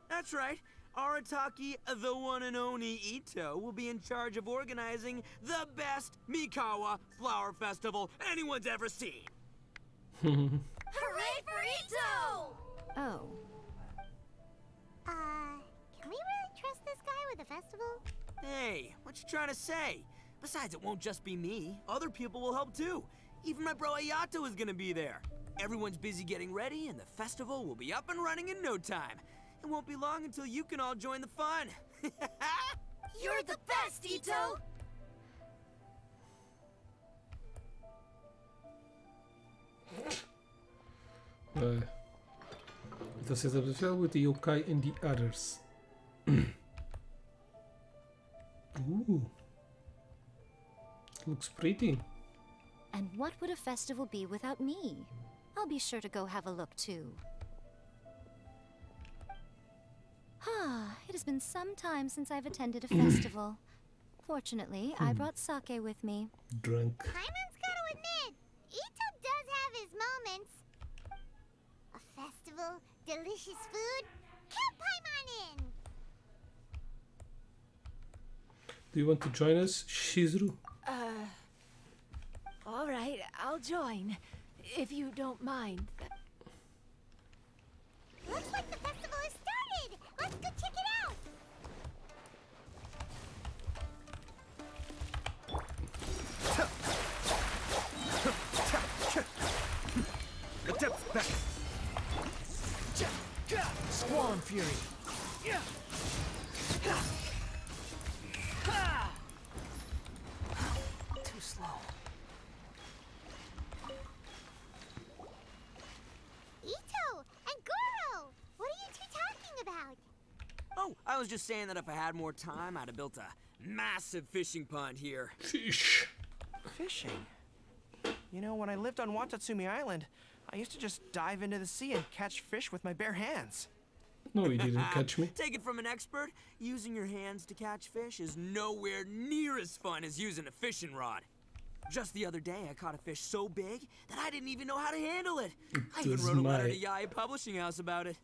That's right. Arataki, the one and only Ito, will be in charge of organizing the best Mikawa Flower Festival anyone's ever seen. Hooray for Ito! Oh. Can we really trust this guy with the festival? Hey, what you trying to say? Besides, it won't just be me. Other people will help too. Even my bro Ayato is gonna be there. Everyone's busy getting ready, and the festival will be up and running in no time. It won't be long until you can all join the fun. You're the best, Ito! It was set up as well with the yokai and the others. Ooh. Looks pretty. And what would a festival be without me? I'll be sure to go have a look too. It has been some time since I've attended a festival. Fortunately, I brought sake with me. Drunk. Paimon's gotta admit, Ito does have his moments. A festival, delicious food, count Paimon in! Do you want to join us, Shizuru? All right, I'll join. If you don't mind. Looks like the festival has started! Let's go check it out! Swarm Fury. Too slow. Ito and Goro! What are you two talking about? Oh, I was just saying that if I had more time, I'd have built a massive fishing pond here. Fish. Fishing? You know, when I lived on Watatsumi Island, I used to just dive into the sea and catch fish with my bare hands. No, he didn't catch me. Take it from an expert, using your hands to catch fish is nowhere near as fun as using a fishing rod. Just the other day, I caught a fish so big that I didn't even know how to handle it. I even wrote a letter to Yai Publishing House about it.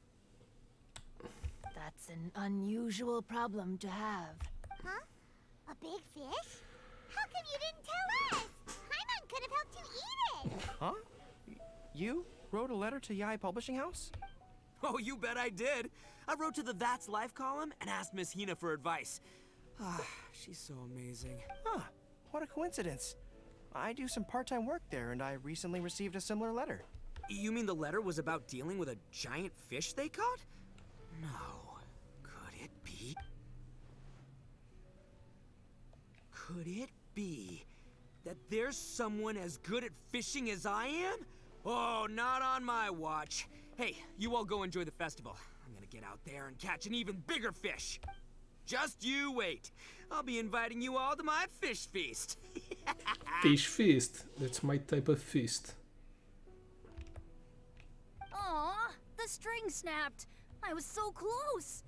That's an unusual problem to have. Huh? A big fish? How come you didn't tell us? Paimon could have helped you eat it! Huh? You wrote a letter to Yai Publishing House? Oh, you bet I did. I wrote to the That's Life column and asked Miss Hina for advice. She's so amazing. Huh. What a coincidence. I do some part-time work there, and I recently received a similar letter. You mean the letter was about dealing with a giant fish they caught? No. Could it be? Could it be that there's someone as good at fishing as I am? Oh, not on my watch. Hey, you all go enjoy the festival. I'm gonna get out there and catch an even bigger fish. Just you wait. I'll be inviting you all to my fish feast. Fish feast. That's my type of feast. Aw, the string snapped. I was so close.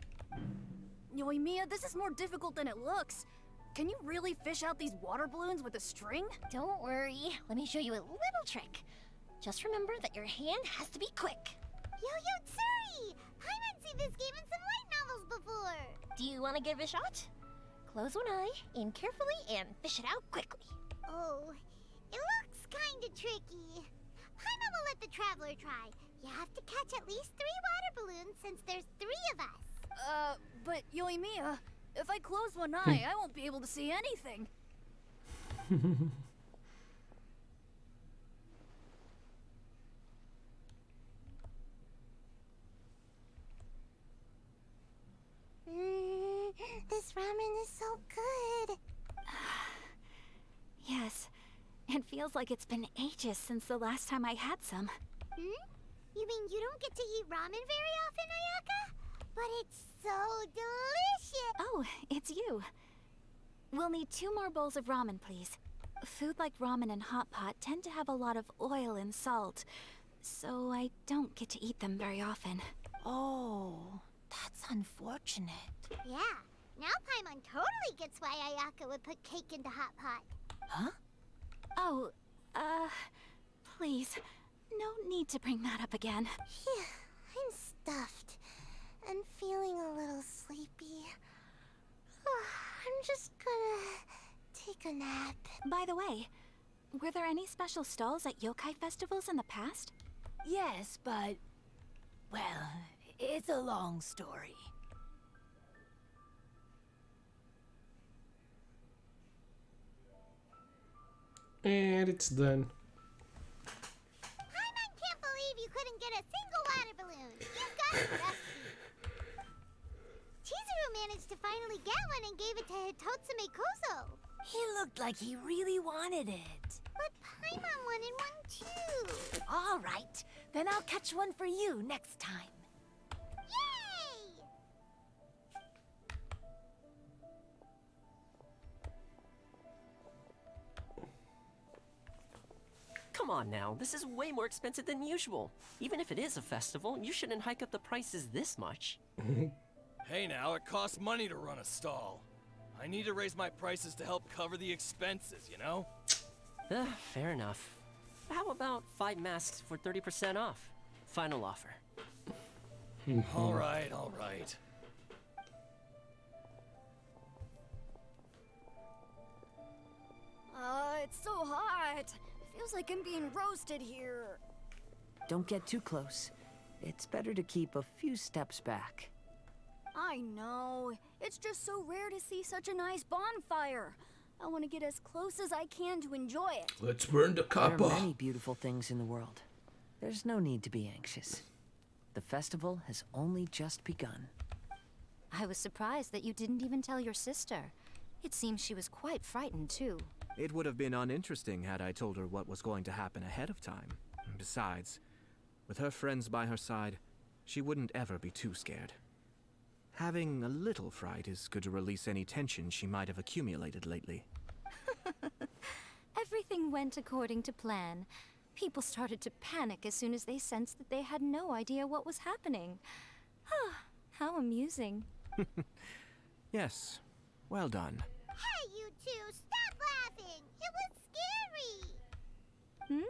Yoimiya, this is more difficult than it looks. Can you really fish out these water balloons with a string? Don't worry. Let me show you a little trick. Just remember that your hand has to be quick. Yo-Yo Tsuri! Paimon's seen this game in some light novels before. Do you want to give it a shot? Close one eye, aim carefully, and fish it out quickly. Oh, it looks kinda tricky. Paimon will let the traveler try. You have to catch at least 3 water balloons since there's 3 of us. But Yoimiya, if I close one eye, I won't be able to see anything. This ramen is so good. Yes, it feels like it's been ages since the last time I had some. You mean you don't get to eat ramen very often, Ayaka? But it's so delicious! Oh, it's you. We'll need 2 more bowls of ramen, please. Food like ramen and hot pot tend to have a lot of oil and salt, so I don't get to eat them very often. Oh, that's unfortunate. Yeah, now Paimon totally gets why Ayaka would put cake into hot pot. Huh? Oh, please, no need to bring that up again. Phew, I'm stuffed and feeling a little sleepy. I'm just gonna take a nap. By the way, were there any special stalls at yokai festivals in the past? Yes, but... well, it's a long story. And it's done. Paimon can't believe you couldn't get a single water balloon. You've got the recipe. Chizuru managed to finally get one and gave it to Hitotsume Kozo. He looked like he really wanted it. But Paimon wanted one too. All right, then I'll catch one for you next time. Yay! Come on now, this is way more expensive than usual. Even if it is a festival, you shouldn't hike up the prices this much. Hey now, it costs money to run a stall. I need to raise my prices to help cover the expenses, you know? Fair enough. How about 5 masks for 30% off? Final offer. Alright, alright. It's so hot. Feels like I'm being roasted here. Don't get too close. It's better to keep a few steps back. I know. It's just so rare to see such a nice bonfire. I want to get as close as I can to enjoy it. Let's burn the There are kappa. many beautiful things in the world. There's no need to be anxious. The festival has only just begun. I was surprised that you didn't even tell your sister. It seems she was quite frightened, too. It would have been uninteresting had I told her what was going to happen ahead of time. Besides, with her friends by her side, she wouldn't ever be too scared. Having a little fright is good to release any tension she might have accumulated lately. Everything went according to plan. People started to panic as soon as they sensed that they had no idea what was happening. How amusing. Yes, well done. Hey, you two, stop laughing! It was scary!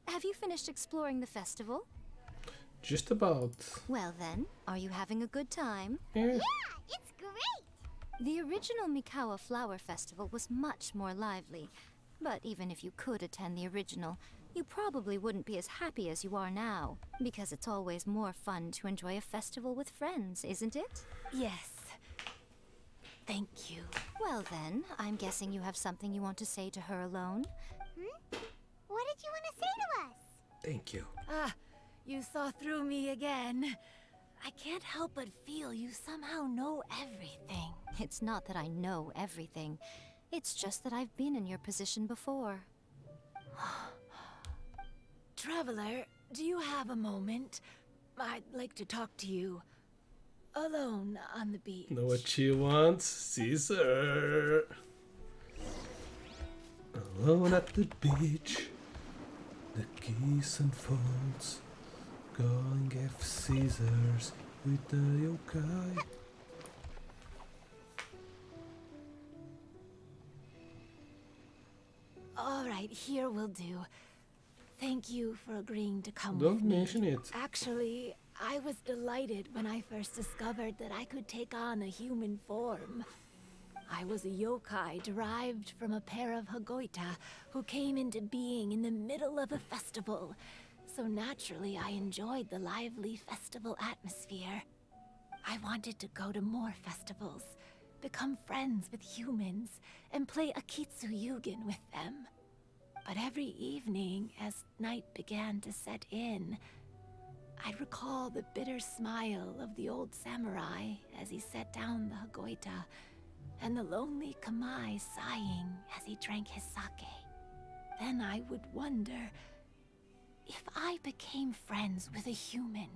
Have you finished exploring the festival? Just about. Well then, are you having a good time? Yeah. Yeah, it's great! The original Mikawa Flower Festival was much more lively. But even if you could attend the original, you probably wouldn't be as happy as you are now. Because it's always more fun to enjoy a festival with friends, isn't it? Yes. Thank you. Well then, I'm guessing you have something you want to say to her alone? What did you want to say to us? Thank you. You saw through me again. I can't help but feel you somehow know everything. It's not that I know everything. It's just that I've been in your position before. Traveler, do you have a moment? I'd like to talk to you alone on the beach. Know what she wants? Caesar. Alone at the beach. The kiss unfolds. Going F Caesars with the yokai. All right, here will do. Thank you for agreeing to come Don't with me. mention it. Actually, I was delighted when I first discovered that I could take on a human form. I was a yokai derived from a pair of Hagoita who came into being in the middle of a festival. So naturally, I enjoyed the lively festival atmosphere. I wanted to go to more festivals, become friends with humans, and play Akitsu Yugen with them. But every evening, as night began to set in, I'd recall the bitter smile of the old samurai as he set down the Hagoita, and the lonely Kamai sighing as he drank his sake. Then I would wonder, if I became friends with a human,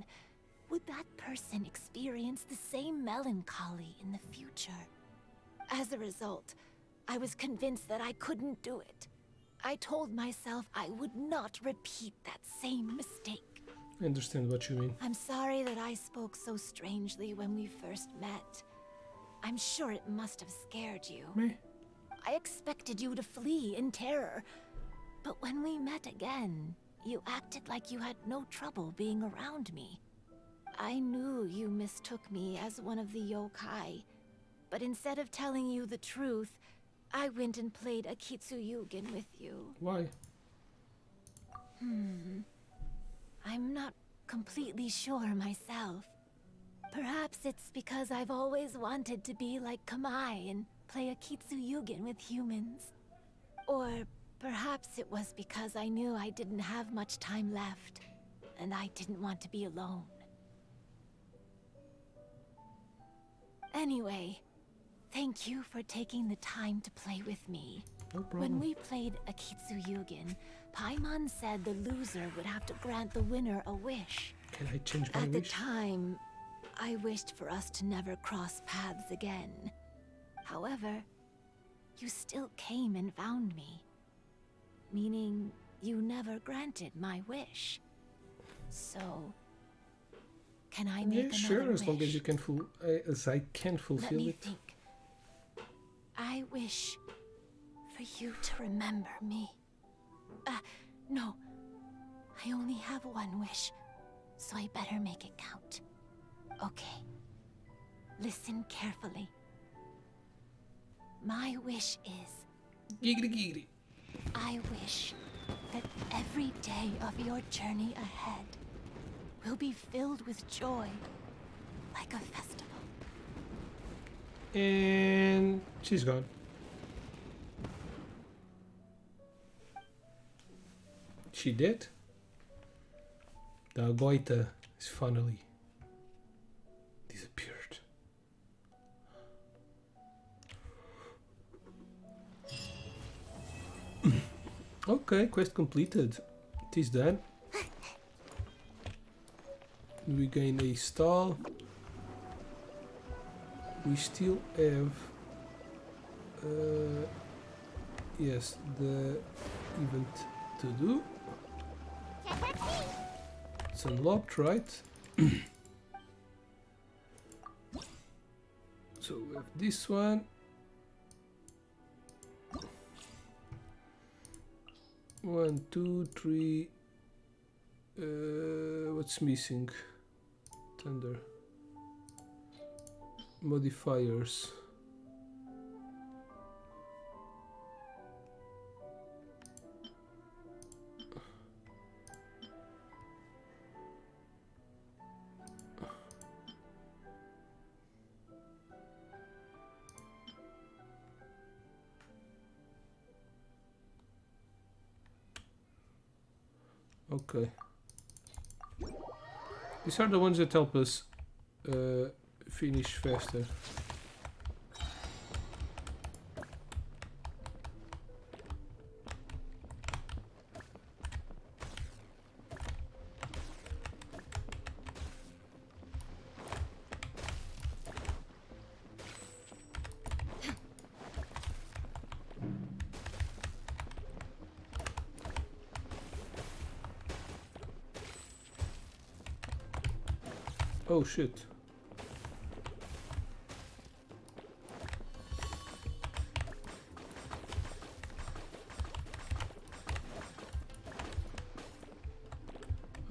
would that person experience the same melancholy in the future? As a result, I was convinced that I couldn't do it. I told myself I would not repeat that same mistake. I understand what you mean. I'm sorry that I spoke so strangely when we first met. I'm sure it must have scared you. Me? I expected you to flee in terror. But when we met again, you acted like you had no trouble being around me. I knew you mistook me as one of the yokai. But instead of telling you the truth, I went and played Akitsu Yugen with you. Why? I'm not completely sure myself. Perhaps it's because I've always wanted to be like Kamai and play Akitsu Yugen with humans. Or perhaps it was because I knew I didn't have much time left, and I didn't want to be alone. Anyway, thank you for taking the time to play with me. No problem. When we played Akitsu Yugen, Paimon said the loser would have to grant the winner a wish. Can I change my At the wish? time, I wished for us to never cross paths again. However, you still came and found me. Meaning, you never granted my wish. So, can I make Yeah, another sure, as long as wish? you can as I can Let fulfill me it. think. I wish for you to remember me. No. I only have one wish, so I better make it count. Okay. Listen carefully. My wish is... Giggity giggity. I wish that every day of your journey ahead will be filled with joy, like a festival. And she's gone. She did? The Goita is finally disappeared. Okay, quest completed. It is done. We gain a stall. We still have yes, the event to do. It's unlocked, right? So we have this one. One, two, three. What's missing? Thunder. Modifiers. Okay. These are the ones that help us finish faster. Oh shit.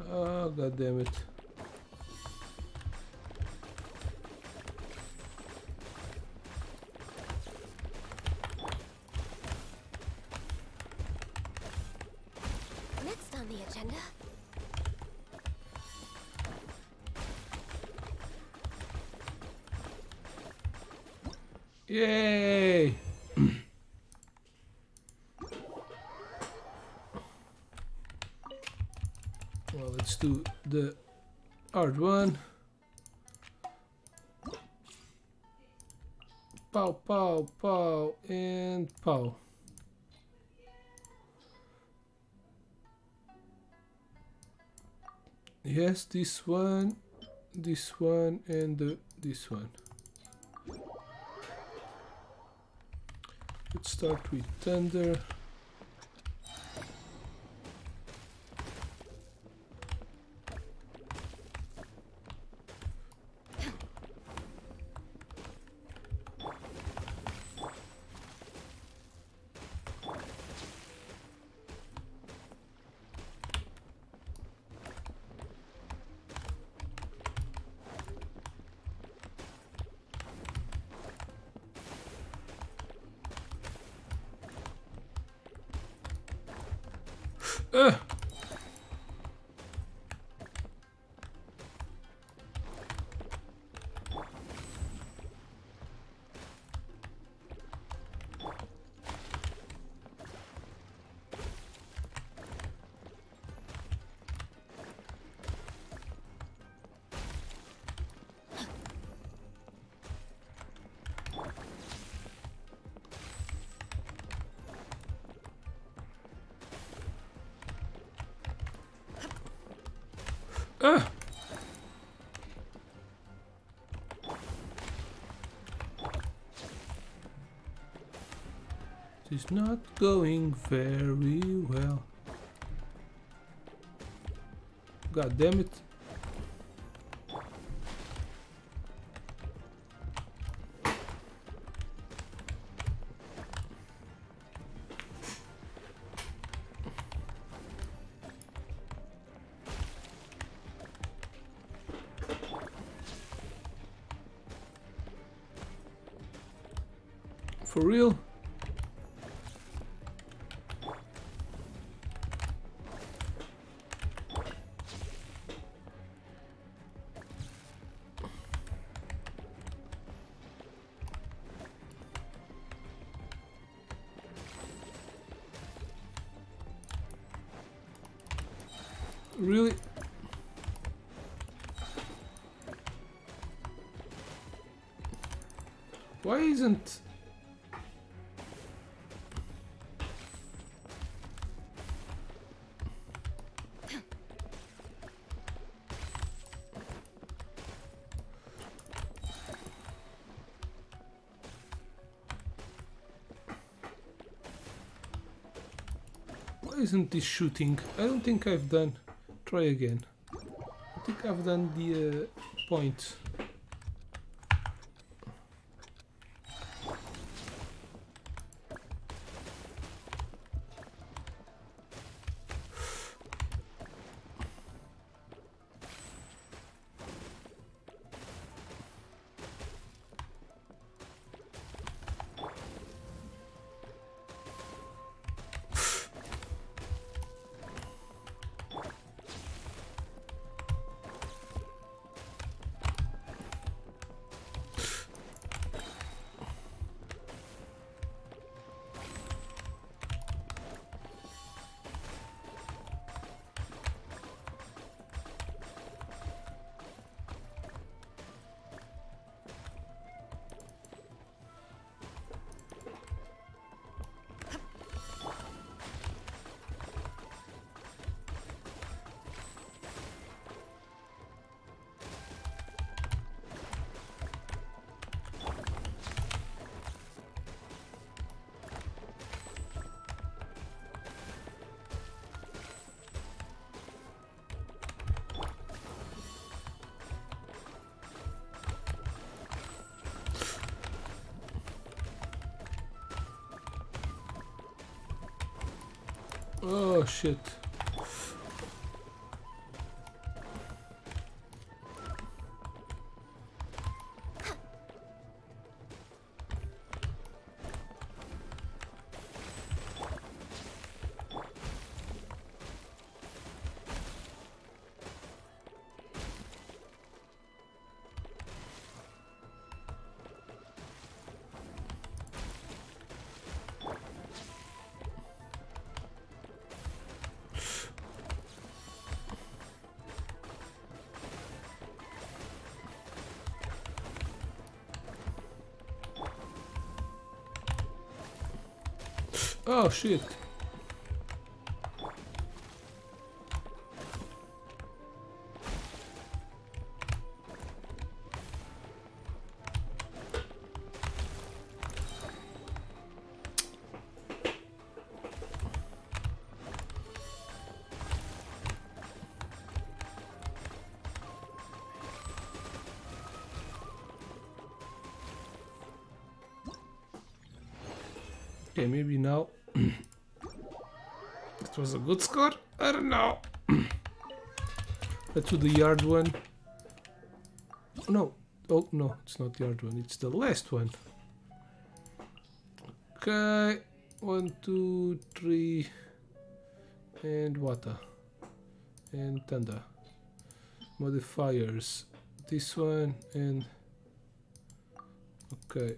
Oh, god damn it. Next on the agenda. Yay! Well, let's do the hard one. Pow, pow, pow, and pow. Yes, this one, and this one. Let's start with thunder. Ugh. It's not going very well. God damn it. For real? Really? Why isn't... Why isn't this shooting? I don't think I've done... Try again. I think I've done the point. Oh shit. Oh shit. Okay, maybe now. It was a good score? I don't know. Let's do the yard one. No. Oh, no, it's not the yard one. It's the last one. Okay. 1, 2, 3. And water. And thunder. Modifiers. This one and... Okay.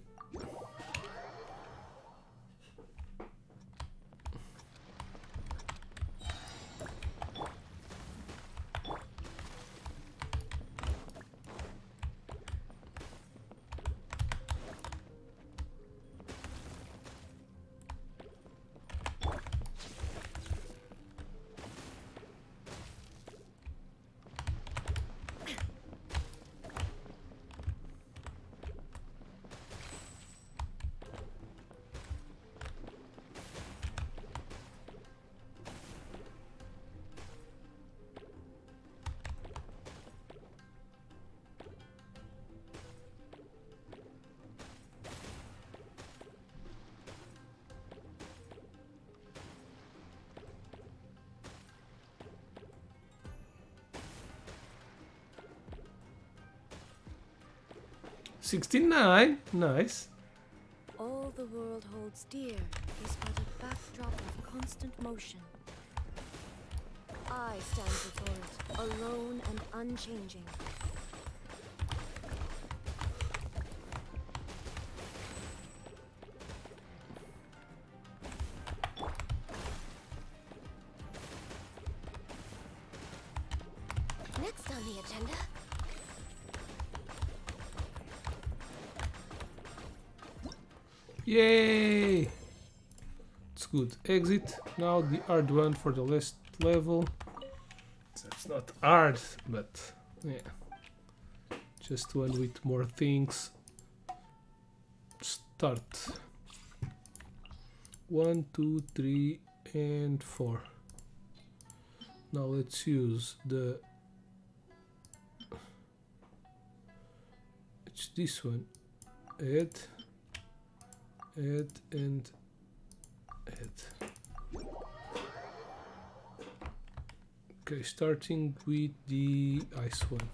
$69, nice. All the world holds dear is but a backdrop of constant motion. I stand before it, alone and unchanging. Next on the agenda. Yay! It's good. Exit. Now the hard one for the last level. It's not hard, but yeah. Just one with more things. Start. 1, 2, 3, and 4. Now let's use the... It's this one. Add, and add. Okay, starting with the ice one.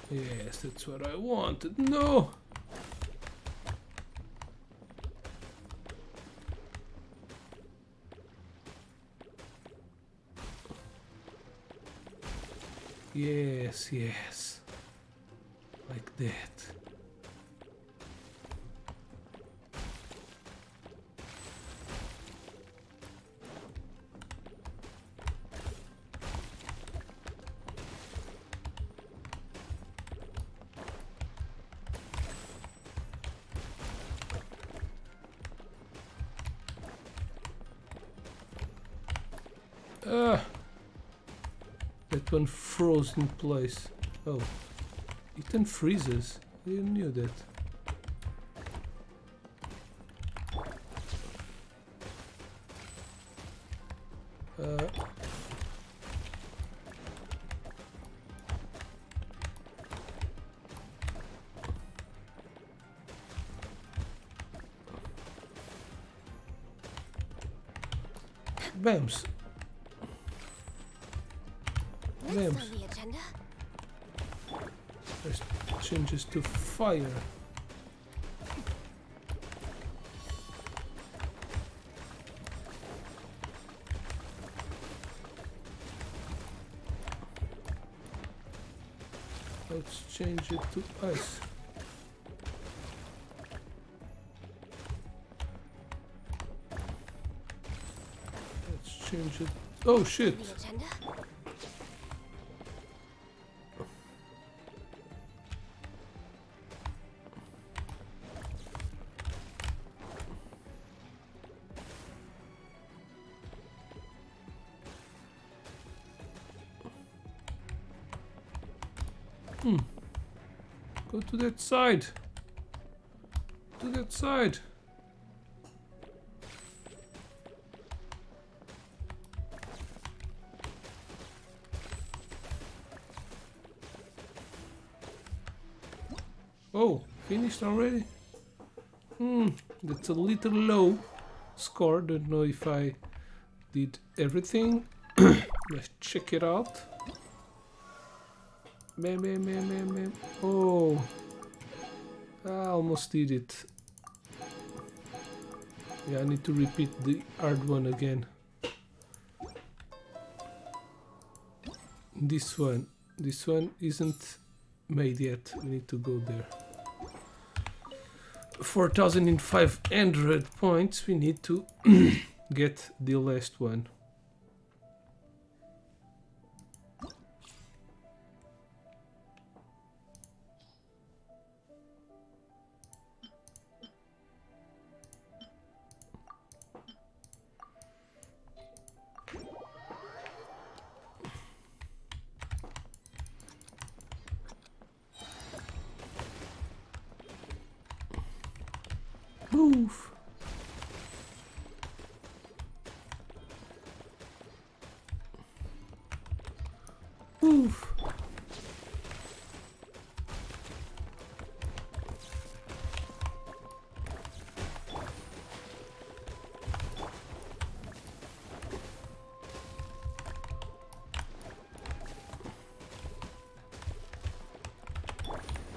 Yes, that's what I wanted. No! Yes, yes. Like that. That one froze in place. Oh, it unfreezes. I didn't knew that. Bams. Next Bams. on the agenda. There's changes to fire. Let's change it to ice. Let's change it. Oh shit! The agenda. Go to that side. To that side. Oh, finished already? That's a little low score. Don't know if I did everything. Let's check it out. Bam, bam, bam, bam, bam. Oh, I almost did it. Yeah, I need to repeat the hard one again. This one isn't made yet. We need to go there. 4,500 points. We need to get the last one. Move. Move.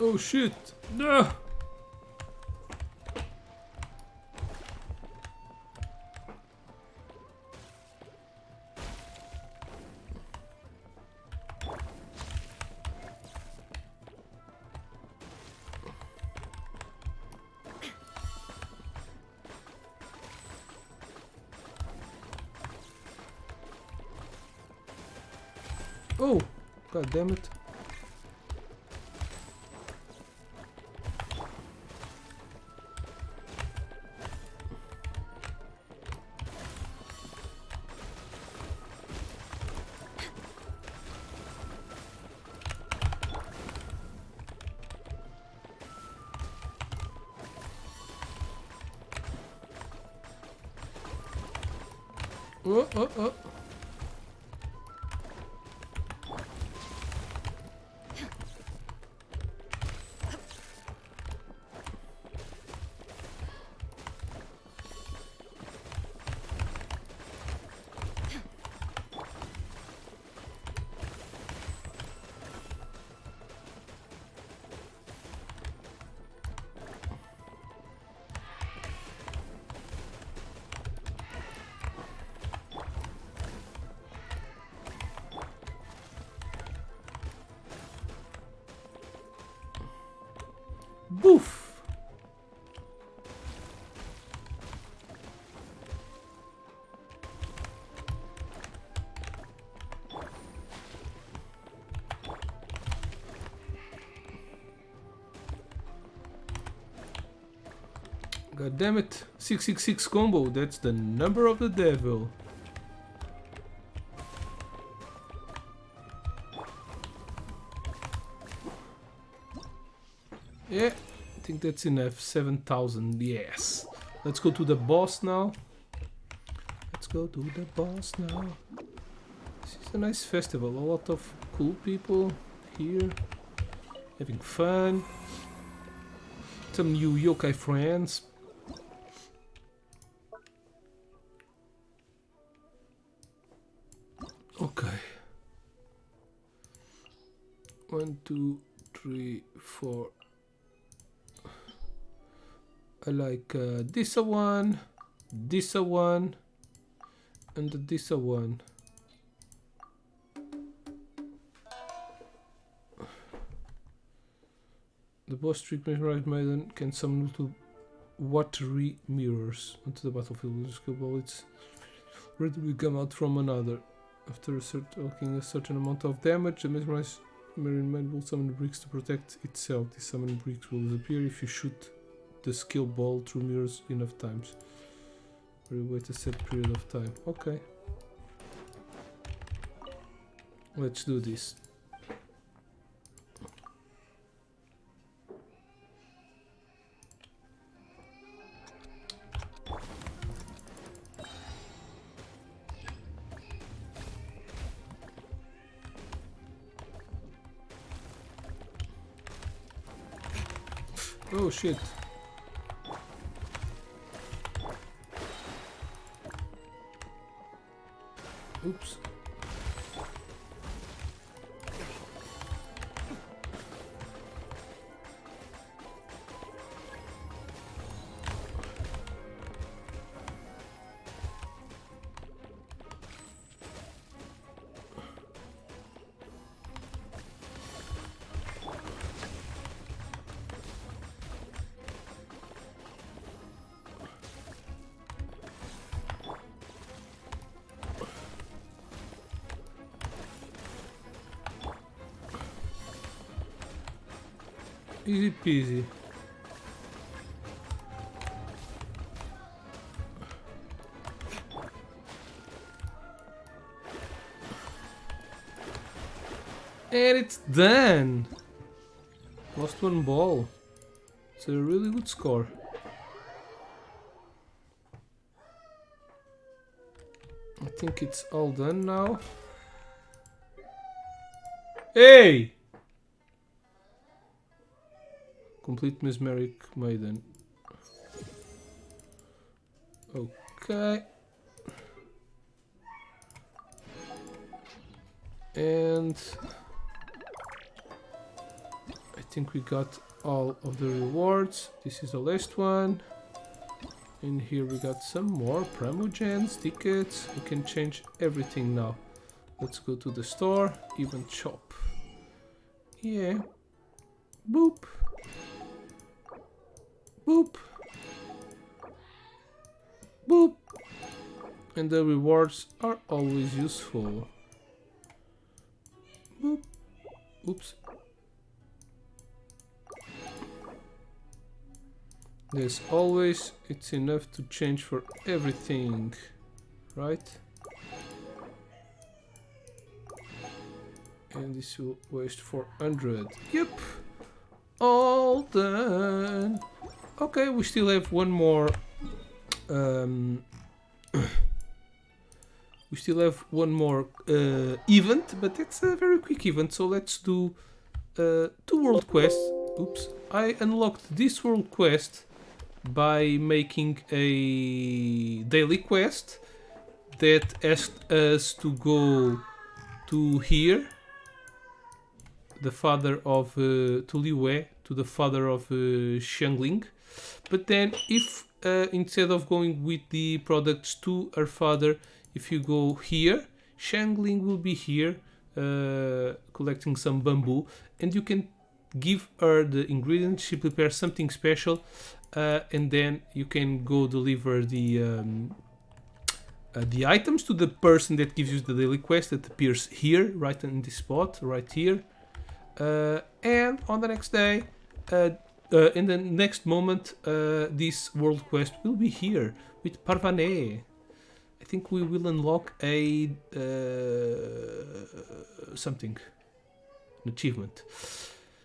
Oh shit. No. Oh, god damn it. Oh, oh, oh. Boof! God damn it. 666 combo, that's the number of the devil. Yeah, I think that's enough. 7,000, yes. Let's go to the boss now. Let's go to the boss now. This is a nice festival. A lot of cool people here. Having fun. Some new yokai friends. 1, 2, 3, 4. I like this one, this one, and this one. The boss trick mesmerized maiden can summon little watery mirrors onto the battlefield. The skill ball it's ready to come out from another. After taking a certain amount of damage, the mesmerized marine maiden will summon bricks to protect itself. These summoned bricks will disappear if you shoot the skill ball through mirrors enough times. Or you wait a set period of time. Okay. Let's do this. Oh shit. Oops. Easy peasy. And it's done! Lost one ball. It's a really good score. I think it's all done now. Hey! Complete mesmeric maiden. Okay. And I think we got all of the rewards. This is the last one. And here we got some more Primogens tickets. We can change everything now. Let's go to the store, even shop. Yeah. Boop. Boop. Boop. And the rewards are always useful. Boop. Oops. There's always, it's enough to change for everything, right? And this will waste 400. Yep. All done. Okay, we still have one more we still have one more event, but it's a very quick event, so let's do 2 world quests. Oops, I unlocked this world quest by making a daily quest that asked us to go to here, the father of to Liu, to the father of Xiangling. But then if instead of going with the products to her father, if you go here, Xiangling will be here collecting some bamboo, and you can give her the ingredients. She prepares something special, and then you can go deliver the items to the person that gives you the daily quest that appears here, right in this spot, right here. And on the next day, in the next moment, this world quest will be here with Parvane. I think we will unlock a something, an achievement.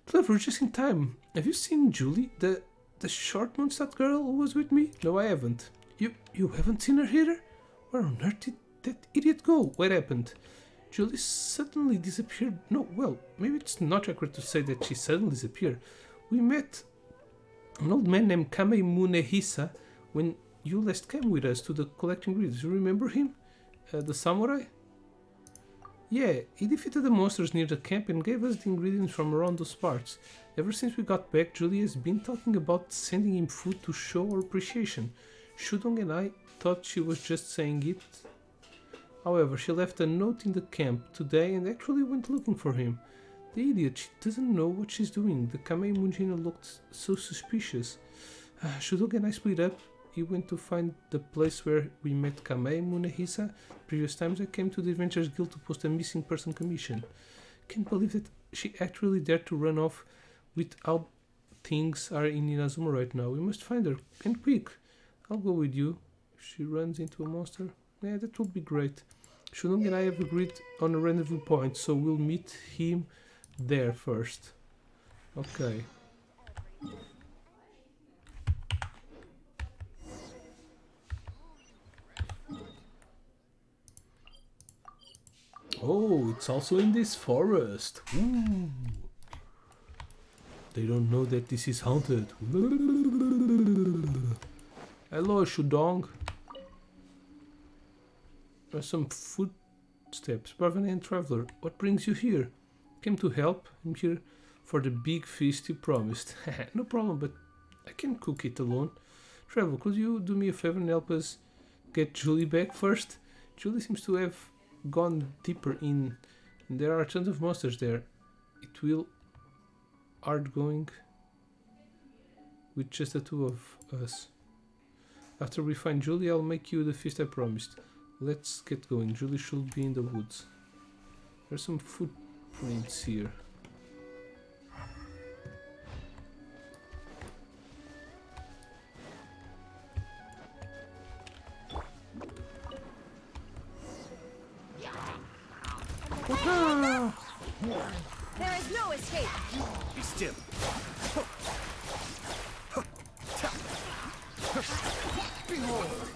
Clever, just in time. Have you seen Julie, the short Mondstadt girl who was with me? No, I haven't. You haven't seen her here? Where on earth did that idiot go? What happened? Julie suddenly disappeared. No, well, maybe it's not accurate to say that she suddenly disappeared. We met an old man named Kame Munehisa when you last came with us to the collecting grid. Do you remember him? The samurai? Yeah, he defeated the monsters near the camp and gave us the ingredients from around those parts. Ever since we got back, Julie has been talking about sending him food to show our appreciation. Shudong and I thought she was just saying it. However, she left a note in the camp today and actually went looking for him. The idiot, she doesn't know what she's doing. The Kamei Munjino looked so suspicious. Shudong and I split up. He went to find the place where we met Kamei Munehisa. Previous times I came to the Adventurers Guild to post a missing person commission. Can't believe that she actually dared to run off with how things are in Inazuma right now. We must find her, and quick. I'll go with you. If she runs into a monster, yeah, that would be great. Shunong and I have agreed on a rendezvous point, so we'll meet him there first. Okay. Oh, it's also in this forest. Ooh. They don't know that this is haunted. Hello, Shudong. There are some footsteps. Barbarian traveler, what brings you here? Came to help. I'm here for the big feast you promised. No problem, but I can cook it alone. Traveler, could you do me a favor and help us get Julie back first? Julie seems to have gone deeper in. There are tons of monsters there. It will hard going with just the two of us. After we find Julie, I'll make you the feast I promised. Let's get going. Julie should be in the woods. There's some footprints here. There is no escape. Be still. Behold!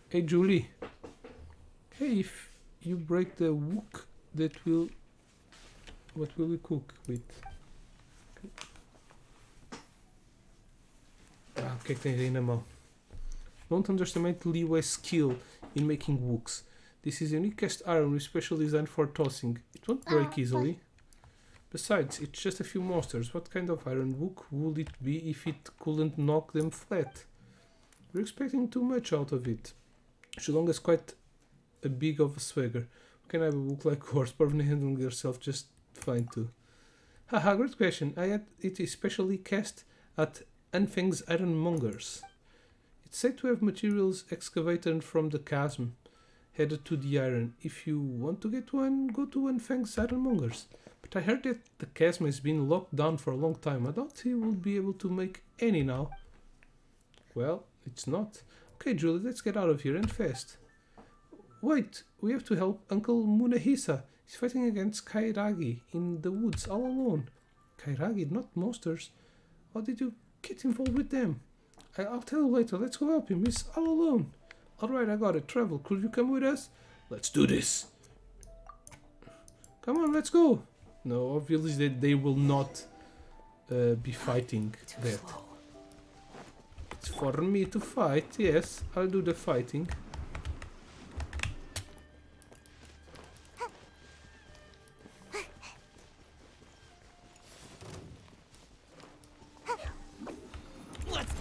Hey Julie. Hey, if you break the wok, that will... What will we cook with? Ah, o que é que tens aí na mão? Don't underestimate Liwei's skill in making woks. This is a unique cast iron with special design for tossing. It won't break easily. Besides, it's just a few monsters. What kind of iron wok would it be if it couldn't knock them flat? We're expecting too much out of it. Shulong is quite a big of a swagger. Can I have a wok like horse? Probably handling herself just fine too. Haha, great question. I had it especially cast at Anfeng's Ironmongers. It's said to have materials excavated from the chasm, headed to the iron. If you want to get one, go to Anfeng's Ironmongers. But I heard that the chasm has been locked down for a long time. I doubt he will be able to make any now. Well, it's not. Okay, Julie, let's get out of here and fast. Wait, we have to help Uncle Munehisa. He's fighting against Kairagi in the woods all alone. Kairagi, not monsters. How did you get involved with them? I'll tell you later. Let's go help him. He's all alone. Alright, I got it. Travel, could you come with us? Let's do this. Come on, let's go. No, obviously they will not be fighting that. It's for me to fight, yes. I'll do the fighting.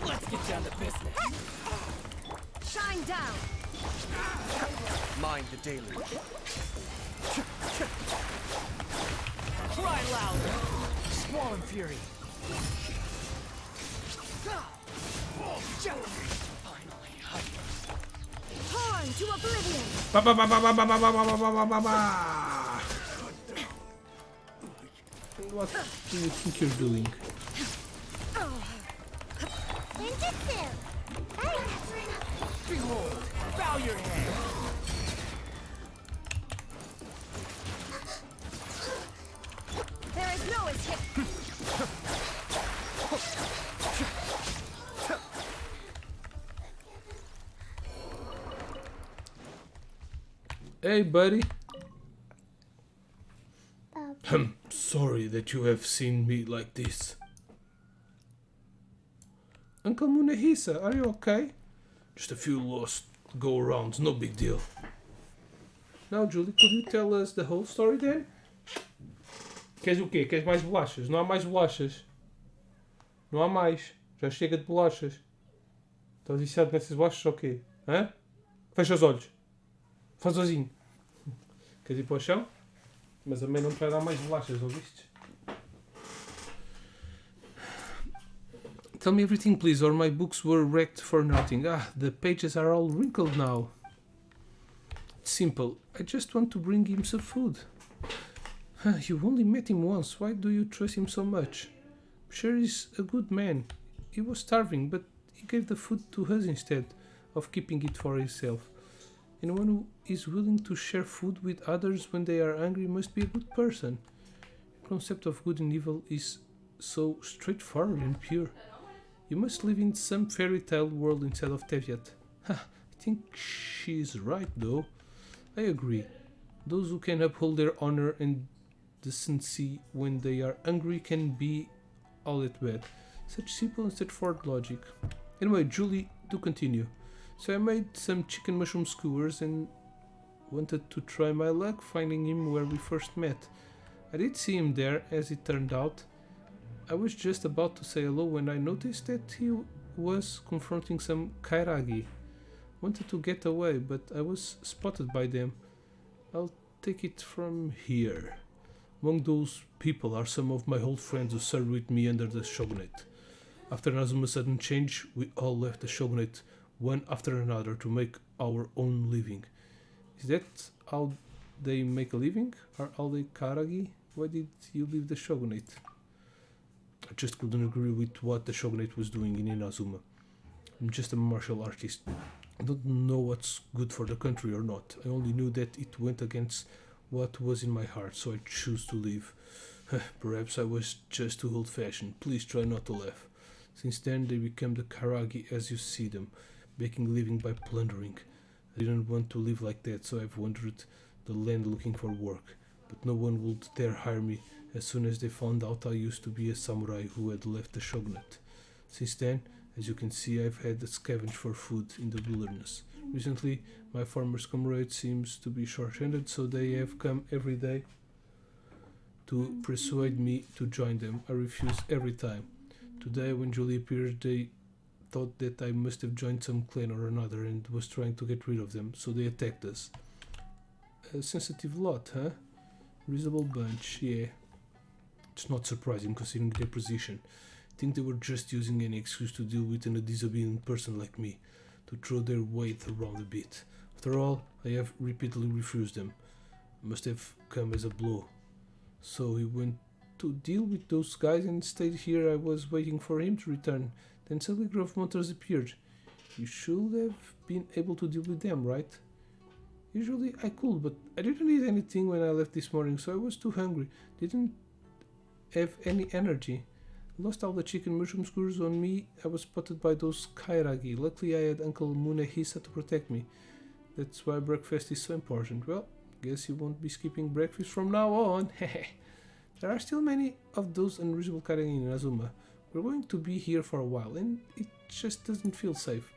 Let's get down to business. Shine down. Mind the daily. Cry louder. Squall and fury. Finally, Torn to oblivion. Ba ba ba ba ba ba ba ba ba ba ba ba ba. What do you think you're doing? Ninjutsu! behold, bow your head. There is no escape. Hey, buddy. I'm sorry that you have seen me like this. Uncle Munehisa, are you okay? Just a few lost go-arounds, no big deal. Now, Julie, could you tell us the whole story then? Queres o quê? Queres mais bolachas? Não há mais bolachas. Não há mais. Já chega de bolachas. Estás viciado nessas bolachas ou quê? Hã? Fecha os olhos. Faz sozinho. Queres ir para o chão? Mas a mãe não te vai dar mais bolachas, ouviste? Tell me everything, please, or my books were wrecked for nothing. Ah, the pages are all wrinkled now. It's simple. I just want to bring him some food. You only met him once. Why do you trust him so much? I'm sure he's a good man. He was starving, but he gave the food to us instead of keeping it for himself. Anyone who is willing to share food with others when they are hungry must be a good person. The concept of good and evil is so straightforward and pure. You must live in some fairy tale world instead of Teviat. I think she's right, though. I agree. Those who can uphold their honor and decency when they are hungry can be all that bad. Such simple and straightforward logic. Anyway, Julie, do continue. So I made some chicken mushroom skewers and wanted to try my luck finding him where we first met. I did see him there, as it turned out. I was just about to say hello when I noticed that he was confronting some kairagi. Wanted to get away, but I was spotted by them. I'll take it from here. Among those people are some of my old friends who served with me under the shogunate. After Nazuma's sudden change, we all left the shogunate one after another to make our own living. Is that how they make a living? Are all they karagi? Why did you leave the shogunate? I just couldn't agree with what the shogunate was doing in Inazuma. I'm just a martial artist. I don't know what's good for the country or not. I only knew that it went against what was in my heart, so I chose to leave. Perhaps I was just too old-fashioned. Please try not to laugh. Since then, they became the Karagi as you see them, making a living by plundering. I didn't want to live like that, so I've wandered the land looking for work. But no one would dare hire me as soon as they found out I used to be a samurai who had left the shogunate. Since then, as you can see, I've had to scavenge for food in the wilderness. Recently, my farmer's comrade seems to be short-handed, so they have come every day to persuade me to join them. I refuse every time. Today, when Julie appeared, they thought that I must have joined some clan or another and was trying to get rid of them, so they attacked us. A sensitive lot, huh? Reasonable bunch, yeah. It's not surprising considering their position. I think they were just using any excuse to deal with a disobedient person like me, to throw their weight around a bit. After all, I have repeatedly refused them. Must have come as a blow. So he went to deal with those guys and stayed here. I was waiting for him to return. Then suddenly Grove Motors appeared. You should have been able to deal with them, right? Usually I could, but I didn't eat anything when I left this morning, so I was too hungry. Didn't have any energy. Lost all the chicken mushroom skewers on me. I was spotted by those kairagi. Luckily I had Uncle Munehisa to protect me. That's why breakfast is so important. Well, guess you won't be skipping breakfast from now on. There are still many of those unreasonable kairagi in Azuma. We're going to be here for a while, and it just doesn't feel safe.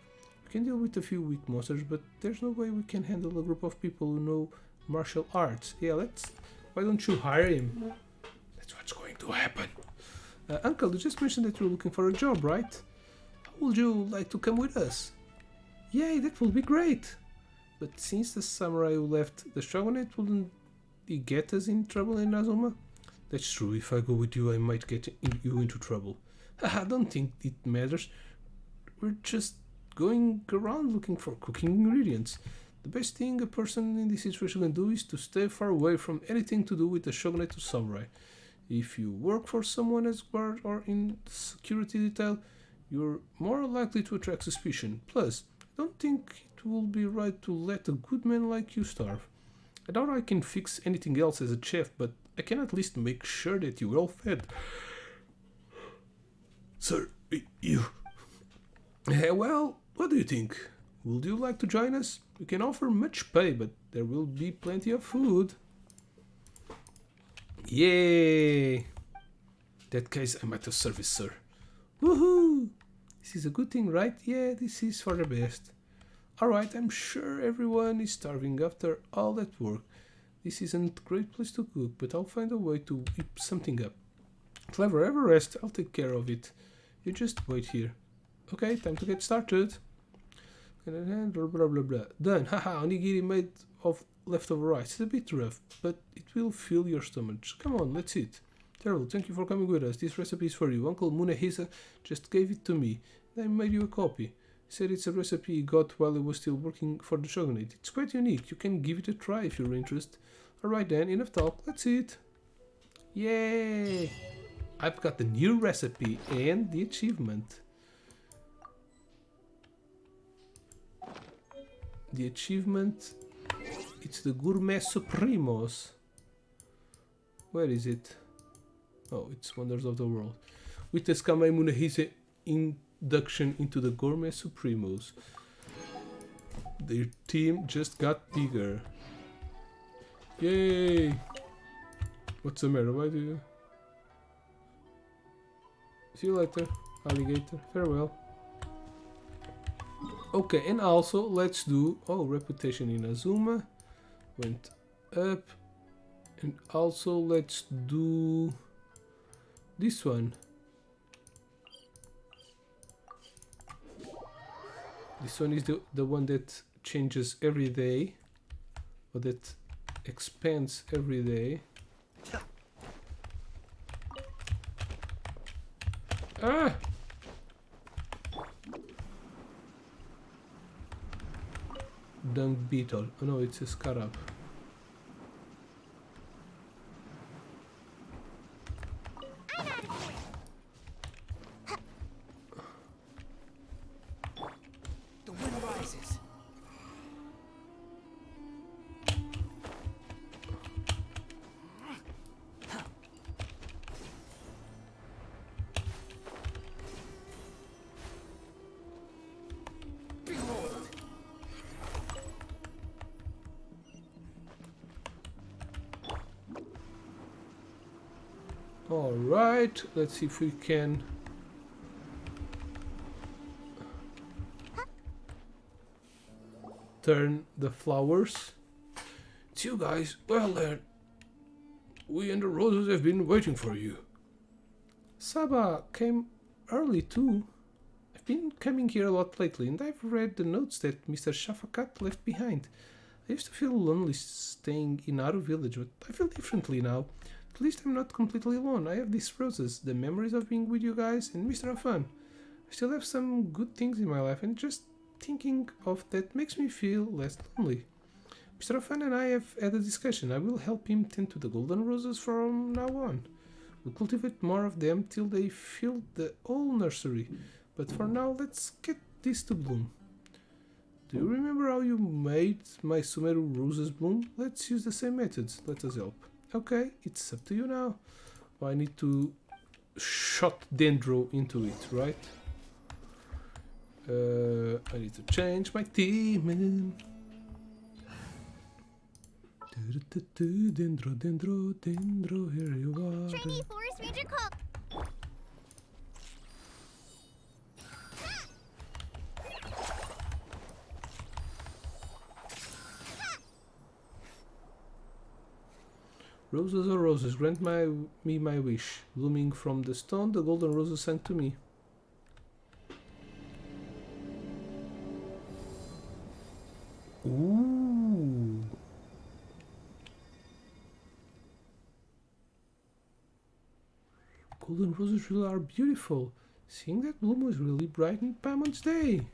We can deal with a few weak monsters, but there's no way we can handle a group of people who know martial arts. Yeah, why don't you hire him? That's what's going to happen. Uncle, you just mentioned that you're looking for a job, right? How would you like to come with us? Yay, that will be great! But since the samurai who left the shogunate, wouldn't he get us in trouble in Azuma? That's true, if I go with you I might get you into trouble. I don't think it matters. We're just going around looking for cooking ingredients. The best thing a person in this situation can do is to stay far away from anything to do with the shogunate or samurai. If you work for someone as guard or in security detail, you're more likely to attract suspicion. Plus, I don't think it will be right to let a good man like you starve. I doubt I can fix anything else as a chef, but I can at least make sure that you're well fed. Sir, you... well, what do you think? Would you like to join us? We can offer much pay, but there will be plenty of food. Yay! In that case, I'm at your service, sir. Woohoo! This This is a good thing, right? Yeah, this is for the best. Alright, I'm sure everyone is starving after all that work. This isn't a great place to cook, but I'll find a way to whip something up. Clever, have a rest, I'll take care of it. You just wait here. Okay, time to get started. Blah blah blah blah. Done, haha, onigiri made of leftover rice. It's a bit rough, but it will fill your stomach. Come on, let's eat. Terrible, thank you for coming with us. This recipe is for you. Uncle Munehisa just gave it to me. I made you a copy. He said it's a recipe he got while he was still working for the shogunate. It's quite unique. You can give it a try if you're interested. Alright then, enough talk. Let's eat. Yay! I've got the new recipe and the achievement. The achievement, it's the Gourmet Supremos. Where is it? Oh, it's Wonders of the World. With the Skame Munehise induction into the Gourmet Supremos. Their team just got bigger. Yay! What's the matter? Why do you... See you later, alligator. Farewell. Okay, and also let's do... Oh, reputation in Azuma went up. And also let's do this one. This one is the one that changes every day, or that expands every day. Ah! Dung beetle. Oh no, it's a scarab. The wind rises. Alright, let's see if we can turn the flowers. It's you guys. Well then, we and the roses have been waiting for you. Saba came early too. I've been coming here a lot lately and I've read the notes that Mr. Shafakat left behind. I used to feel lonely staying in Aru village, but I feel differently now. At least I'm not completely alone. I have these roses, the memories of being with you guys, and Mr. Afan. I still have some good things in my life, and just thinking of that makes me feel less lonely. Mr. Afan and I have had a discussion. I will help him tend to the golden roses from now on. We'll cultivate more of them till they fill the whole nursery. But for now, let's get this to bloom. Do you remember how you made my Sumeru roses bloom? Let's use the same methods. Let us help. Okay, it's up to you now. Oh, I need to shot dendro into it, right? I need to change my team. Dendro, dendro, dendro, here you are. Trainee Forest Ranger call. Roses are roses, grant me my wish. Blooming from the stone, the golden roses sent to me. Ooh. Golden roses really are beautiful. Seeing that bloom was really brightened Paimon's day.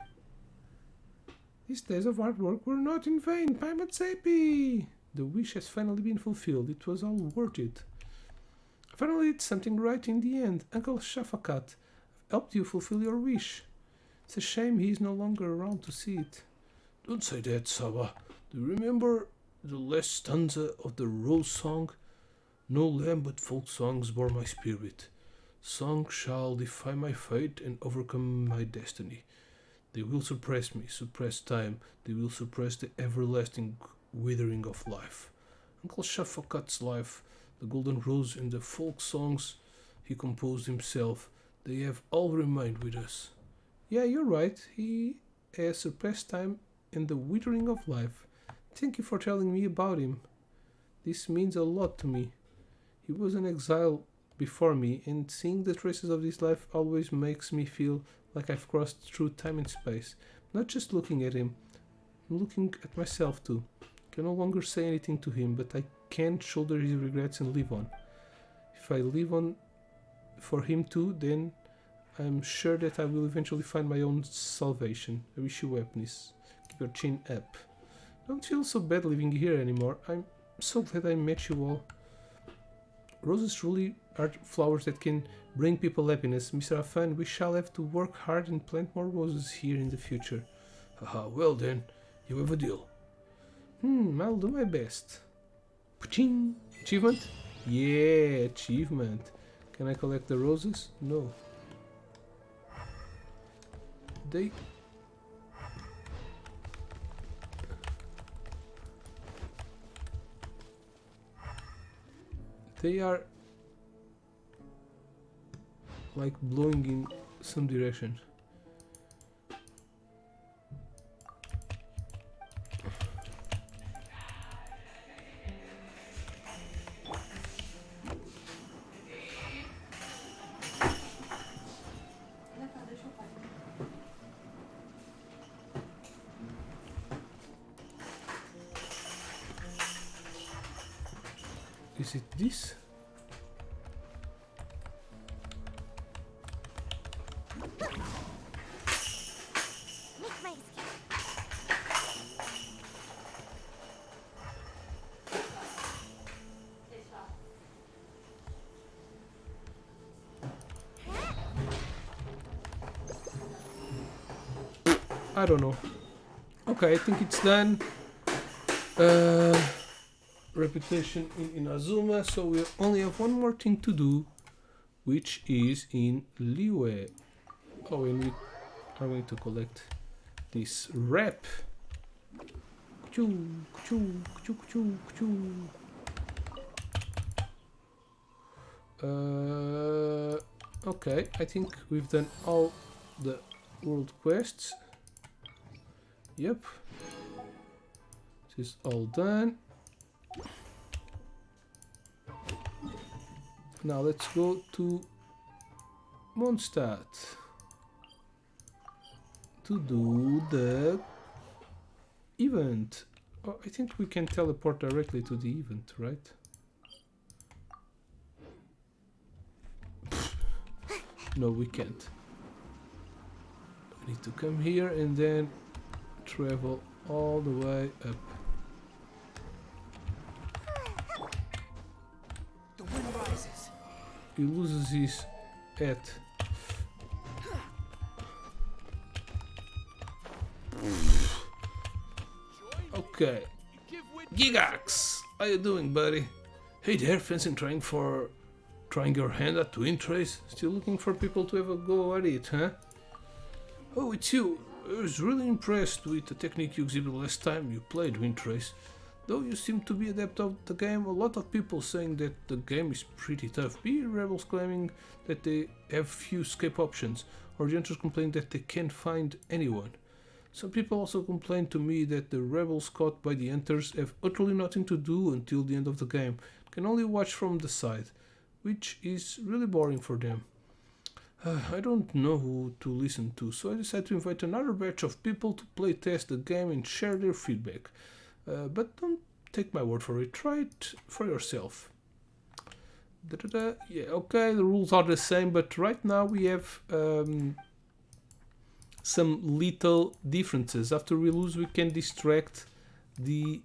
These days of hard work were not in vain. Paimon's happy. The wish has finally been fulfilled. It was all worth it. I finally did something right in the end. Uncle Shafakat helped you fulfill your wish. It's a shame he is no longer around to see it. Don't say that, Saba. Do you remember the last stanza of the Rose Song? No lamb but folk songs bore my spirit. Song shall defy my fate and overcome my destiny. They will suppress me, suppress time. They will suppress the everlasting withering of life. Uncle Shafakat's life, the golden rose and the folk songs he composed himself, they have all remained with us. Yeah, you're right. He has surpassed time and the withering of life. Thank you for telling me about him. This means a lot to me. He was an exile before me, and seeing the traces of this life always makes me feel like I've crossed through time and space. Not just looking at him, I'm looking at myself too. I can no longer say anything to him, but I can shoulder his regrets and live on. If I live on for him too, then I'm sure that I will eventually find my own salvation. I wish you happiness. Keep your chin up. Don't feel so bad living here anymore. I'm so glad I met you all. Roses truly are flowers that can bring people happiness. Mr. Afan, we shall have to work hard and plant more roses here in the future. Haha, well then, you have a deal. I'll do my best. Paching! Achievement? Yeah, achievement. Can I collect the roses? No. They are like blowing in some direction. Is it this? I don't know. Okay, I think it's done. Reputation in Azuma, so we only have one more thing to do, which is in Liyue. Oh, and we are going to collect this wrap. Okay, I think we've done all the world quests. Yep. This is all done. Now let's go to Mondstadt to do the event. Oh, I think we can teleport directly to the event, right? No, we can't. I need to come here and then travel all the way up. The wind rises. He loses his hat. Okay. Gigax! How you doing, buddy? Hey there, fencing trying your hand at twin trace? Still looking for people to have a go at it, huh? Oh, it's you. I was really impressed with the technique you exhibited last time you played Wind Trace. Though you seem to be adept of the game, a lot of people saying that the game is pretty tough. Be it rebels claiming that they have few escape options, or the hunters complaining that they can't find anyone. Some people also complain to me that the rebels caught by the hunters have utterly nothing to do until the end of the game, can only watch from the side, which is really boring for them. I don't know who to listen to, so I decided to invite another batch of people to play test the game and share their feedback. But don't take my word for it, try it for yourself. Yeah, okay, the rules are the same, but right now we have some little differences. After we lose, we can distract the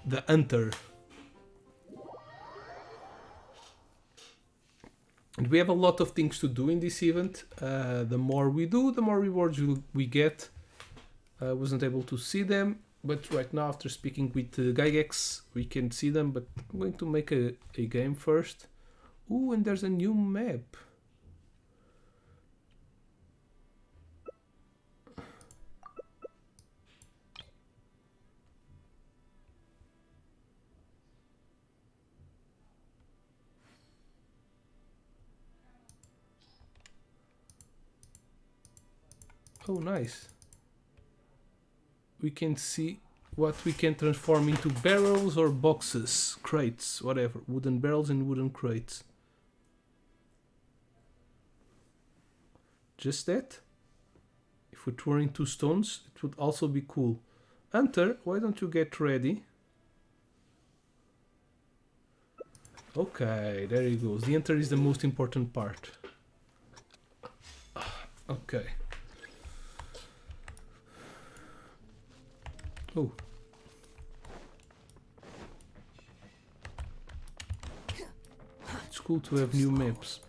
the hunter. And we have a lot of things to do in this event. The more we do, the more rewards we get. I wasn't able to see them, but right now after speaking with Gygax, we can see them, but I'm going to make a game first. Ooh, and there's a new map. Oh, nice. We can see what we can transform into barrels or boxes, crates, whatever. Wooden barrels and wooden crates. Just that. If we were into stones, it would also be cool. Hunter, why don't you get ready? Okay, there he goes. The enter is the most important part. Okay. Oh. It's cool to have new maps.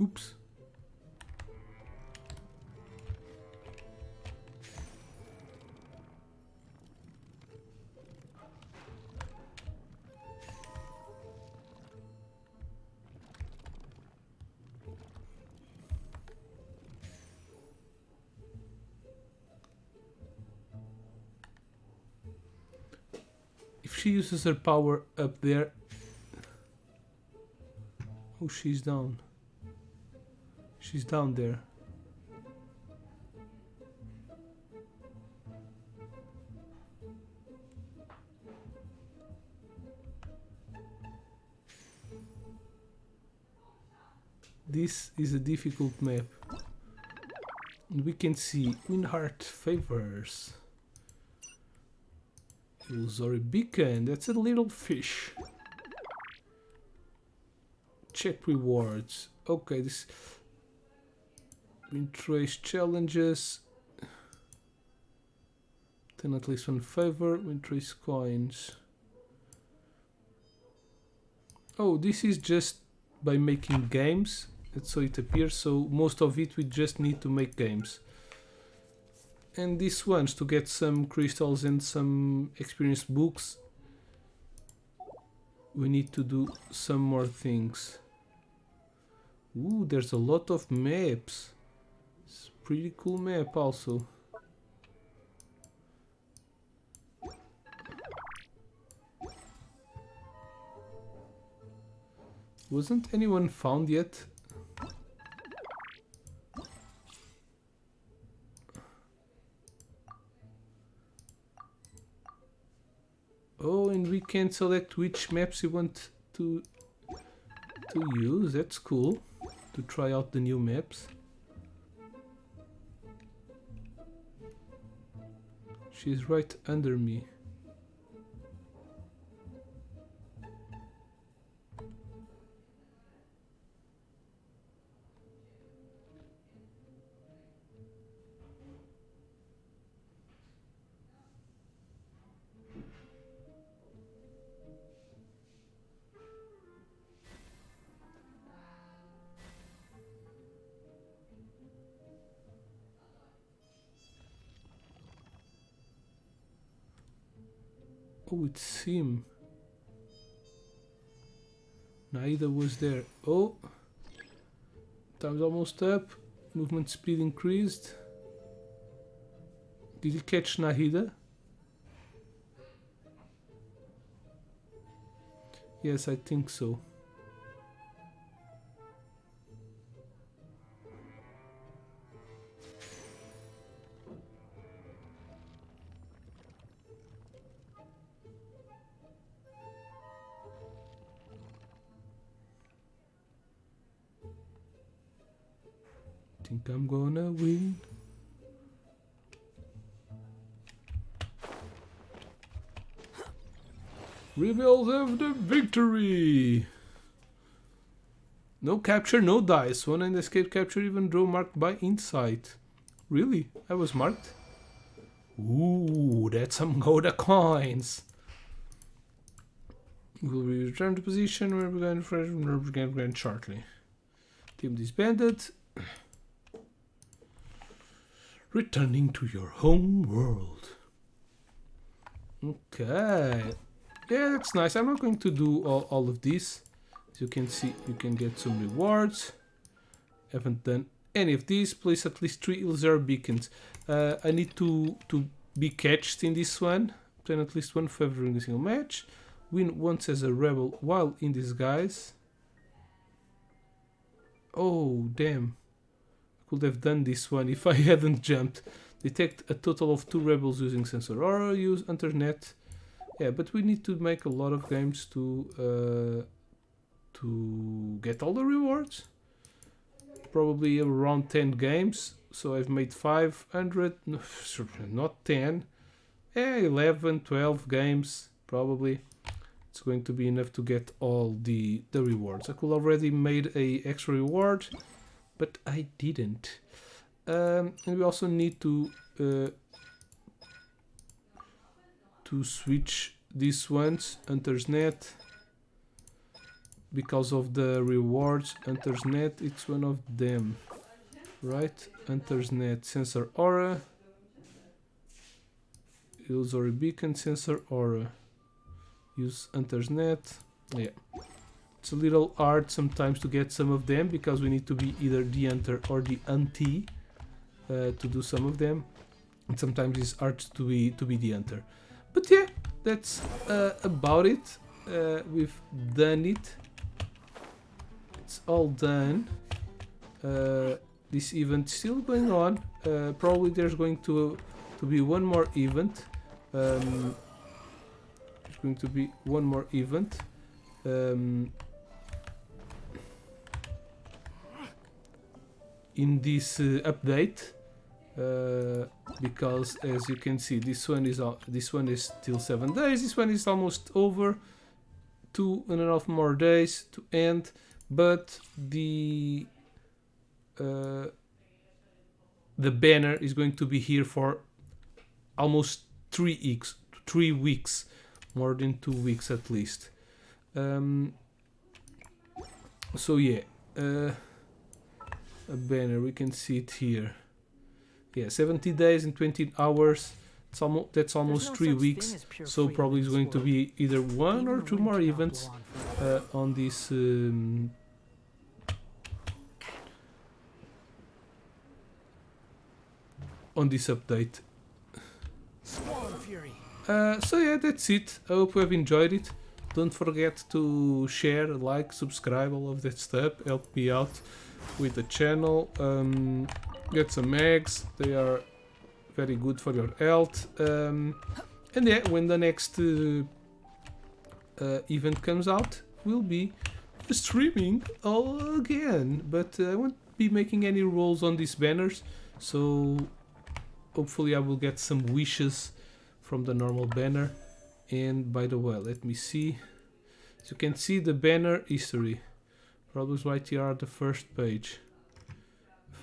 Oops. If she uses her power up there... Oh, she's down. She's down there. This is a difficult map. And we can see Windheart favors. Illusory beacon, that's a little fish. Check rewards. Okay, this Windtrace challenges. Then at least one favor. Windtrace coins. Oh, this is just by making games. That's so it appears. So most of it we just need to make games. And this one's to get some crystals and some experience books. We need to do some more things. Ooh, there's a lot of maps. It's a pretty cool map also. Wasn't anyone found yet? Oh, and we can select which maps we want to use. That's cool. To try out the new maps. She's right under me. Oh, it's him. Naida was there. Oh, time's almost up. Movement speed increased. Did you catch Nahida? Yes, I think so. Think I'm gonna win. Rebels have the victory! No capture, no dice. One and escape capture even draw marked by insight. Really? I was marked? Ooh, that's some Goda coins. Will we return to position where we're going to grant shortly. Team disbanded. Returning to your home world. Okay. Yeah, that's nice. I'm not going to do all of this. As you can see, you can get some rewards. Haven't done any of these. Place at least 3 Ilzar beacons. I need to be catched in this one. Obtain at least 1 favor in a single match. Win once as a rebel while in disguise. Oh, damn. Could have done this one if I hadn't jumped. Detect a total of 2 rebels using sensor aura. Use internet. Yeah, but we need to make a lot of games to get all the rewards. Probably around 10 games. So I've made 500, no, not 10. 11, 12 games probably. It's going to be enough to get all the rewards. I could already made a extra reward, but I didn't. And we also need to switch these ones. Hunter's Net, because of the rewards. Hunter's Net, it's one of them, right? Hunter's Net, sensor aura, illusory beacon, sensor aura. Use Hunter's Net. Yeah, it's a little hard sometimes to get some of them because we need to be either the hunter or the huntee to do some of them, and sometimes it's hard to be the hunter. But yeah, that's about it. We've done it. It's all done. This event still going on. Probably there's going to be one more event. There's going to be one more event. In this update, because as you can see, this one is still 7 days. This one is almost over. 2.5 more days to end, but the banner is going to be here for almost 3 weeks, more than 2 weeks at least. So yeah, a banner, we can see it here. Yeah, 70 days and 20 hours. That's almost 3 weeks. So probably it's going to be either 1 or 2 more events on this. On this update. So yeah, that's it. I hope you have enjoyed it. Don't forget to share, like, subscribe, all of that stuff. Help me out with the channel. Get some eggs. They are very good for your health. And yeah, when the next event comes out, we'll be streaming all again. But I won't be making any rolls on these banners, so hopefully I will get some wishes from the normal banner. And by the way, let me see. So you can see the banner history. Probably right here at the first page.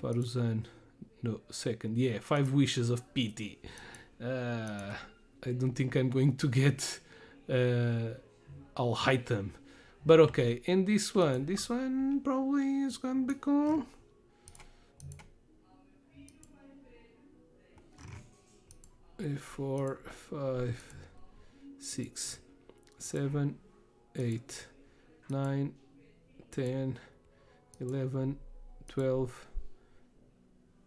Faruzan. No, second. Yeah, 5 wishes of pity. I don't think I'm going to get all hide them. But okay, and this one probably is going to be cool. A 4, 5, 6, 7, 8, 9, 10, 11, 12.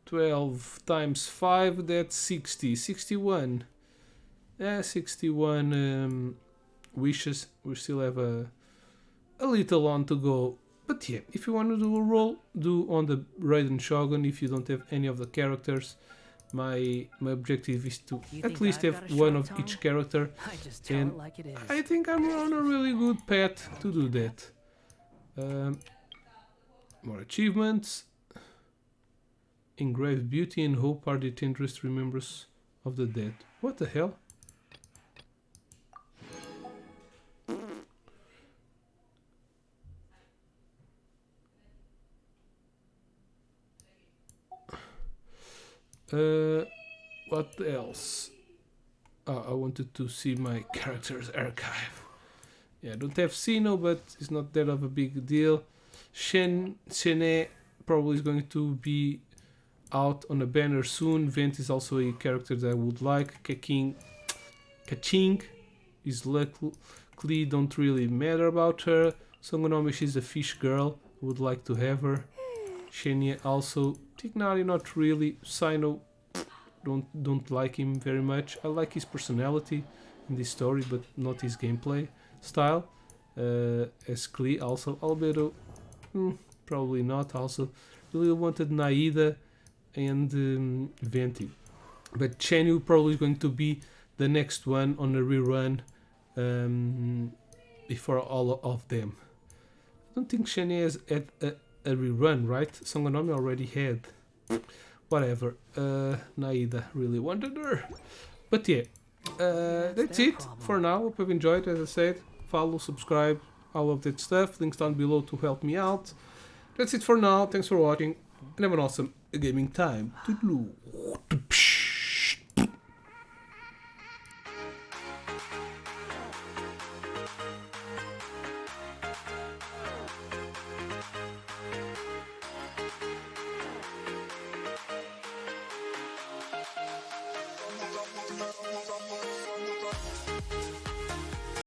12 times 5, that's 60. 61. 61 wishes. We still have a little on to go. But yeah, if you want to do a roll, do on the Raiden Shogun if you don't have any of the characters. My objective is to at least have one of each character. And I think I'm on a really good path to do that. More achievements. Engraved beauty and hope are the tenderest remembrance of the dead. What the hell? What else? Oh, I wanted to see my characters archive. Yeah, I don't have Sino, but it's not that of a big deal. Shene probably is going to be out on a banner soon. Vent is also a character that I would like. Kaching is luckily don't really matter about her. Songonomi, she's a fish girl. Would like to have her. Shenya also. Tignari not really. Sino don't like him very much. I like his personality in this story, but not his gameplay style. As Klee also. Albedo, probably not. Also, really wanted Naida and Venti, but Chenyu probably is going to be the next one on a rerun before all of them. I don't think Shenya has had a rerun, right? Songonomi already had. Whatever. Naida really wanted her. But yeah, that's it for now. Hope you've enjoyed. As I said, follow, subscribe, all of that stuff. Links down below to help me out. That's it for now. Thanks for watching and have an awesome gaming time. Toodaloo.